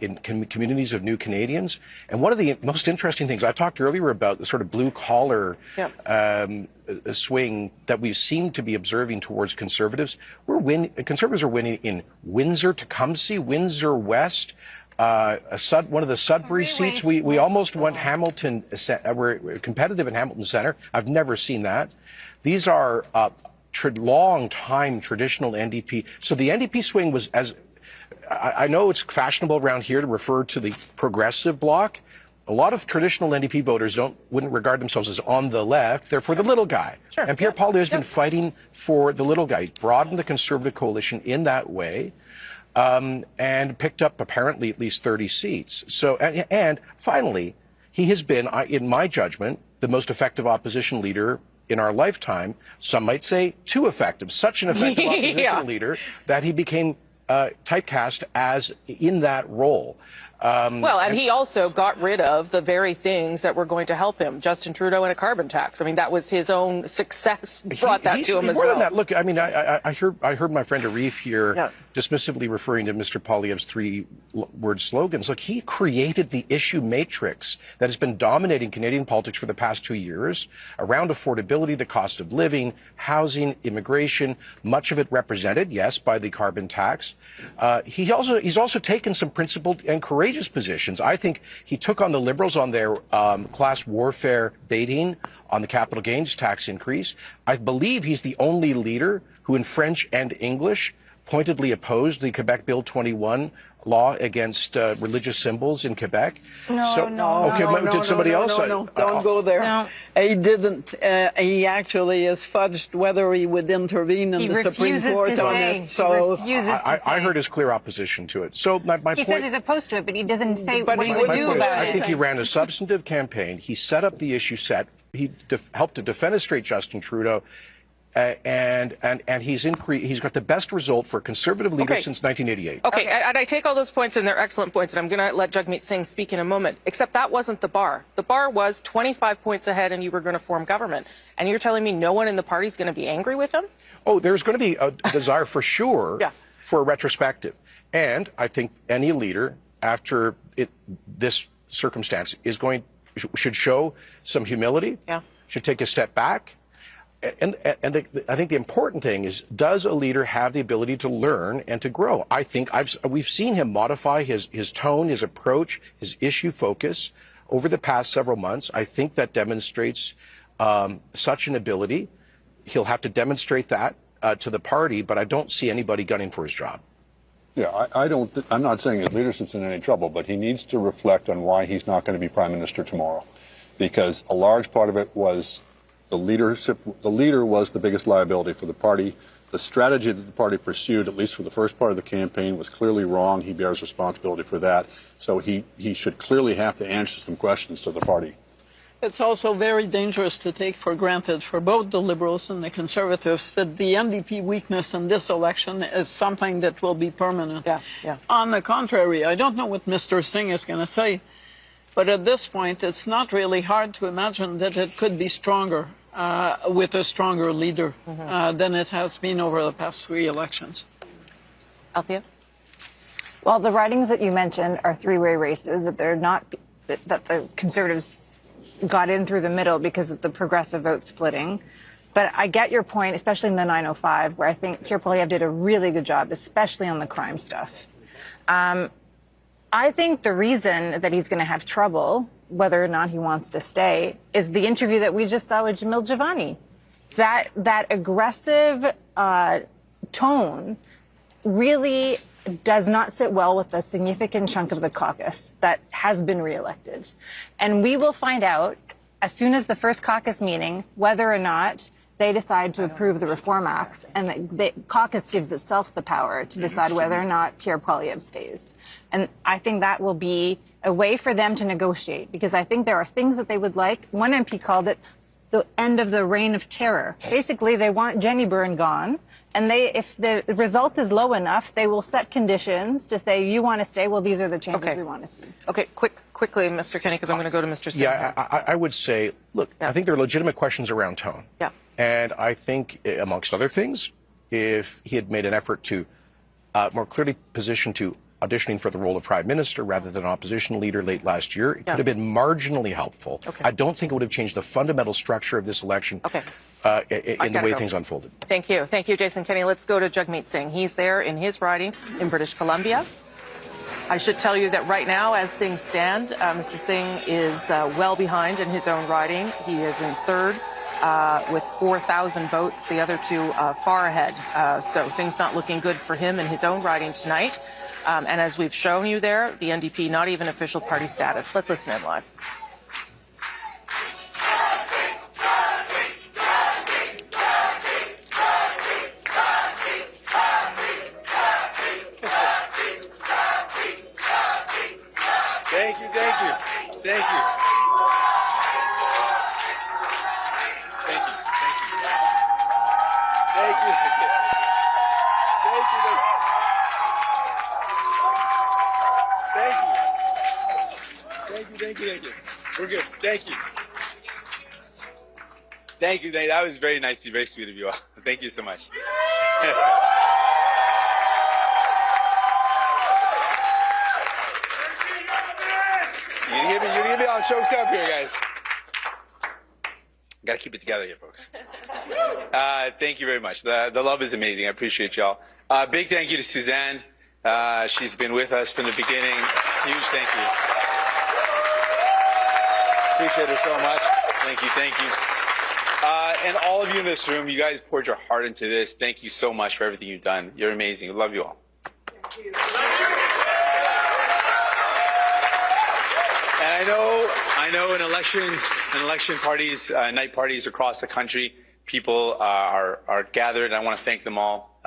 in communities of new Canadians. And one of the most interesting things, I talked earlier about the sort of blue-collar swing that we seem to be observing towards Conservatives. Conservatives are winning in Windsor, Tecumseh, Windsor West, one of the Sudbury seats. We almost went Hamilton. We're competitive in Hamilton Centre. I've never seen that. These are long-time traditional NDP. So the NDP swing was I know it's fashionable around here to refer to the progressive bloc. A lot of traditional NDP voters wouldn't regard themselves as on the left. They're for the little guy. Sure. And Pierre Poilievre has been fighting for the little guy. He's broadened the Conservative coalition in that way, and picked up apparently at least 30 seats. So, and finally, he has been, in my judgment, the most effective opposition leader in our lifetime. Some might say too effective. Such an effective opposition leader that he became typecast as in that role. And he also got rid of the very things that were going to help him, Justin Trudeau and a carbon tax. I mean, that was his own success brought that to him as well. More than that, look, I mean, I heard my friend Arif here dismissively referring to Mr. Poilievre's 3-word slogans. Look, he created the issue matrix that has been dominating Canadian politics for the past 2 years around affordability, the cost of living, housing, immigration, much of it represented, yes, by the carbon tax. He's also taken some principled and courageous positions. I think he took on the Liberals on their class warfare baiting on the capital gains tax increase. I believe he's the only leader who in French and English pointedly opposed the Quebec Bill 21 law against religious symbols in Quebec. Did somebody else? No, don't go there. No. He didn't. He actually has fudged whether he would intervene in the Supreme Court on it. So I heard his clear opposition to it. So my point. He says he's opposed to it, but he doesn't say what he would do about it. I think he ran a substantive campaign. He set up the issue set. He helped to defenestrate Justin Trudeau. and he's got the best result for a conservative leader since 1988. Okay, and I take all those points, and they're excellent points, and I'm going to let Jagmeet Singh speak in a moment, except that wasn't the bar. The bar was 25 points ahead, and you were going to form government. And you're telling me no one in the party is going to be angry with him? Oh, there's going to be a desire for sure for a retrospective. And I think any leader after this circumstance should show some humility, should take a step back. And I think the important thing is, does a leader have the ability to learn and to grow? I think we've seen him modify his tone, his approach, his issue focus over the past several months. I think that demonstrates such an ability. He'll have to demonstrate that to the party, but I don't see anybody gunning for his job. Yeah, I'm not saying his leadership's in any trouble, but he needs to reflect on why he's not going to be Prime Minister tomorrow, because a large part of it was the leadership. The leader was the biggest liability for the party. The strategy that the party pursued, at least for the first part of the campaign, was clearly wrong. He bears responsibility for that. So he should clearly have to answer some questions to the party. It's also very dangerous to take for granted for both the Liberals and the Conservatives that the NDP weakness in this election is something that will be permanent. On the contrary, I don't know what Mr. Singh is going to say, but at this point, it's not really hard to imagine that it could be stronger with a stronger leader than it has been over the past 3 elections. Althea? Well, the ridings that you mentioned are three-way races, that they're not, that the Conservatives got in through the middle because of the progressive vote splitting. But I get your point, especially in the 905, where I think Pierre Poilievre did a really good job, especially on the crime stuff. I think the reason that he's going to have trouble, whether or not he wants to stay, is the interview that we just saw with Jamil Javani. That aggressive tone really does not sit well with a significant chunk of the caucus that has been reelected. And we will find out as soon as the first caucus meeting whether or not they decide to approve the Reform Acts, and the caucus gives itself the power to decide whether or not Pierre Poilievre stays. And I think that will be a way for them to negotiate, because I think there are things that they would like. One MP called it the end of the reign of terror. Basically, they want Jenny Byrne gone. And if the result is low enough, they will set conditions to say, you want to stay, well, these are the changes we want to see. Okay, quickly, Mr. Kenney, because I'm going to go to Mr. Singh. Yeah, I would say, look, I think there are legitimate questions around tone. Yeah. And I think, amongst other things, if he had made an effort to more clearly position to auditioning for the role of Prime Minister rather than opposition leader late last year, it could have been marginally helpful. I don't think it would have changed the fundamental structure of this election in the way things unfolded. Thank you. Thank you, Jason Kenney. Let's go to Jagmeet Singh. He's there in his riding in British Columbia. I should tell you that right now, as things stand, Mr. Singh is well behind in his own riding. He is in third with 4,000 votes. The other two far ahead. So things not looking good for him in his own riding tonight. And as we've shown you there, the NDP not even official party status. Let's listen in live. Thank you, thank you, thank you. Thank you, thank you. Thank you. Thank you, thank you. We're good. Thank you. Thank you. That was very nice, very sweet of you all. Thank you so much. You're gonna get me all choked up here, guys. Gotta keep it together here, folks. Thank you very much. The love is amazing. I appreciate y'all. Big thank you to Suzanne. She's been with us from the beginning. Huge thank you. Appreciate her so much. Thank you, thank you. And all of you in this room, you guys poured your heart into this. Thank you so much for everything you've done. You're amazing. I love you all. Thank you. And I know in election parties, night parties across the country, people are gathered. I want to thank them all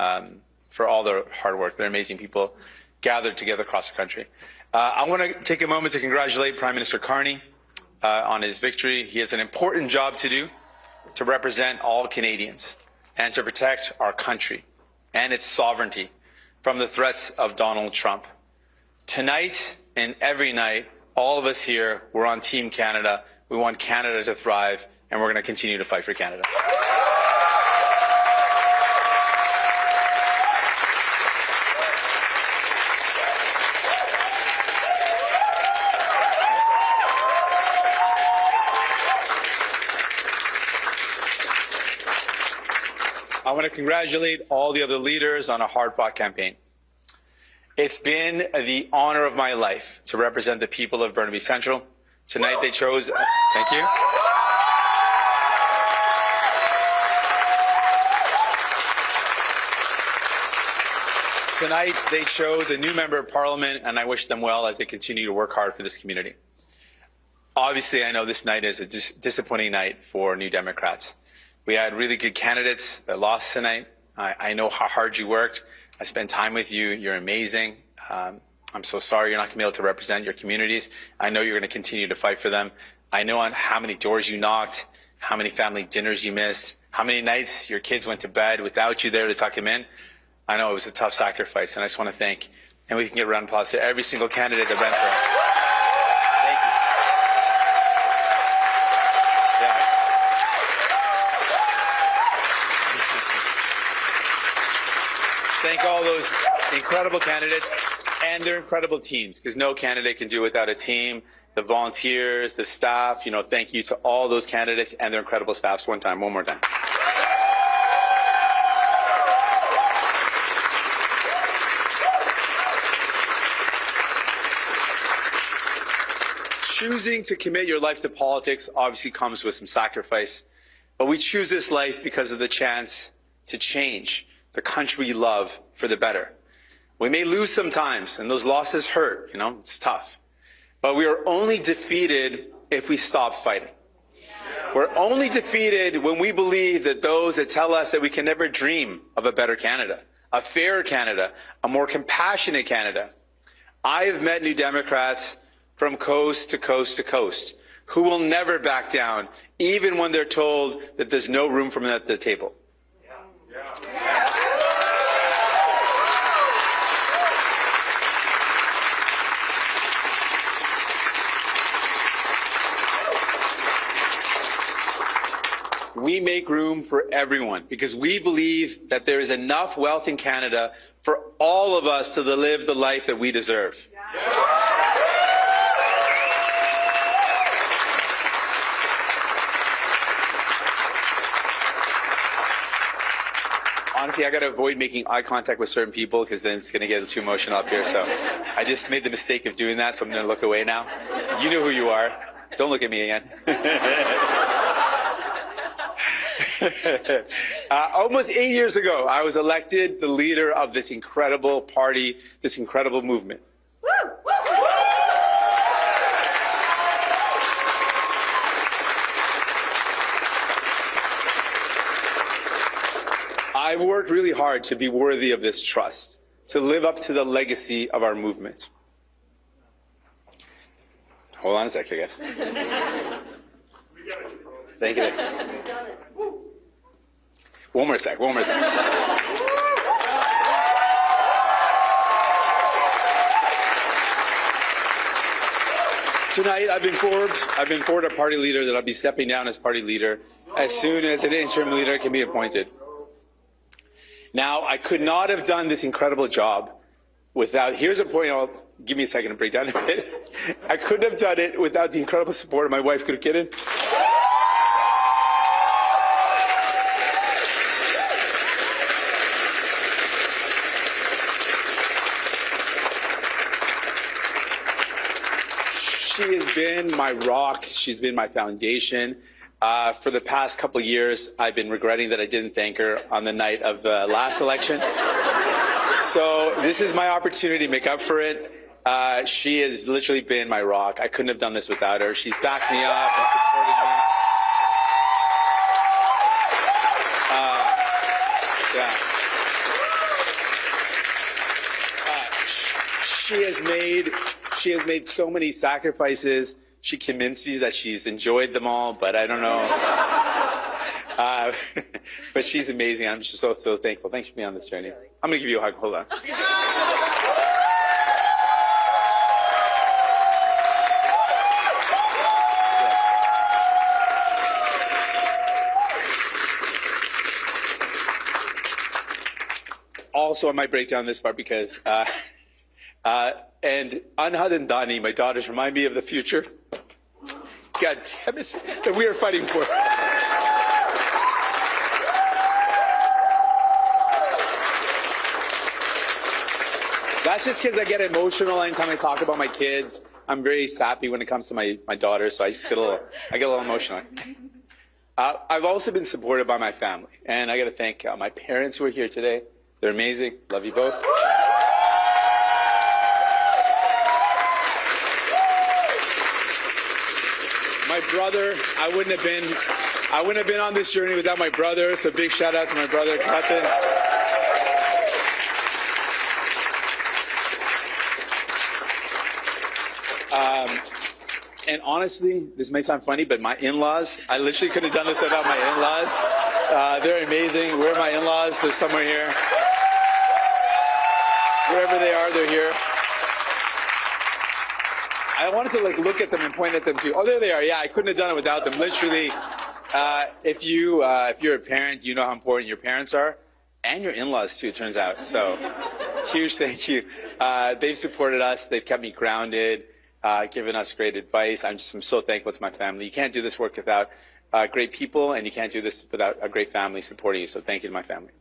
for all their hard work. They're amazing people gathered together across the country. I want to take a moment to congratulate Prime Minister Carney on his victory. He has an important job to do to represent all Canadians. and to protect our country and its sovereignty from the threats of Donald Trump. Tonight and every night, all of us here, we're on Team Canada. We want Canada to thrive, and we're going to continue to fight for Canada. I want to congratulate all the other leaders on a hard-fought campaign. It's been the honor of my life to represent the people of Burnaby Central. Tonight they chose, thank you. Tonight they chose a new member of parliament, and I wish them well as they continue to work hard for this community. Obviously, I know this night is a disappointing night for New Democrats. We had really good candidates that lost tonight. I know how hard you worked. I spent time with you. You're amazing. I'm so sorry you're not going to be able to represent your communities. I know you're going to continue to fight for them. I know on how many doors you knocked, how many family dinners you missed, how many nights your kids went to bed without you there to tuck them in. I know it was a tough sacrifice, and I just want to thank, and we can get a round of applause to every single candidate that ran for us. Thank all those incredible candidates and their incredible teams, because no candidate can do without a team. The volunteers, the staff, thank you to all those candidates and their incredible staffs. One more time. Choosing to commit your life to politics obviously comes with some sacrifice, but we choose this life because of the chance to change the country we love for the better. We may lose sometimes, and those losses hurt, it's tough. But we are only defeated if we stop fighting. We're only defeated when we believe that those that tell us that we can never dream of a better Canada, a fairer Canada, a more compassionate Canada. I have met New Democrats from coast to coast to coast who will never back down, even when they're told that there's no room for them at the table. We make room for everyone because we believe that there is enough wealth in Canada for all of us to live the life that we deserve. Honestly, I got to avoid making eye contact with certain people because then it's going to get too emotional up here. So I just made the mistake of doing that, so I'm going to look away now. You know who you are. Don't look at me again. Almost 8 years ago, I was elected the leader of this incredible party, this incredible movement. I've worked really hard to be worthy of this trust, to live up to the legacy of our movement. Hold on a sec, I guess. Thank you. One more sec. Tonight, I've been informed a party leader that I'll be stepping down as party leader as soon as an interim leader can be appointed. Now, I could not have done this incredible job without, here's a point, give me a second to break down a bit. I couldn't have done it without the incredible support of my wife, Kidden. She has been my rock. She's been my foundation. For the past couple of years, I've been regretting that I didn't thank her on the night of the last election. So this is my opportunity to make up for it. She has literally been my rock. I couldn't have done this without her. She's backed me up and supported me. She has made so many sacrifices. She convinced me that she's enjoyed them all, but I don't know. But she's amazing. I'm just so thankful. Thanks for being on this journey. I'm going to give you a hug. Hold on. Also, I might break down this part because, and Anhad and Dani, my daughters, remind me of the future. God damn it, that we are fighting for. That's just because I get emotional anytime I talk about my kids. I'm very sappy when it comes to my daughters, so I get a little emotional. I've also been supported by my family, and I got to thank my parents who are here today. They're amazing. Love you both. My brother, I wouldn't have been on this journey without my brother. So big shout out to my brother, Katan. And honestly, this may sound funny, but my in-laws, I literally couldn't have done this without my in-laws. They're amazing. Where are my in-laws? They're somewhere here. Wherever they are, they're here. I wanted to look at them and point at them too. Oh, there they are. Yeah, I couldn't have done it without them. Literally, if you're a parent, you know how important your parents are, and your in-laws too, it turns out. So, huge thank you. They've supported us. They've kept me grounded, given us great advice. I'm so thankful to my family. You can't do this work without great people, and you can't do this without a great family supporting you. So, thank you to my family.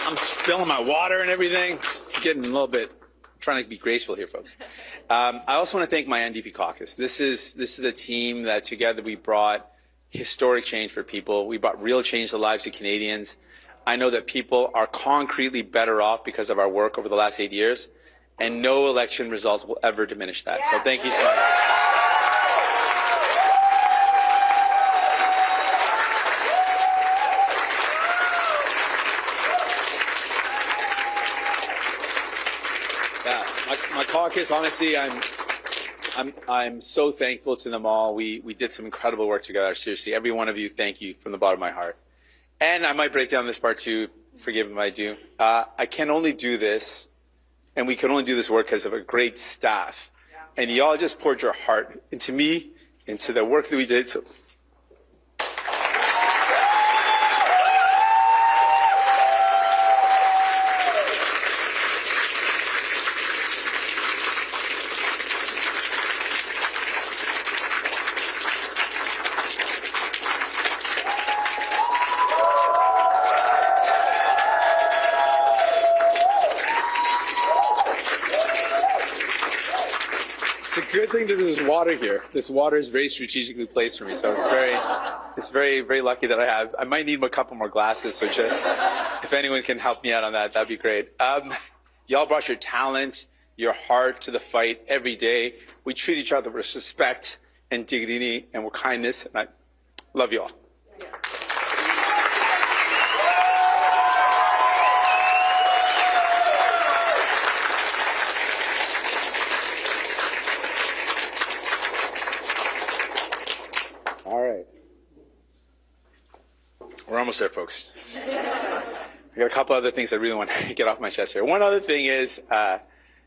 I'm spilling my water and everything. It's getting a little bit, trying to be graceful here, folks. I also want to thank my NDP caucus. This is a team that together we brought historic change for people. We brought real change to the lives of Canadians. I know that people are concretely better off because of our work over the last 8 years, and no election result will ever diminish that. So thank you to my caucus, honestly, I'm so thankful to them all. We did some incredible work together. Seriously, every one of you, thank you from the bottom of my heart. And I might break down this part too. Forgive me if I do. I can only do this, and we can only do this work because of a great staff. And y'all just poured your heart into me, into the work that we did. So. Good thing that there's water here. This water is very strategically placed for me, so it's very, very lucky that I have. I might need a couple more glasses, so just if anyone can help me out on that, that'd be great. Y'all brought your talent, your heart to the fight every day. We treat each other with respect and dignity and with kindness, and I love you all. We're almost there, folks. I got a couple other things I really want to get off my chest here. One other thing is,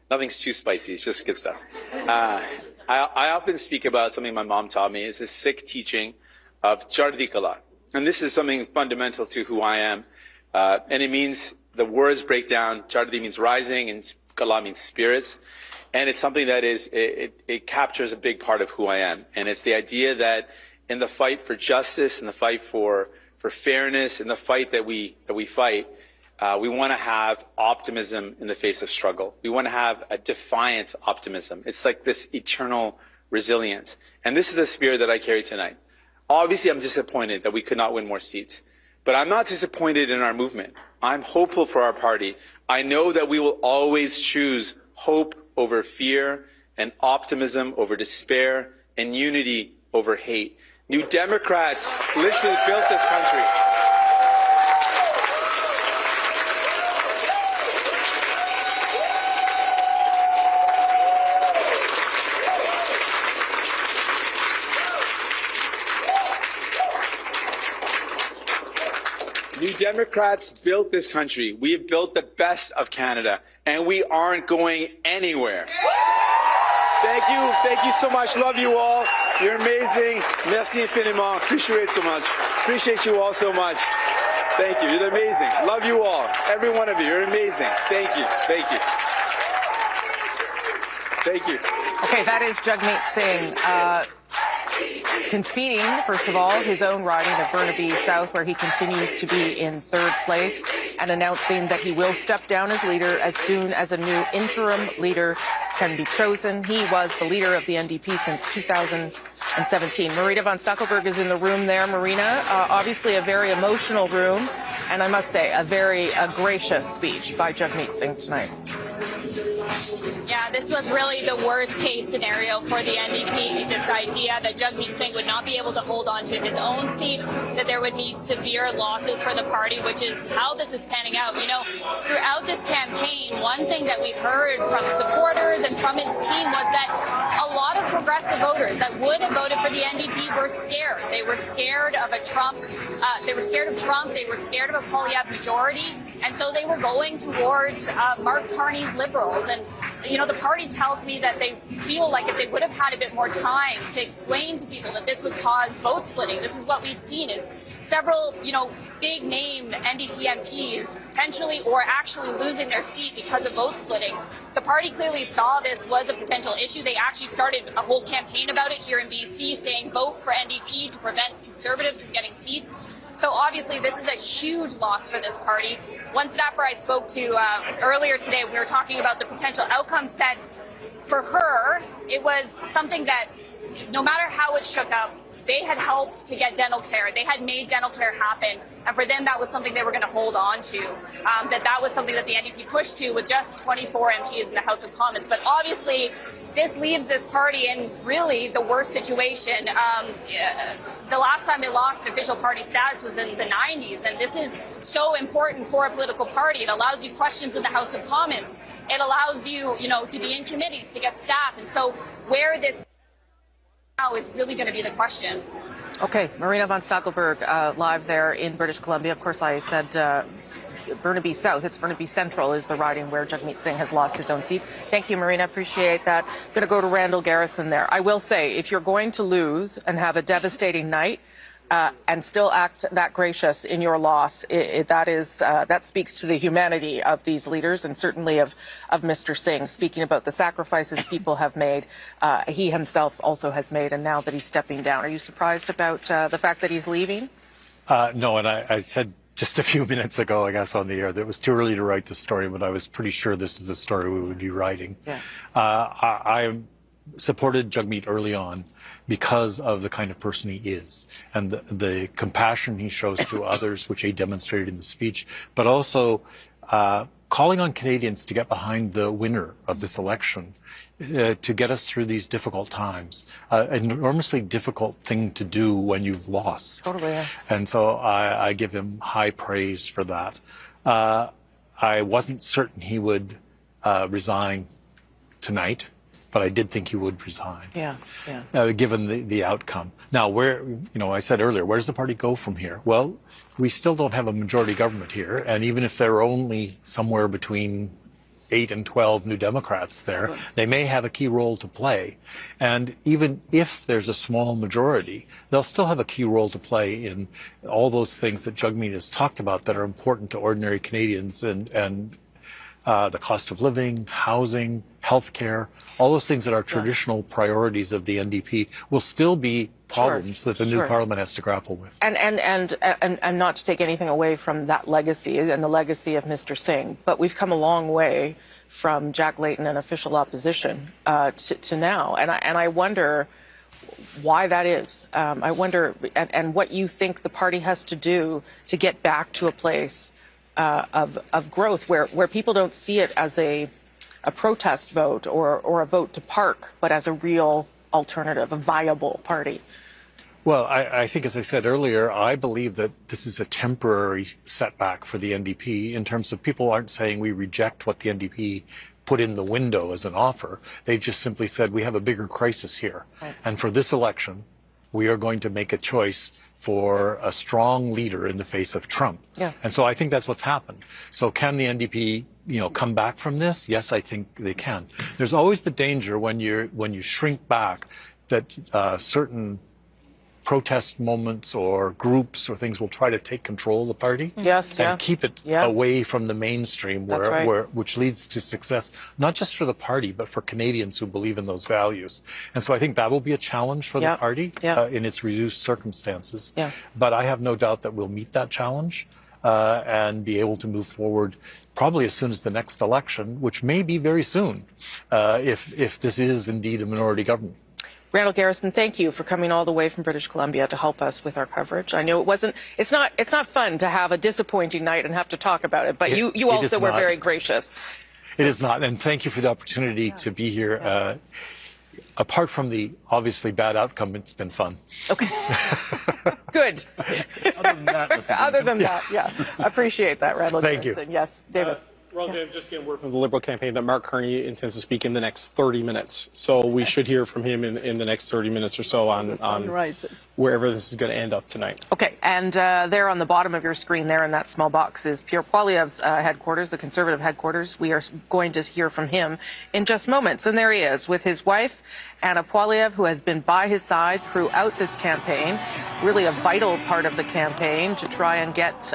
nothing's too spicy. It's just good stuff. I often speak about something my mom taught me. It's a Sikh teaching of Chardi Kala. And this is something fundamental to who I am. And it means, the words break down. Chardi means rising, and Kala means spirits. And it's something that it captures a big part of who I am. And it's the idea that in the fight for justice, in the fight for fairness, in the fight that we fight, we want to have optimism in the face of struggle. We want to have a defiant optimism. It's like this eternal resilience. And this is the spirit that I carry tonight. Obviously, I'm disappointed that we could not win more seats. But I'm not disappointed in our movement. I'm hopeful for our party. I know that we will always choose hope over fear, and optimism over despair, and unity over hate. New Democrats literally built this country. New Democrats built this country. We have built the best of Canada, and we aren't going anywhere. Thank you so much. Love you all. You're amazing. Merci infiniment. Appreciate it so much. Appreciate you all so much. Thank you. You're amazing. Love you all. Every one of you. You're amazing. Thank you. Thank you. Thank you. Okay, that is Jagmeet Singh conceding, first of all, his own riding of Burnaby South, where he continues to be in third place, and announcing that he will step down as leader as soon as a new interim leader can be chosen. He was the leader of the NDP since 2017. Marina von Stackelberg is in the room there. Marina, obviously a very emotional room, and I must say a very gracious speech by Jagmeet Singh tonight. Yeah, this was really the worst case scenario for the NDP. This idea that Jagmeet Singh would not be able to hold on to his own seat, that there would be severe losses for the party, which is how this is panning out. You know, throughout this campaign, one thing that we've heard from supporters and from his team was that a lot of progressive voters that would have voted for the NDP were scared. They were scared of a Trump. They were scared of Trump. They were scared of a Poilievre majority. And so they were going towards Mark Carney's Liberals. And, you know, the party tells me that they feel like if they would have had a bit more time to explain to people that this would cause vote splitting. This is what we've seen is several, you know, big name NDP MPs potentially or actually losing their seat because of vote splitting. The party clearly saw this was a potential issue. They actually started a whole campaign about it here in BC, saying vote for NDP to prevent Conservatives from getting seats. So obviously this is a huge loss for this party. One staffer I spoke to earlier today, we were talking about the potential outcome, said for her, it was something that no matter how it shook up, they had helped to get dental care. They had made dental care happen. And for them, that was something they were going to hold on to. That was something that the NDP pushed to with just 24 MPs in the House of Commons. But obviously, this leaves this party in really the worst situation. The last time they lost official party status was in the 90s. And this is so important for a political party. It allows you questions in the House of Commons. It allows you, you know, to be in committees, to get staff. And so where this now is really going to be the question. Okay, Marina von Stackelberg live there in British Columbia. Of course, I said Burnaby South. It's Burnaby Central is the riding where Jagmeet Singh has lost his own seat. Thank you, Marina. Appreciate that. I'm going to go to Randall Garrison there. I will say, if you're going to lose and have a devastating night, and still act that gracious in your loss, that speaks to the humanity of these leaders and certainly of Mr. Singh. Speaking about the sacrifices people have made, he himself also has made, and now that he's stepping down. Are you surprised about the fact that he's leaving? No, and I said just a few minutes ago, I guess, on the air, that it was too early to write the story, but I was pretty sure this is the story we would be writing. Yeah. I supported Jagmeet early on because of the kind of person he is and the compassion he shows to others, which he demonstrated in the speech, but also calling on Canadians to get behind the winner of this election to get us through these difficult times. An enormously difficult thing to do when you've lost. Totally. Yeah. And so I give him high praise for that. I wasn't certain he would resign tonight, but I did think he would resign. Yeah, given the outcome. Now, I said earlier, where does the party go from here? Well, we still don't have a majority government here, and even if there are only somewhere between 8 and 12 New Democrats there, they may have a key role to play. And even if there's a small majority, they'll still have a key role to play in all those things that Jagmeet has talked about that are important to ordinary Canadians and the cost of living, housing, healthcare, all those things that are traditional priorities of the NDP will still be problems that the new parliament has to grapple with. And not to take anything away from that legacy and the legacy of Mr. Singh, but we've come a long way from Jack Layton and official opposition to now. And I wonder why that is. I wonder and what you think the party has to do to get back to a place of growth where people don't see it as a protest vote or a vote to park, but as a real alternative, a viable party. Well, I think, as I said earlier, I believe that this is a temporary setback for the NDP in terms of people aren't saying we reject what the NDP put in the window as an offer. They've just simply said we have a bigger crisis here. Right. And for this election, we are going to make a choice for a strong leader in the face of Trump. Yeah. And so I think that's what's happened. So can the NDP, come back from this? Yes, I think they can. There's always the danger when you shrink back that certain protest moments or groups or things will try to take control of the party and keep it away from the mainstream which leads to success, not just for the party, but for Canadians who believe in those values. And so I think that will be a challenge for the party in its reduced circumstances. But I have no doubt that we'll meet that challenge and be able to move forward probably as soon as the next election, which may be very soon, if this is indeed a minority government. Randall Garrison, thank you for coming all the way from British Columbia to help us with our coverage. I know it's not fun to have a disappointing night and have to talk about it, but you also were very gracious. It is not, and thank you for the opportunity to be here. Apart from the obviously bad outcome, it's been fun. Okay. Good. Other than that, yeah. Appreciate that, Randall Garrison. Thank you. Yes, David. Rosie, I'm just getting word from the Liberal campaign that Mark Carney intends to speak in the next 30 minutes. So we should hear from him in the next 30 minutes or so on wherever this is going to end up tonight. Okay, and there on the bottom of your screen there in that small box is Pierre Poilievre's headquarters, the Conservative headquarters. We are going to hear from him in just moments. And there he is with his wife, Anna Poilievre, who has been by his side throughout this campaign, really a vital part of the campaign to try and get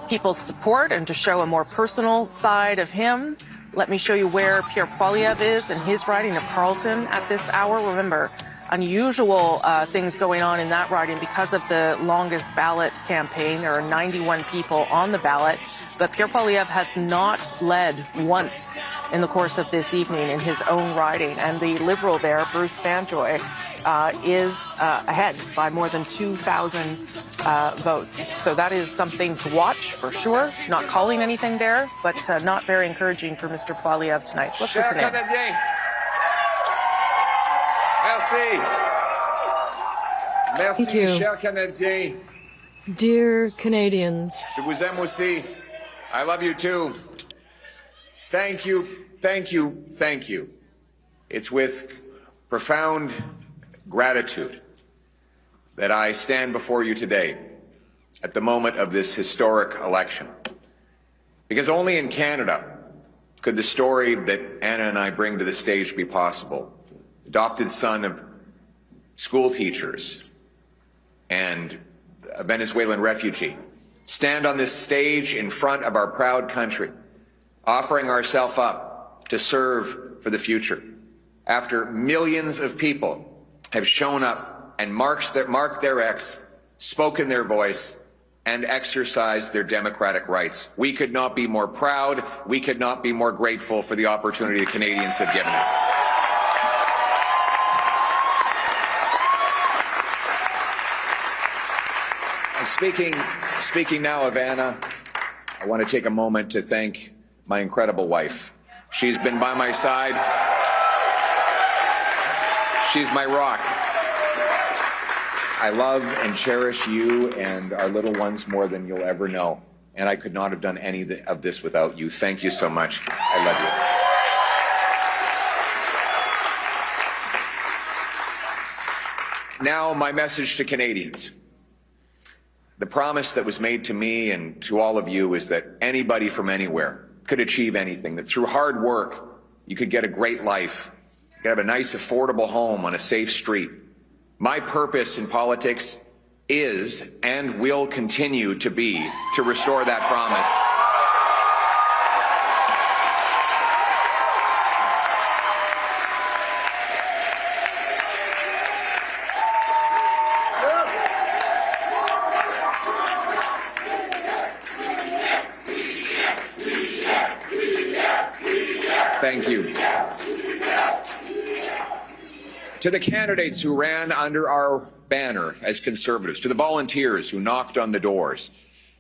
people's support and to show a more personal side of him. Let me show you where Pierre Poilievre is in his riding of Carleton at this hour. Remember, unusual things going on in that riding because of the longest ballot campaign. There are 91 people on the ballot, but Pierre Poilievre has not led once in the course of this evening in his own riding. And the Liberal there, Bruce Fanjoy, is ahead by more than 2,000 votes. So that is something to watch for sure. Not calling anything there, but not very encouraging for Mr. Poilievre tonight. Let's listen in. Merci. Merci, Thank you. chers Canadiens. Dear Canadians, Je vous aime aussi. I love you too. Thank you, thank you, thank you. It's with profound gratitude that I stand before you today at the moment of this historic election. Because only in Canada could the story that Anna and I bring to the stage be possible. Adopted son of school teachers and a Venezuelan refugee, stand on this stage in front of our proud country, offering ourselves up to serve for the future. After millions of people have shown up and marked their X, spoken their voice, and exercised their democratic rights. We could not be more proud. We could not be more grateful for the opportunity the Canadians have given us. And speaking now of Anna, I want to take a moment to thank my incredible wife. She's been by my side. She's my rock. I love and cherish you and our little ones more than you'll ever know. And I could not have done any of this without you. Thank you so much. I love you. Now, my message to Canadians. The promise that was made to me and to all of you is that anybody from anywhere could achieve anything, that through hard work, you could get a great life. You have a nice, affordable home on a safe street. My purpose in politics is and will continue to be to restore that promise. Thank you. To the candidates who ran under our banner as Conservatives, to the volunteers who knocked on the doors,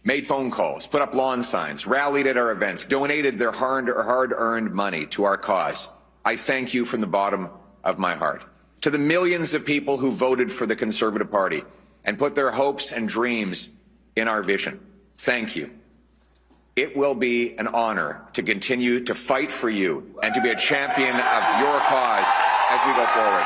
made phone calls, put up lawn signs, rallied at our events, donated their hard-earned money to our cause, I thank you from the bottom of my heart. To the millions of people who voted for the Conservative Party and put their hopes and dreams in our vision, thank you. It will be an honor to continue to fight for you and to be a champion of your cause as we go forward.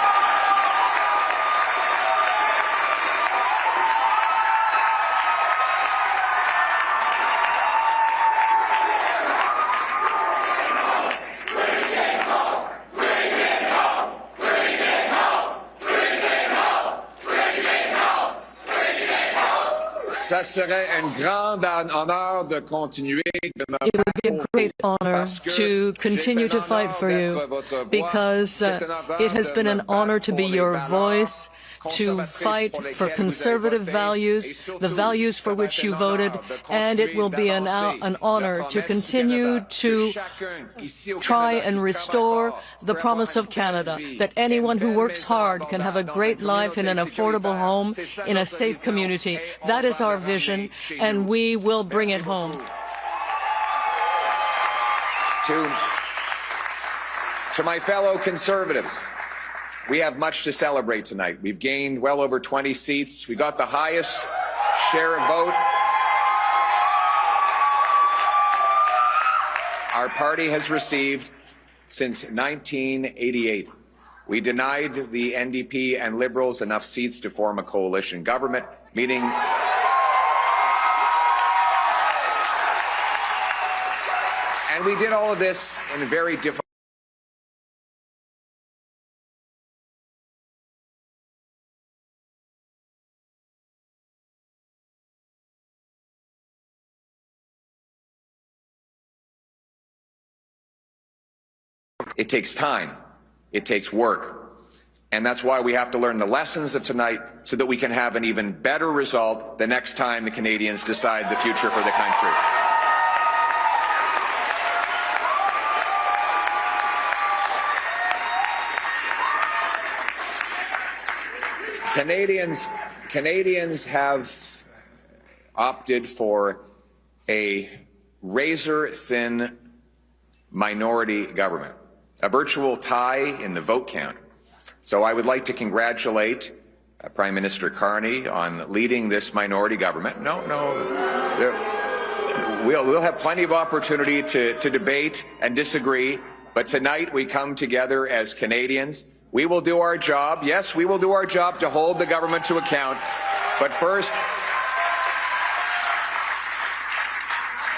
Ça serait un grand honneur de continuer de me It would be a great honor to continue to fight for you, because it has been an honor to be your voice, to fight for conservative values, the values for which you voted, and it will be an honor to continue to try and restore the promise of Canada, that anyone who works hard can have a great life in an affordable home, in a safe community. That is our vision, and we will bring it home. To my fellow Conservatives, we have much to celebrate tonight. We've gained well over 20 seats. We got the highest share of vote our party has received since 1988. We denied the NDP and Liberals enough seats to form a coalition government, meaning and we did all of this in a very difficult. It takes time. It takes work. And that's why we have to learn the lessons of tonight so that we can have an even better result the next time the Canadians decide the future for the country. Canadians have opted for a razor-thin minority government, a virtual tie in the vote count. So I would like to congratulate Prime Minister Carney on leading this minority government. We'll have plenty of opportunity to debate and disagree, but tonight we come together as Canadians. We will do our job. Yes, we will do our job to hold the government to account. But first,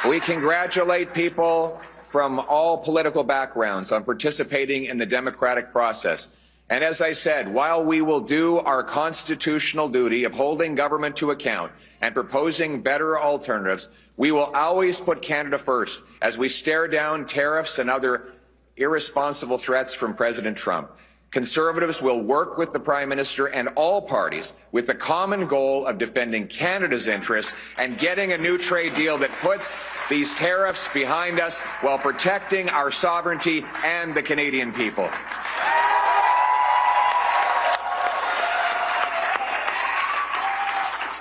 we congratulate people from all political backgrounds on participating in the democratic process. And as I said, while we will do our constitutional duty of holding government to account and proposing better alternatives, we will always put Canada first as we stare down tariffs and other irresponsible threats from President Trump. Conservatives will work with the Prime Minister and all parties with the common goal of defending Canada's interests and getting a new trade deal that puts these tariffs behind us while protecting our sovereignty and the Canadian people.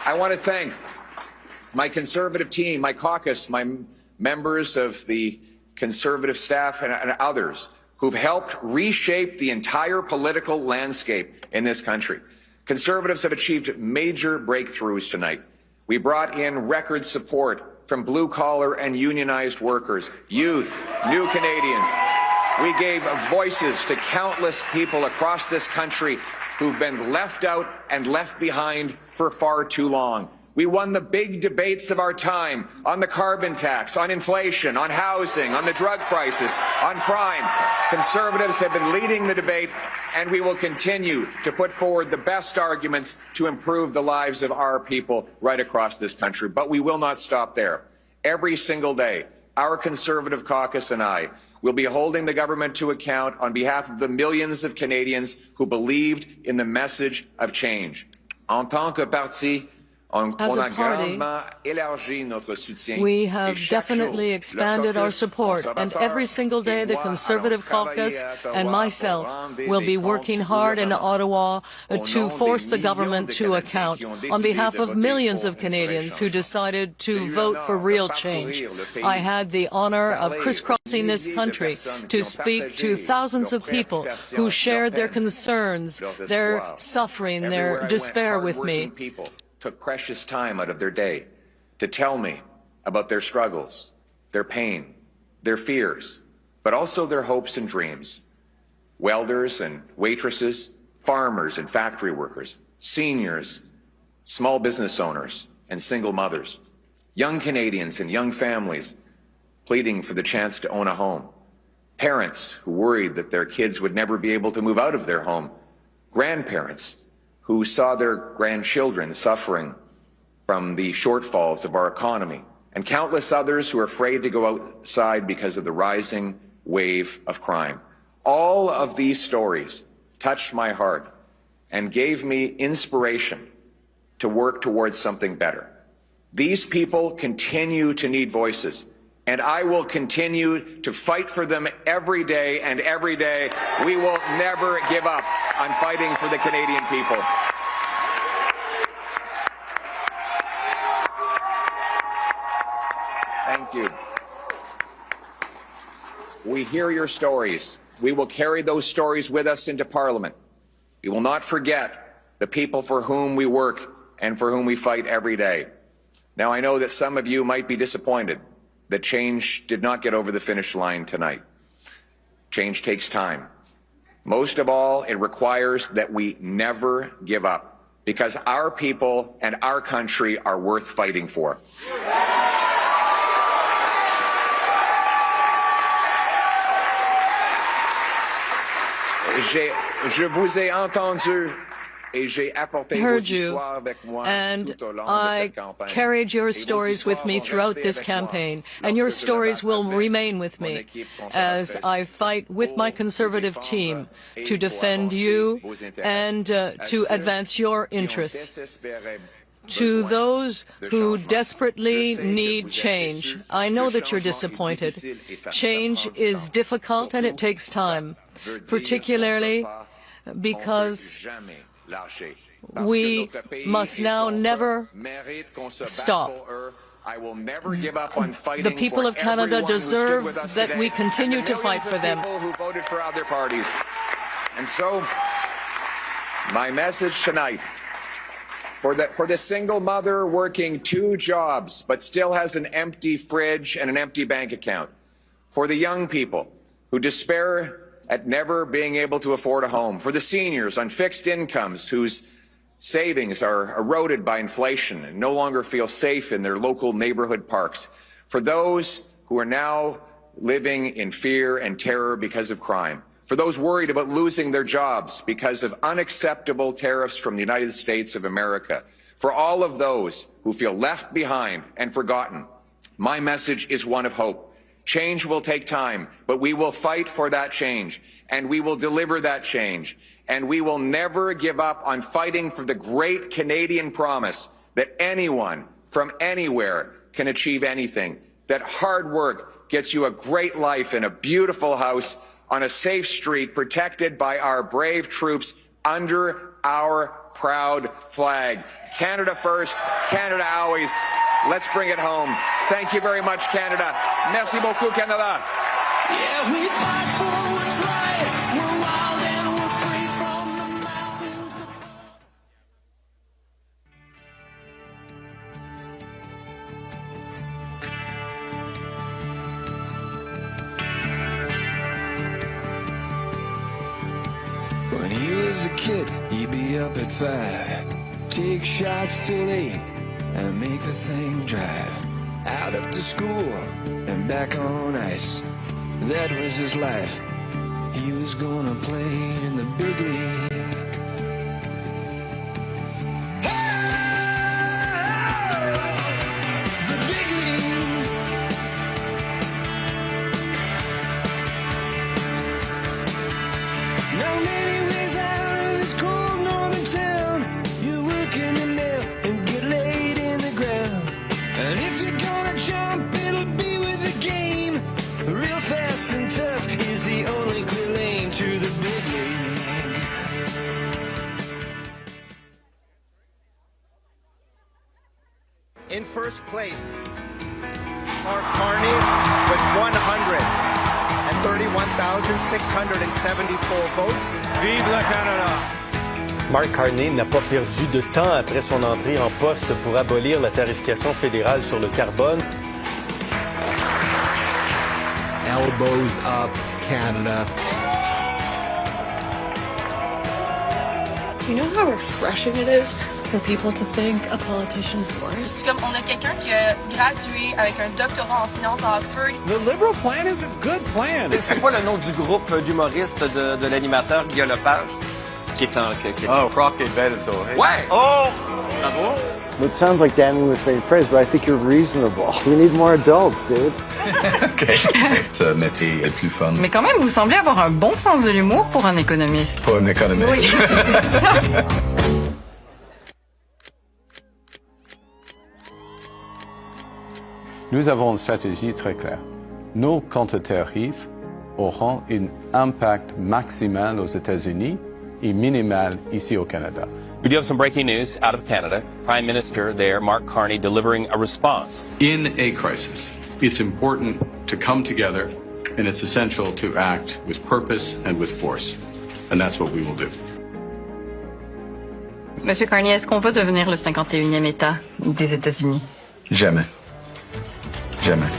I want to thank my Conservative team, my caucus, my members of the Conservative staff and others who've helped reshape the entire political landscape in this country. Conservatives have achieved major breakthroughs tonight. We brought in record support from blue-collar and unionized workers, youth, new Canadians. We gave voices to countless people across this country who've been left out and left behind for far too long. We won the big debates of our time on the carbon tax, on inflation, on housing, on the drug crisis, on crime. Conservatives have been leading the debate, and we will continue to put forward the best arguments to improve the lives of our people right across this country. But we will not stop there. Every single day, our Conservative caucus and I will be holding the government to account on behalf of the millions of Canadians who believed in the message of change. En tant que parti, as a party, we have definitely expanded our support, and every single day the Conservative caucus and myself will be working hard in Ottawa to force the government to account on behalf of millions of Canadians who decided to vote for real change. I had the honor of crisscrossing this country to speak to thousands of people who shared their concerns, their suffering, their despair with me. Took precious time out of their day to tell me about their struggles, their pain, their fears, but also their hopes and dreams. Welders and waitresses, farmers and factory workers, seniors, small business owners and single mothers, young Canadians and young families pleading for the chance to own a home, parents who worried that their kids would never be able to move out of their home, grandparents who saw their grandchildren suffering from the shortfalls of our economy, and countless others who are afraid to go outside because of the rising wave of crime. All of these stories touched my heart and gave me inspiration to work towards something better. These people continue to need voices, and I will continue to fight for them every day, and every day we will never give up on fighting for the Canadian people. Thank you. We hear your stories. We will carry those stories with us into Parliament. We will not forget the people for whom we work and for whom we fight every day. Now, I know that some of you might be disappointed that change did not get over the finish line tonight. Change takes time. Most of all, it requires that we never give up, because our people and our country are worth fighting for. Je vous ai entendu. Heard you, and I carried your stories with me throughout this campaign, and your stories will remain with me as I fight with my Conservative team to defend you and to advance your interests. To those who desperately need change, I know that you're disappointed. Change is difficult and it takes time, particularly because we must now never stop. The people of Canada deserve that we continue to fight for them. Who voted for other parties. And so, my message tonight, for the single mother working 2 jobs but still has an empty fridge and an empty bank account, for the young people who despair at never being able to afford a home, for the seniors on fixed incomes whose savings are eroded by inflation and no longer feel safe in their local neighborhood parks, for those who are now living in fear and terror because of crime, for those worried about losing their jobs because of unacceptable tariffs from the United States of America, for all of those who feel left behind and forgotten, my message is one of hope. Change will take time, but we will fight for that change, and we will deliver that change, and we will never give up on fighting for the great Canadian promise that anyone from anywhere can achieve anything, that hard work gets you a great life in a beautiful house on a safe street protected by our brave troops under our proud flag. Canada first, Canada always. Let's bring it home. Thank you very much, Canada. Merci beaucoup, Canada. Yeah, we fight for what's right. We're wild and we're free from the mountains. When he was a kid, he'd be up at 5, take shots till 8. And make the thing drive out after school and back on ice. That was his life. He was gonna play in the big league. The big league. Now many ways out of this cold northern town. You're working the nail and get laid in the ground. And if you're gonna jump, it'll be with the game. Real fast and tough is the only clear lane to the big league. In first place, Mark Carney with 131,674 votes. Vive le Canada! Mark Carney n'a pas perdu de temps après son entrée en poste pour abolir la tarification fédérale sur le carbone. Elbows up, Canada. Do you know how refreshing it is for people to think a politician is boring? Comme on a quelqu'un qui a gradué avec un doctorat en finance à Oxford. The Liberal plan is a good plan. C'est quoi le nom du groupe d'humoristes de l'animateur Guillaume Lepage? Qui est en... Oh, Crockett Bed, so. Ouais! Oh! Bravo! It sounds like damning with faint praise, but I think you're reasonable. We need more adults, dude. Okay. Ce métier est le plus fun. Mais quand même, vous semblez avoir un bon sens de l'humour pour un économiste. Pour un économiste. Oui. Nous avons une stratégie très claire. Nos contre-tarifs auront un impact maximal aux États-Unis et minimal ici au Canada. We do have some breaking news out of Canada. Prime Minister there, Mark Carney, delivering a response. In a crisis, it's important to come together, and it's essential to act with purpose and with force. And that's what we will do. Monsieur Carney, est-ce qu'on veut devenir le 51e État des États-Unis? Jamais. Jamais.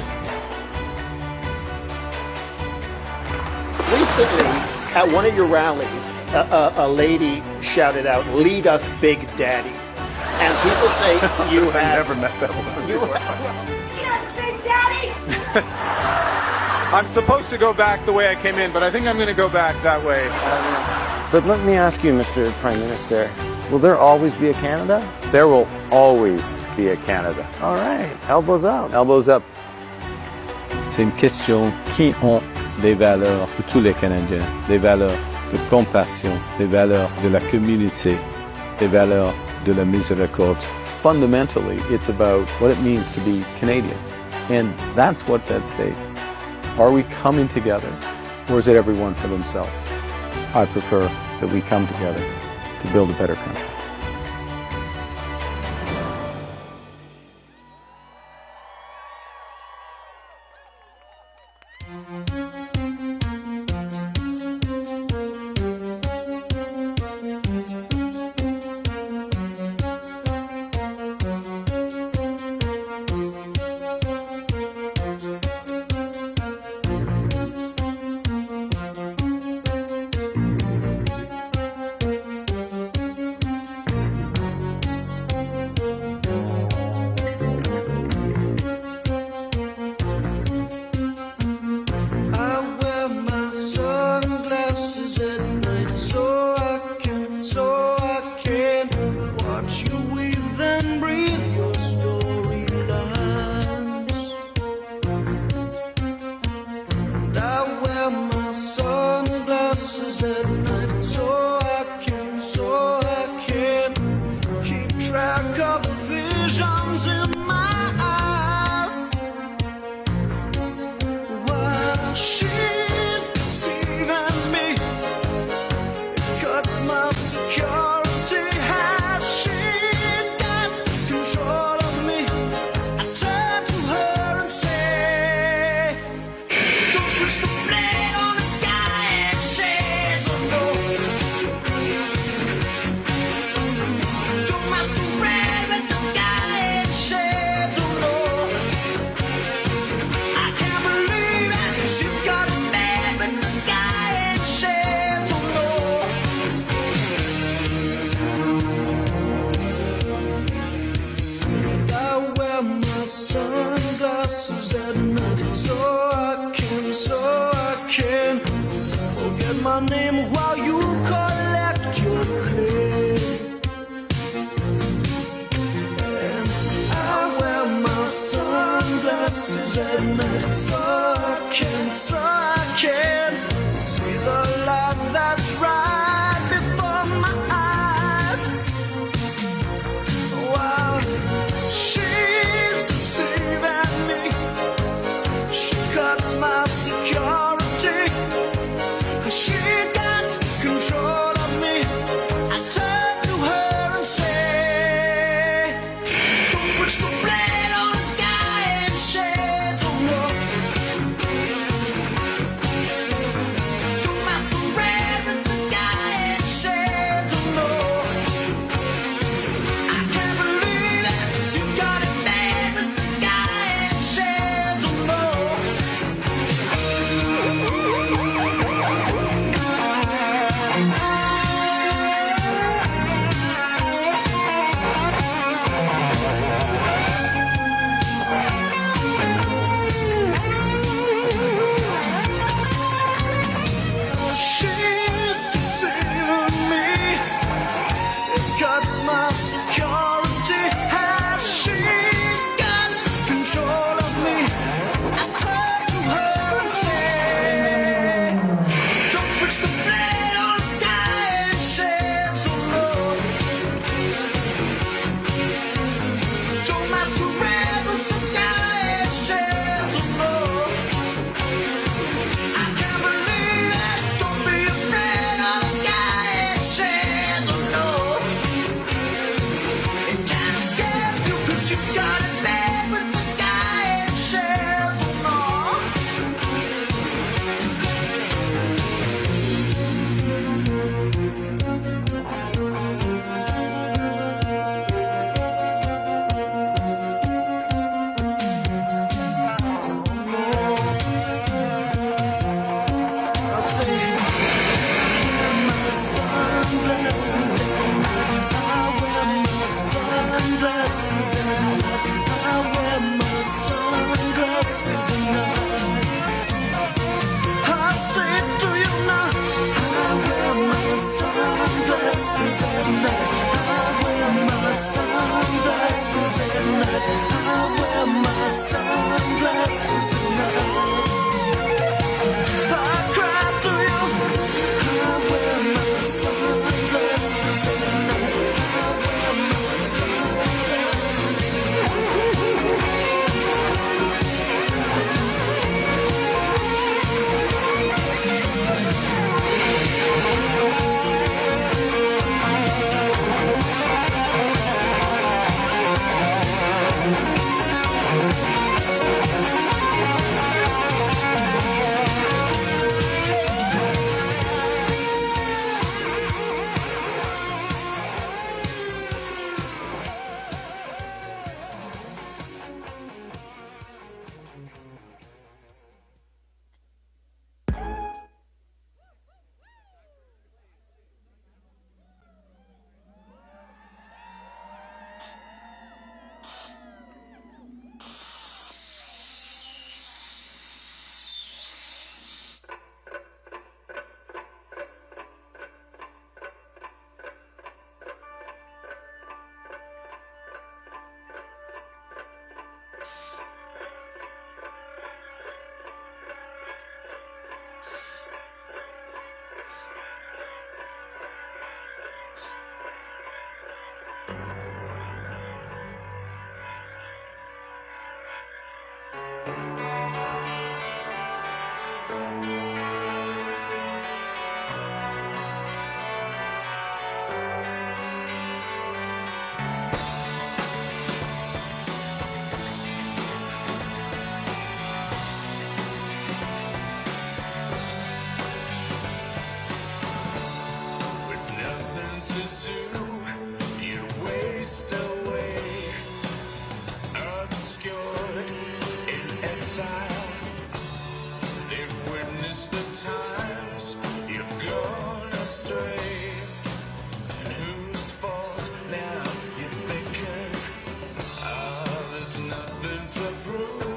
Recently, at one of your rallies, a lady shouted out, "Lead us, Big Daddy." And people say you have... I've never met that woman before. Yes, Big Daddy! I'm supposed to go back the way I came in, but I think I'm going to go back that way. But let me ask you, Mr. Prime Minister, will there always be a Canada? There will always be a Canada. All right, elbows up. Elbows up. C'est une question qui ont des valeurs pour tous les Canadiens, des valeurs de compassion, des valeurs de la communauté, des valeurs de la miséricorde. Fundamentally, it's about what it means to be Canadian. And that's what's at stake. Are we coming together, or is it everyone for themselves? I prefer that we come together to build a better country. My name while you collect your clay. And I wear my sunglasses at night so I can see the light that's right before my eyes. While she's deceiving me, she cuts my security. She got control of me. I turn to her and say, don't switch the blade on a guy in shades of war. time. They've witnessed the times you've gone astray. And whose fault now you're thinking, there's nothing to prove.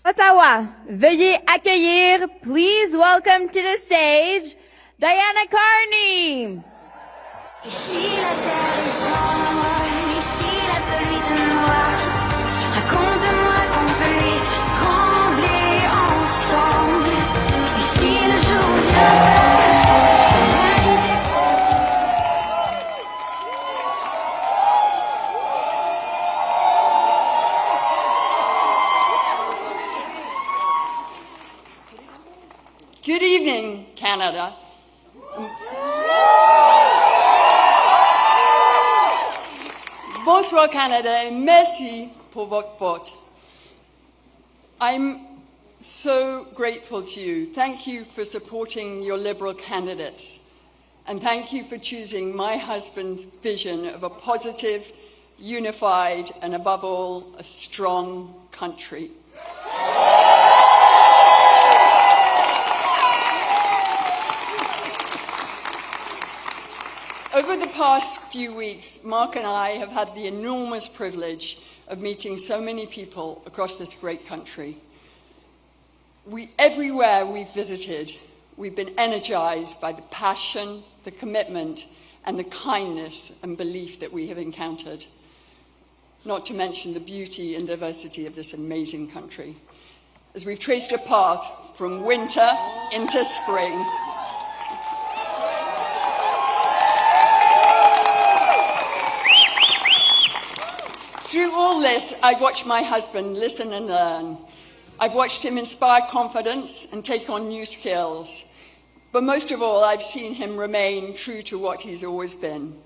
Ottawa, veuillez accueillir, please welcome to the stage, Diana Carney. Ici la terre est grande, ici la pluie de noir. Raconte-moi qu'on puisse trembler ensemble. Ici le jour viendra. Good evening, Canada. Bonsoir, Canada, et merci pour votre vote. I'm so grateful to you. Thank you for supporting your Liberal candidates. And thank you for choosing my husband's vision of a positive, unified, and above all, a strong country. Over the past few weeks, Mark and I have had the enormous privilege of meeting so many people across this great country. Everywhere we've visited, we've been energized by the passion, the commitment, and the kindness and belief that we have encountered, not to mention the beauty and diversity of this amazing country. As we've traced a path from winter into spring, through all this, I've watched my husband listen and learn. I've watched him inspire confidence and take on new skills. But most of all, I've seen him remain true to what he's always been: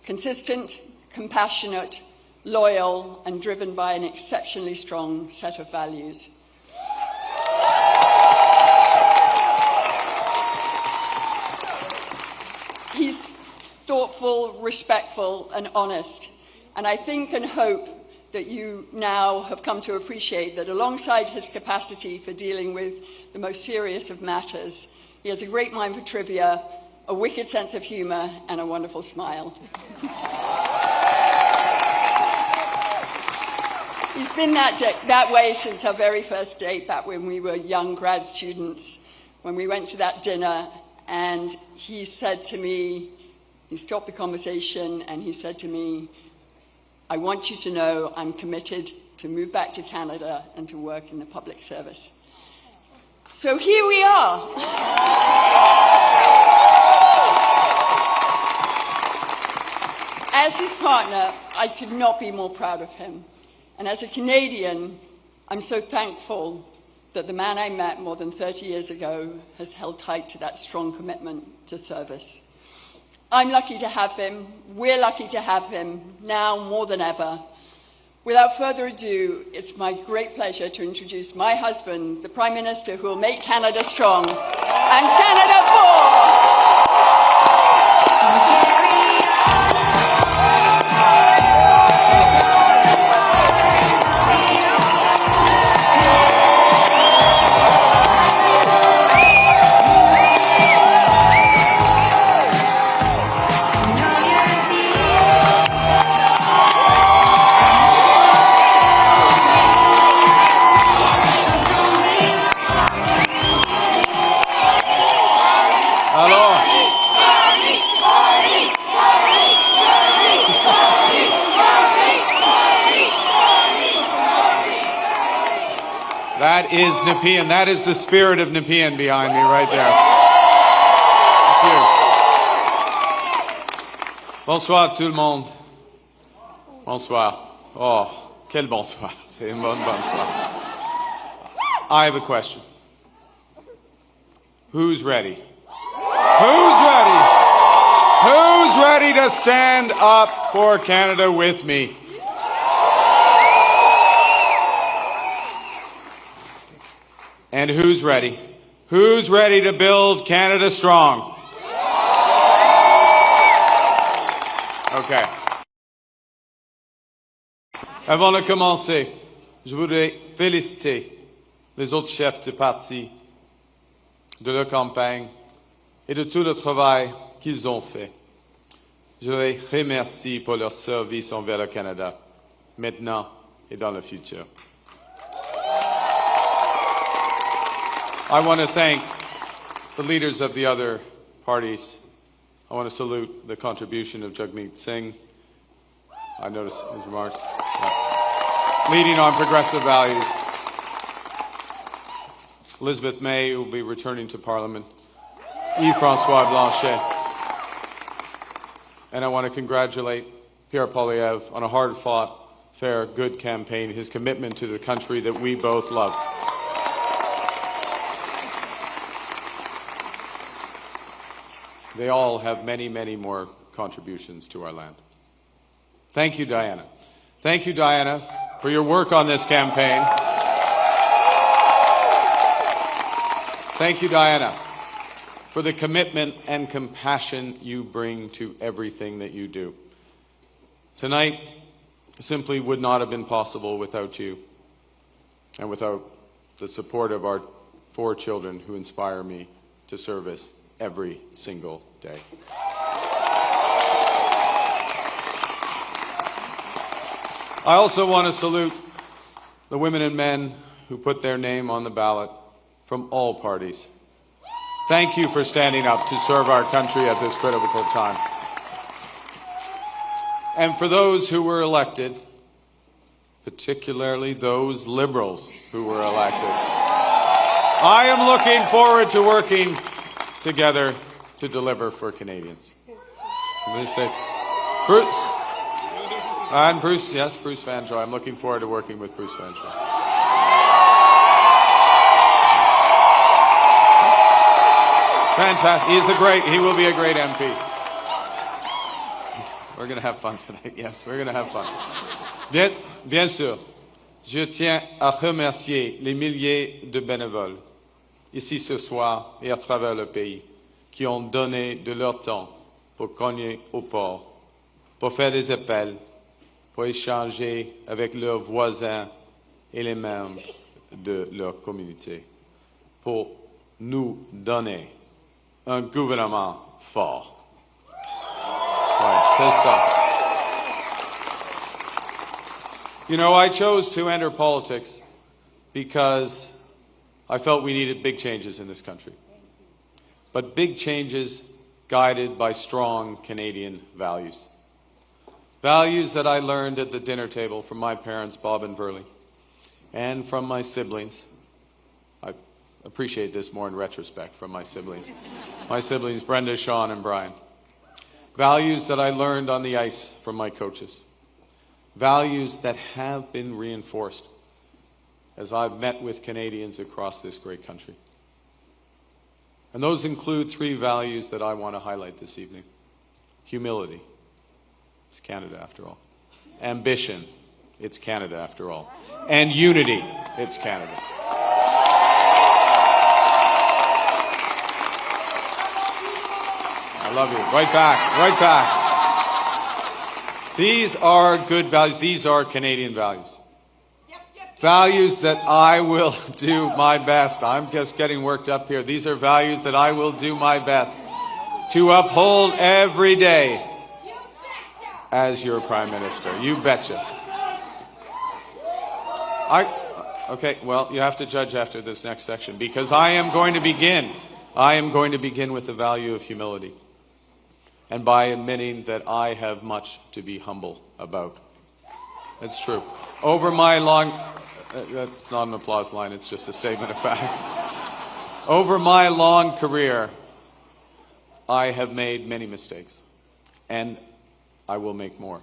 consistent, compassionate, loyal, and driven by an exceptionally strong set of values. thoughtful, respectful, and honest. And I think and hope that you now have come to appreciate that alongside his capacity for dealing with the most serious of matters, he has a great mind for trivia, a wicked sense of humor, and a wonderful smile. He's been that way since our very first date, back when we were young grad students, when we went to that dinner, and he said to me, he stopped the conversation, and he said to me, "I want you to know I'm committed to move back to Canada and to work in the public service." So here we are. As his partner, I could not be more proud of him. And as a Canadian, I'm so thankful that the man I met more than 30 years ago has held tight to that strong commitment to service. I'm lucky to have him. We're lucky to have him now more than ever. Without further ado, it's my great pleasure to introduce my husband, the Prime Minister who will make Canada strong and Canada for. That is Nepean. That is the spirit of Nepean behind me right there. Thank you. Bonsoir tout le monde. Bonsoir. Oh, quel bonsoir. C'est un bon bonsoir. I have a question. Who's ready? Who's ready? Who's ready to stand up for Canada with me? And who's ready? Who's ready to build Canada strong? Okay. Avant de commencer, je voudrais féliciter les autres chefs de parti de leur campagne et de tout le travail qu'ils ont fait. Je les remercie pour leur service envers le Canada, maintenant et dans le futur. I want to thank the leaders of the other parties. I want to salute the contribution of Jagmeet Singh. I noticed his remarks. Yeah. Leading on progressive values. Elizabeth May, who will be returning to Parliament. Yves-François Blanchet. And I want to congratulate Pierre Poilievre on a hard-fought, fair, good campaign, his commitment to the country that we both love. They all have many, many more contributions to our land. Thank you, Diana. Thank you, Diana, for your work on this campaign. Thank you, Diana, for the commitment and compassion you bring to everything that you do. Tonight simply would not have been possible without you and without the support of our 4 children who inspire me to service every single day. I also want to salute the women and men who put their name on the ballot from all parties. Thank you for standing up to serve our country at this critical time. And for those who were elected, particularly those Liberals who were elected, I am looking forward to working together to deliver for Canadians. This says Bruce. And Bruce, yes, Bruce Vanjoy. I'm looking forward to working with Bruce Vanjoy. Fantastic. He will be a great MP. We're going to have fun tonight. Yes, we're going to have fun. Bien sûr, je tiens à remercier les milliers de bénévoles ici ce soir et à travers le pays qui ont donné de leur temps pour cogner aux portes, pour faire des appels, pour échanger avec leurs voisins et les membres de leur communauté, pour nous donner un gouvernement fort. Ouais, c'est ça. You know, I chose to enter politics because I felt we needed big changes in this country. But big changes guided by strong Canadian values. Values that I learned at the dinner table from my parents, Bob and Verley, and from my siblings. I appreciate this more in retrospect from my siblings. My siblings, Brenda, Sean, and Brian. Values that I learned on the ice from my coaches. Values that have been reinforced as I've met with Canadians across this great country. And those include three values that I want to highlight this evening. Humility. It's Canada after all. Ambition. It's Canada after all. And unity. It's Canada. I love you. Right back. Right back. These are good values. These are Canadian values. Values that I will do my best. I'm just getting worked up here. These are values that I will do my best to uphold every day as your Prime Minister. You betcha. Okay, well, you have to judge after this next section because I am going to begin with the value of humility. And by admitting that I have much to be humble about. It's true. Over my long... that's not an applause line, it's just a statement of fact. Over my long career, I have made many mistakes. And I will make more.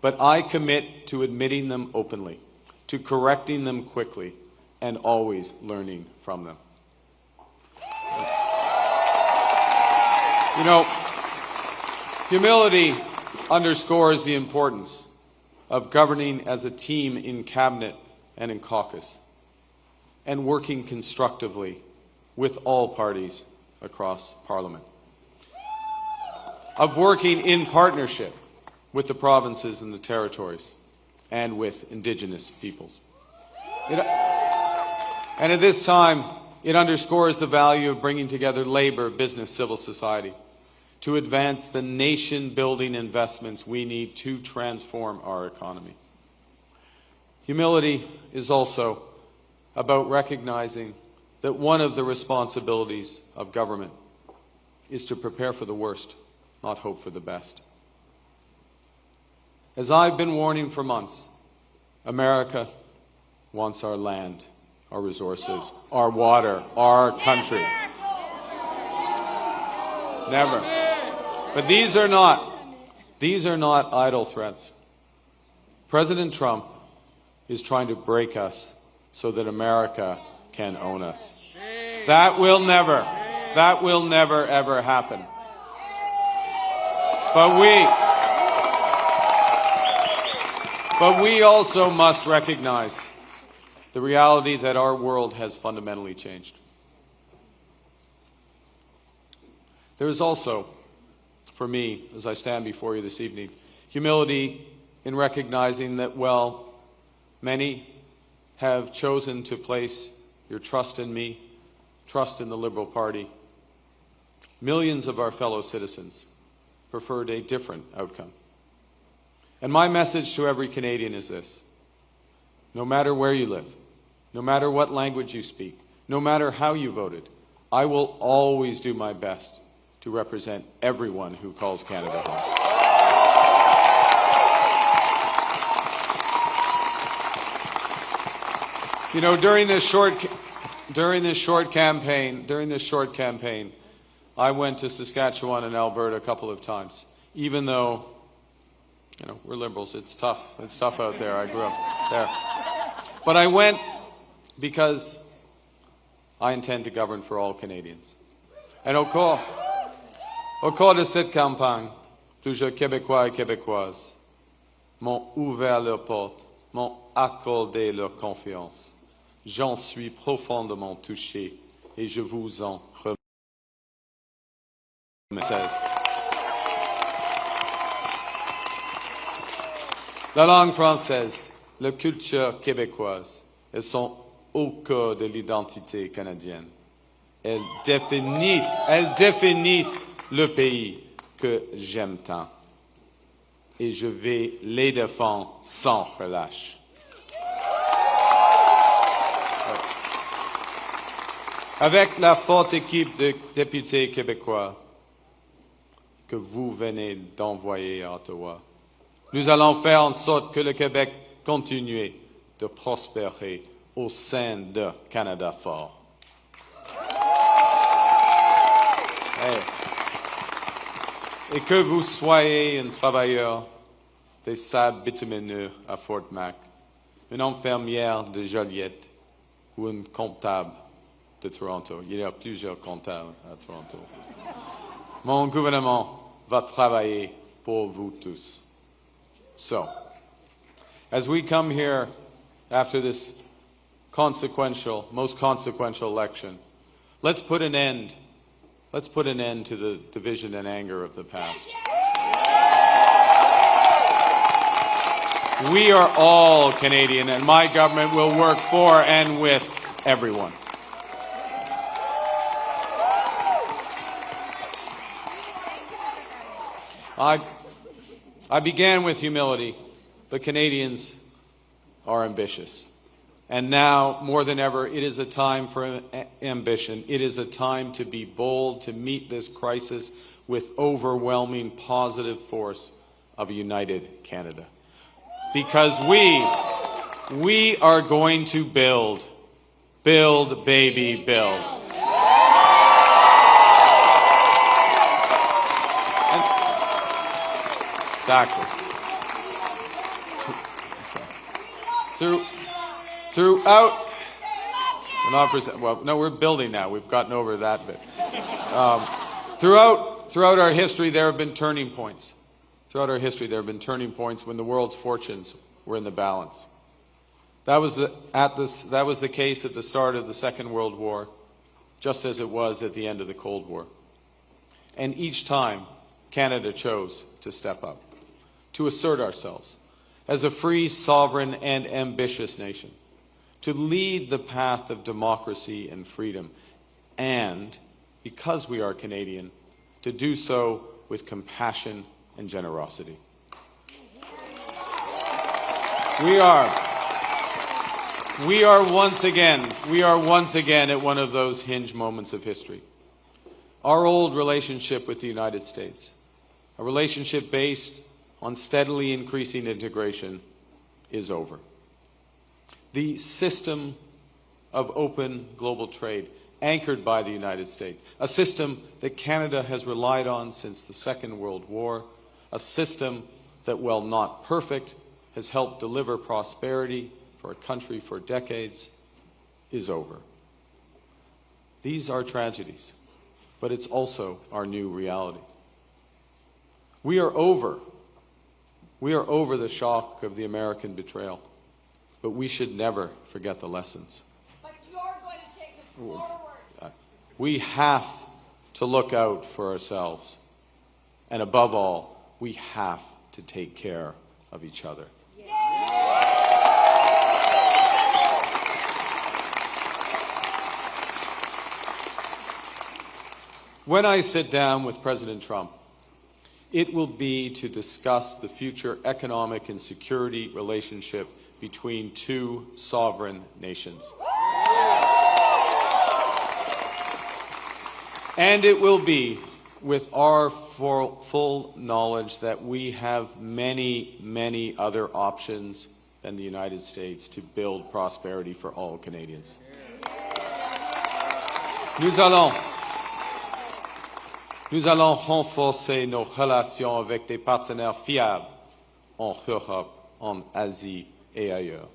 But I commit to admitting them openly, to correcting them quickly, and always learning from them. You know, humility underscores the importance of governing as a team in cabinet and in caucus, and working constructively with all parties across Parliament, of working in partnership with the provinces and the territories, and with Indigenous peoples. And at this time, it underscores the value of bringing together labor, business, civil society, to advance the nation-building investments we need to transform our economy. Humility is also about recognizing that one of the responsibilities of government is to prepare for the worst, not hope for the best. As I've been warning for months, America wants our land, our resources, our water, our country. Never. But these are not idle threats. President Trump is trying to break us so that America can own us. That will never ever happen. But we also must recognize the reality that our world has fundamentally changed. There is also, for me, as I stand before you this evening, humility in recognizing that, well, many have chosen to place your trust in me, trust in the Liberal Party. Millions of our fellow citizens preferred a different outcome. And my message to every Canadian is this: no matter where you live, no matter what language you speak, no matter how you voted, I will always do my best to represent everyone who calls Canada home. You know, during this short campaign, I went to Saskatchewan and Alberta a couple of times, even though, you know, we're Liberals. It's tough. It's tough out there. I grew up there. But I went because I intend to govern for all Canadians. And au cours de cette campagne, plusieurs Québécois et Québécoises m'ont ouvert leurs portes, m'ont accordé leur confiance. J'en suis profondément touché et je vous en remercie. La langue française, la culture québécoise, elles sont au cœur de l'identité canadienne. Elles définissent le pays que j'aime tant. Et je vais les défendre sans relâche. Avec la forte équipe de députés québécois que vous venez d'envoyer à Ottawa, nous allons faire en sorte que le Québec continue de prospérer au sein de Canada fort. Et que vous soyez un travailleur des sables bitumineux à Fort Mac, une infirmière de Joliette ou un comptable de Toronto. Il y a plusieurs comptables à Toronto. Mon gouvernement va travailler pour vous tous. So, as we come here after this consequential, most consequential election, let's put an end to the division and anger of the past. We are all Canadian, and my government will work for and with everyone. I began with humility, but Canadians are ambitious. And now, more than ever, it is a time for ambition. It is a time to be bold, to meet this crisis with overwhelming positive force of a united Canada. Because we are going to build, baby, build. Exactly. Throughout, well, no, we're building now. We've gotten over that bit. Throughout our history, there have been turning points. Throughout our history, there have been turning points when the world's fortunes were in the balance. That was the case at the start of the Second World War, just as it was at the end of the Cold War. And each time, Canada chose to step up, to assert ourselves as a free, sovereign, and ambitious nation, to lead the path of democracy and freedom, and, because we are Canadian, to do so with compassion and generosity. We are once again at one of those hinge moments of history. Our old relationship with the United States, a relationship based on steadily increasing integration, is over. The system of open global trade, anchored by the United States, a system that Canada has relied on since the Second World War, a system that, while not perfect, has helped deliver prosperity for a country for decades, is over. These are tragedies, but it's also our new reality. We are over the shock of the American betrayal, but we should never forget the lessons. But you're going to take us forward. We have to look out for ourselves. And above all, we have to take care of each other. When I sit down with President Trump, it will be to discuss the future economic and security relationship between two sovereign nations. And it will be with our full knowledge that we have many, many other options than the United States to build prosperity for all Canadians. Nous allons renforcer nos relations avec des partenaires fiables en Europe, en Asie et ailleurs.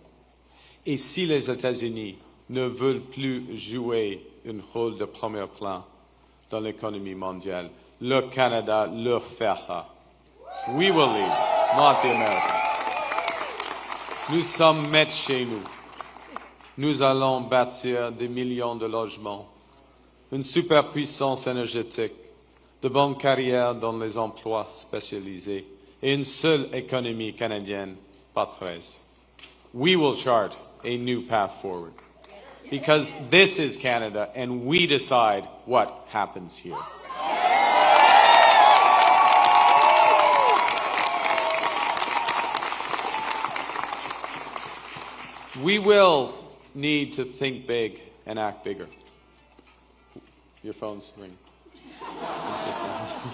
Et si les États-Unis ne veulent plus jouer un rôle de premier plan dans l'économie mondiale, le Canada le fera. We will lead, not the Americans. Nous sommes maîtres chez nous. Nous allons bâtir des millions de logements, une superpuissance énergétique, de bonnes carrières dans les emplois spécialisés et une seule économie canadienne pas 13. We will chart a new path forward. Because this is Canada, and we decide what happens here. We will need to think big and act bigger. Your phone's ringing.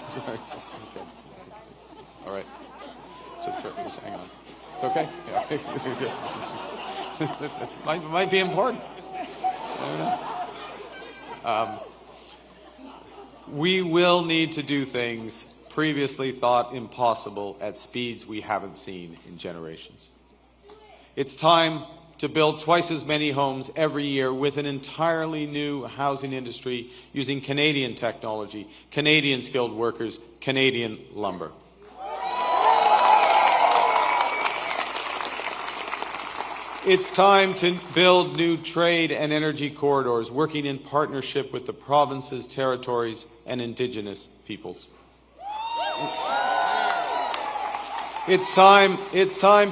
Sorry, just okay. All right. Just hang on. It's okay? Yeah. It might be important. I don't know. We will need to do things previously thought impossible at speeds we haven't seen in generations. It's time to build twice as many homes every year with an entirely new housing industry using Canadian technology, Canadian skilled workers, Canadian lumber. It's time to build new trade and energy corridors, working in partnership with the provinces, territories, and Indigenous peoples. It's time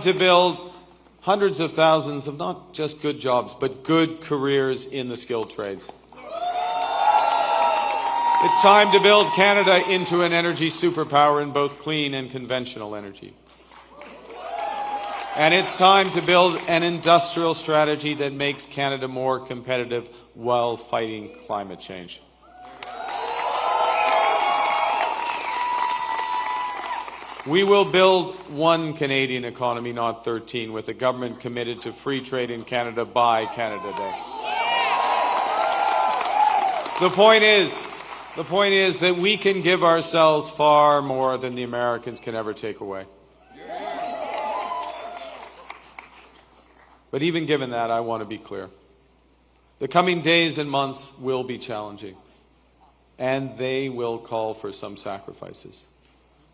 to build hundreds of thousands of not just good jobs, but good careers in the skilled trades. It's time to build Canada into an energy superpower in both clean and conventional energy. And it's time to build an industrial strategy that makes Canada more competitive while fighting climate change. We will build one Canadian economy, not 13, with a government committed to free trade in Canada by Canada Day. The point is that we can give ourselves far more than the Americans can ever take away. But even given that, I want to be clear. The coming days and months will be challenging, and they will call for some sacrifices.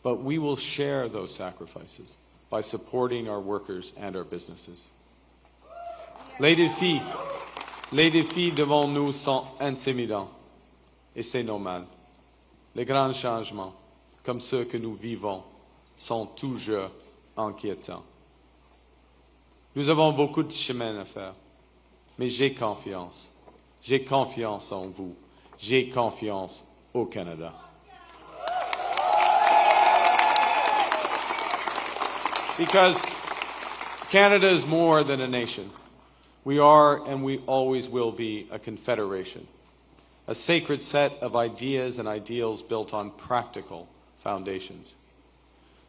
But we will share those sacrifices by supporting our workers and our businesses. Les défis devant nous sont intimidants, et c'est normal. Les grands changements, comme ceux que nous vivons, sont toujours inquiétants. Nous avons beaucoup de chemin à faire, mais j'ai confiance. J'ai confiance en vous. J'ai confiance au Canada. Because Canada is more than a nation. We are and we always will be a confederation, a sacred set of ideas and ideals built on practical foundations.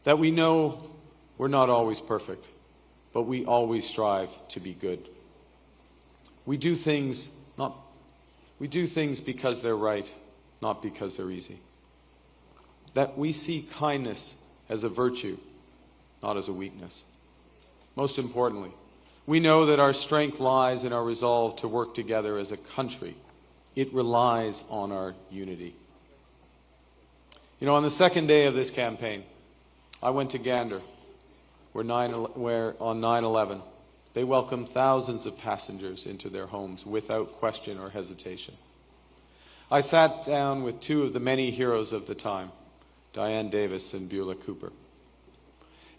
That we know we're not always perfect, but we always strive to be good. We do things because they're right, not because they're easy. That we see kindness as a virtue, not as a weakness. Most importantly, we know that our strength lies in our resolve to work together as a country. It relies on our unity. You know, on the second day of this campaign, I went to Gander, where on 9/11, they welcomed thousands of passengers into their homes without question or hesitation. I sat down with two of the many heroes of the time, Diane Davis and Beulah Cooper.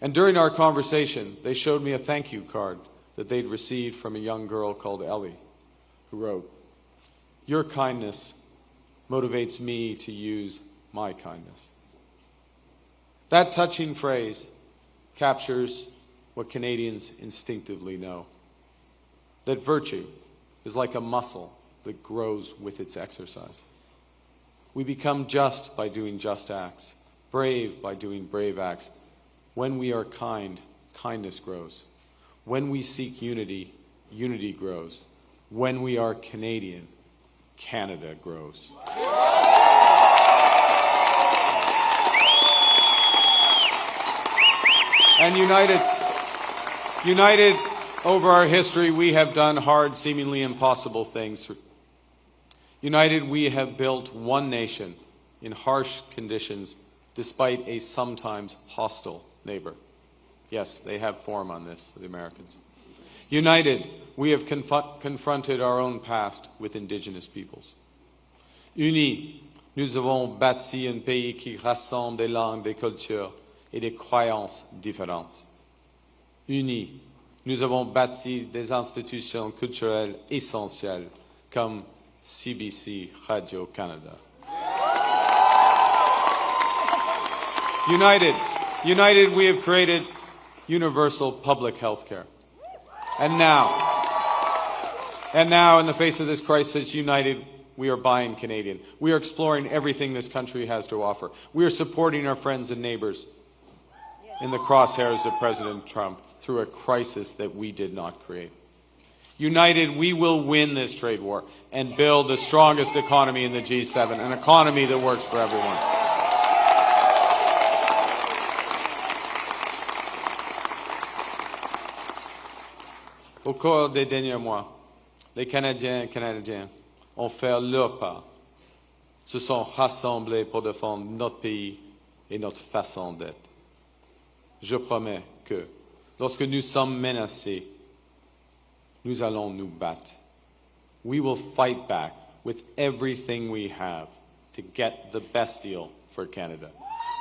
And during our conversation, they showed me a thank you card that they'd received from a young girl called Ellie, who wrote, "Your kindness motivates me to use my kindness." That touching phrase captures what Canadians instinctively know, that virtue is like a muscle that grows with its exercise. We become just by doing just acts, brave by doing brave acts. When we are kind, kindness grows. When we seek unity, unity grows. When we are Canadian, Canada grows. And united over our history, we have done hard, seemingly impossible things. United, we have built one nation in harsh conditions, despite a sometimes hostile neighbor. Yes, they have form on this, the Americans. United, we have confronted our own past with Indigenous peoples. Unis, nous avons bâti un pays qui rassemble des langues, des cultures et des croyances différentes. Unis, nous avons bâti des institutions culturelles essentielles comme CBC Radio-Canada. United, we have created universal public health care. And now, in the face of this crisis, united, we are buying Canadian. We are exploring everything this country has to offer. We are supporting our friends and neighbors in the crosshairs of President Trump through a crisis that we did not create. United, we will win this trade war and build the strongest economy in the G7, an economy that works for everyone. Au cours des derniers mois, les Canadiens et Canadiennes ont fait leur part, se sont rassemblés pour défendre notre pays et notre façon d'être. Je promets que, lorsque nous sommes menacés, nous allons nous battre. We will fight back with everything we have to get the best deal for Canada.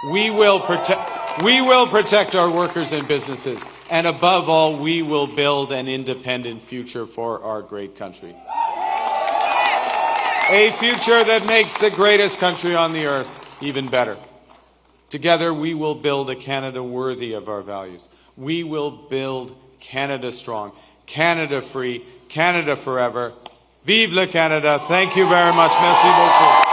We will protect our workers and businesses, and above all, we will build an independent future for our great country. A future that makes the greatest country on the earth even better. Together, we will build a Canada worthy of our values. We will build Canada strong, Canada free, Canada forever. Vive le Canada. Thank you very much. Merci beaucoup.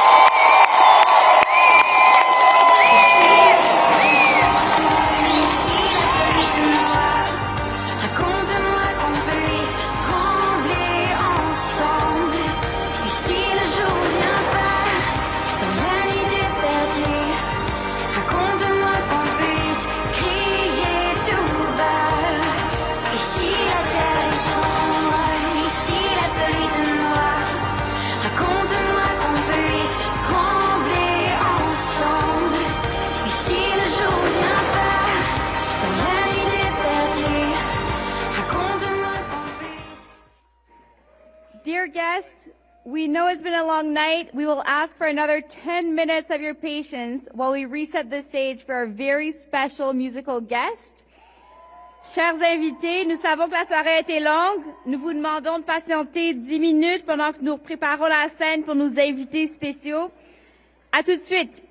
Dear guests, we know it's been a long night. We will ask for another 10 minutes of your patience while we reset the stage for our very special musical guest. Chers invités, nous savons que la soirée a été longue. Nous vous demandons de patienter 10 minutes pendant que nous préparons la scène pour nos invités spéciaux. À tout de suite.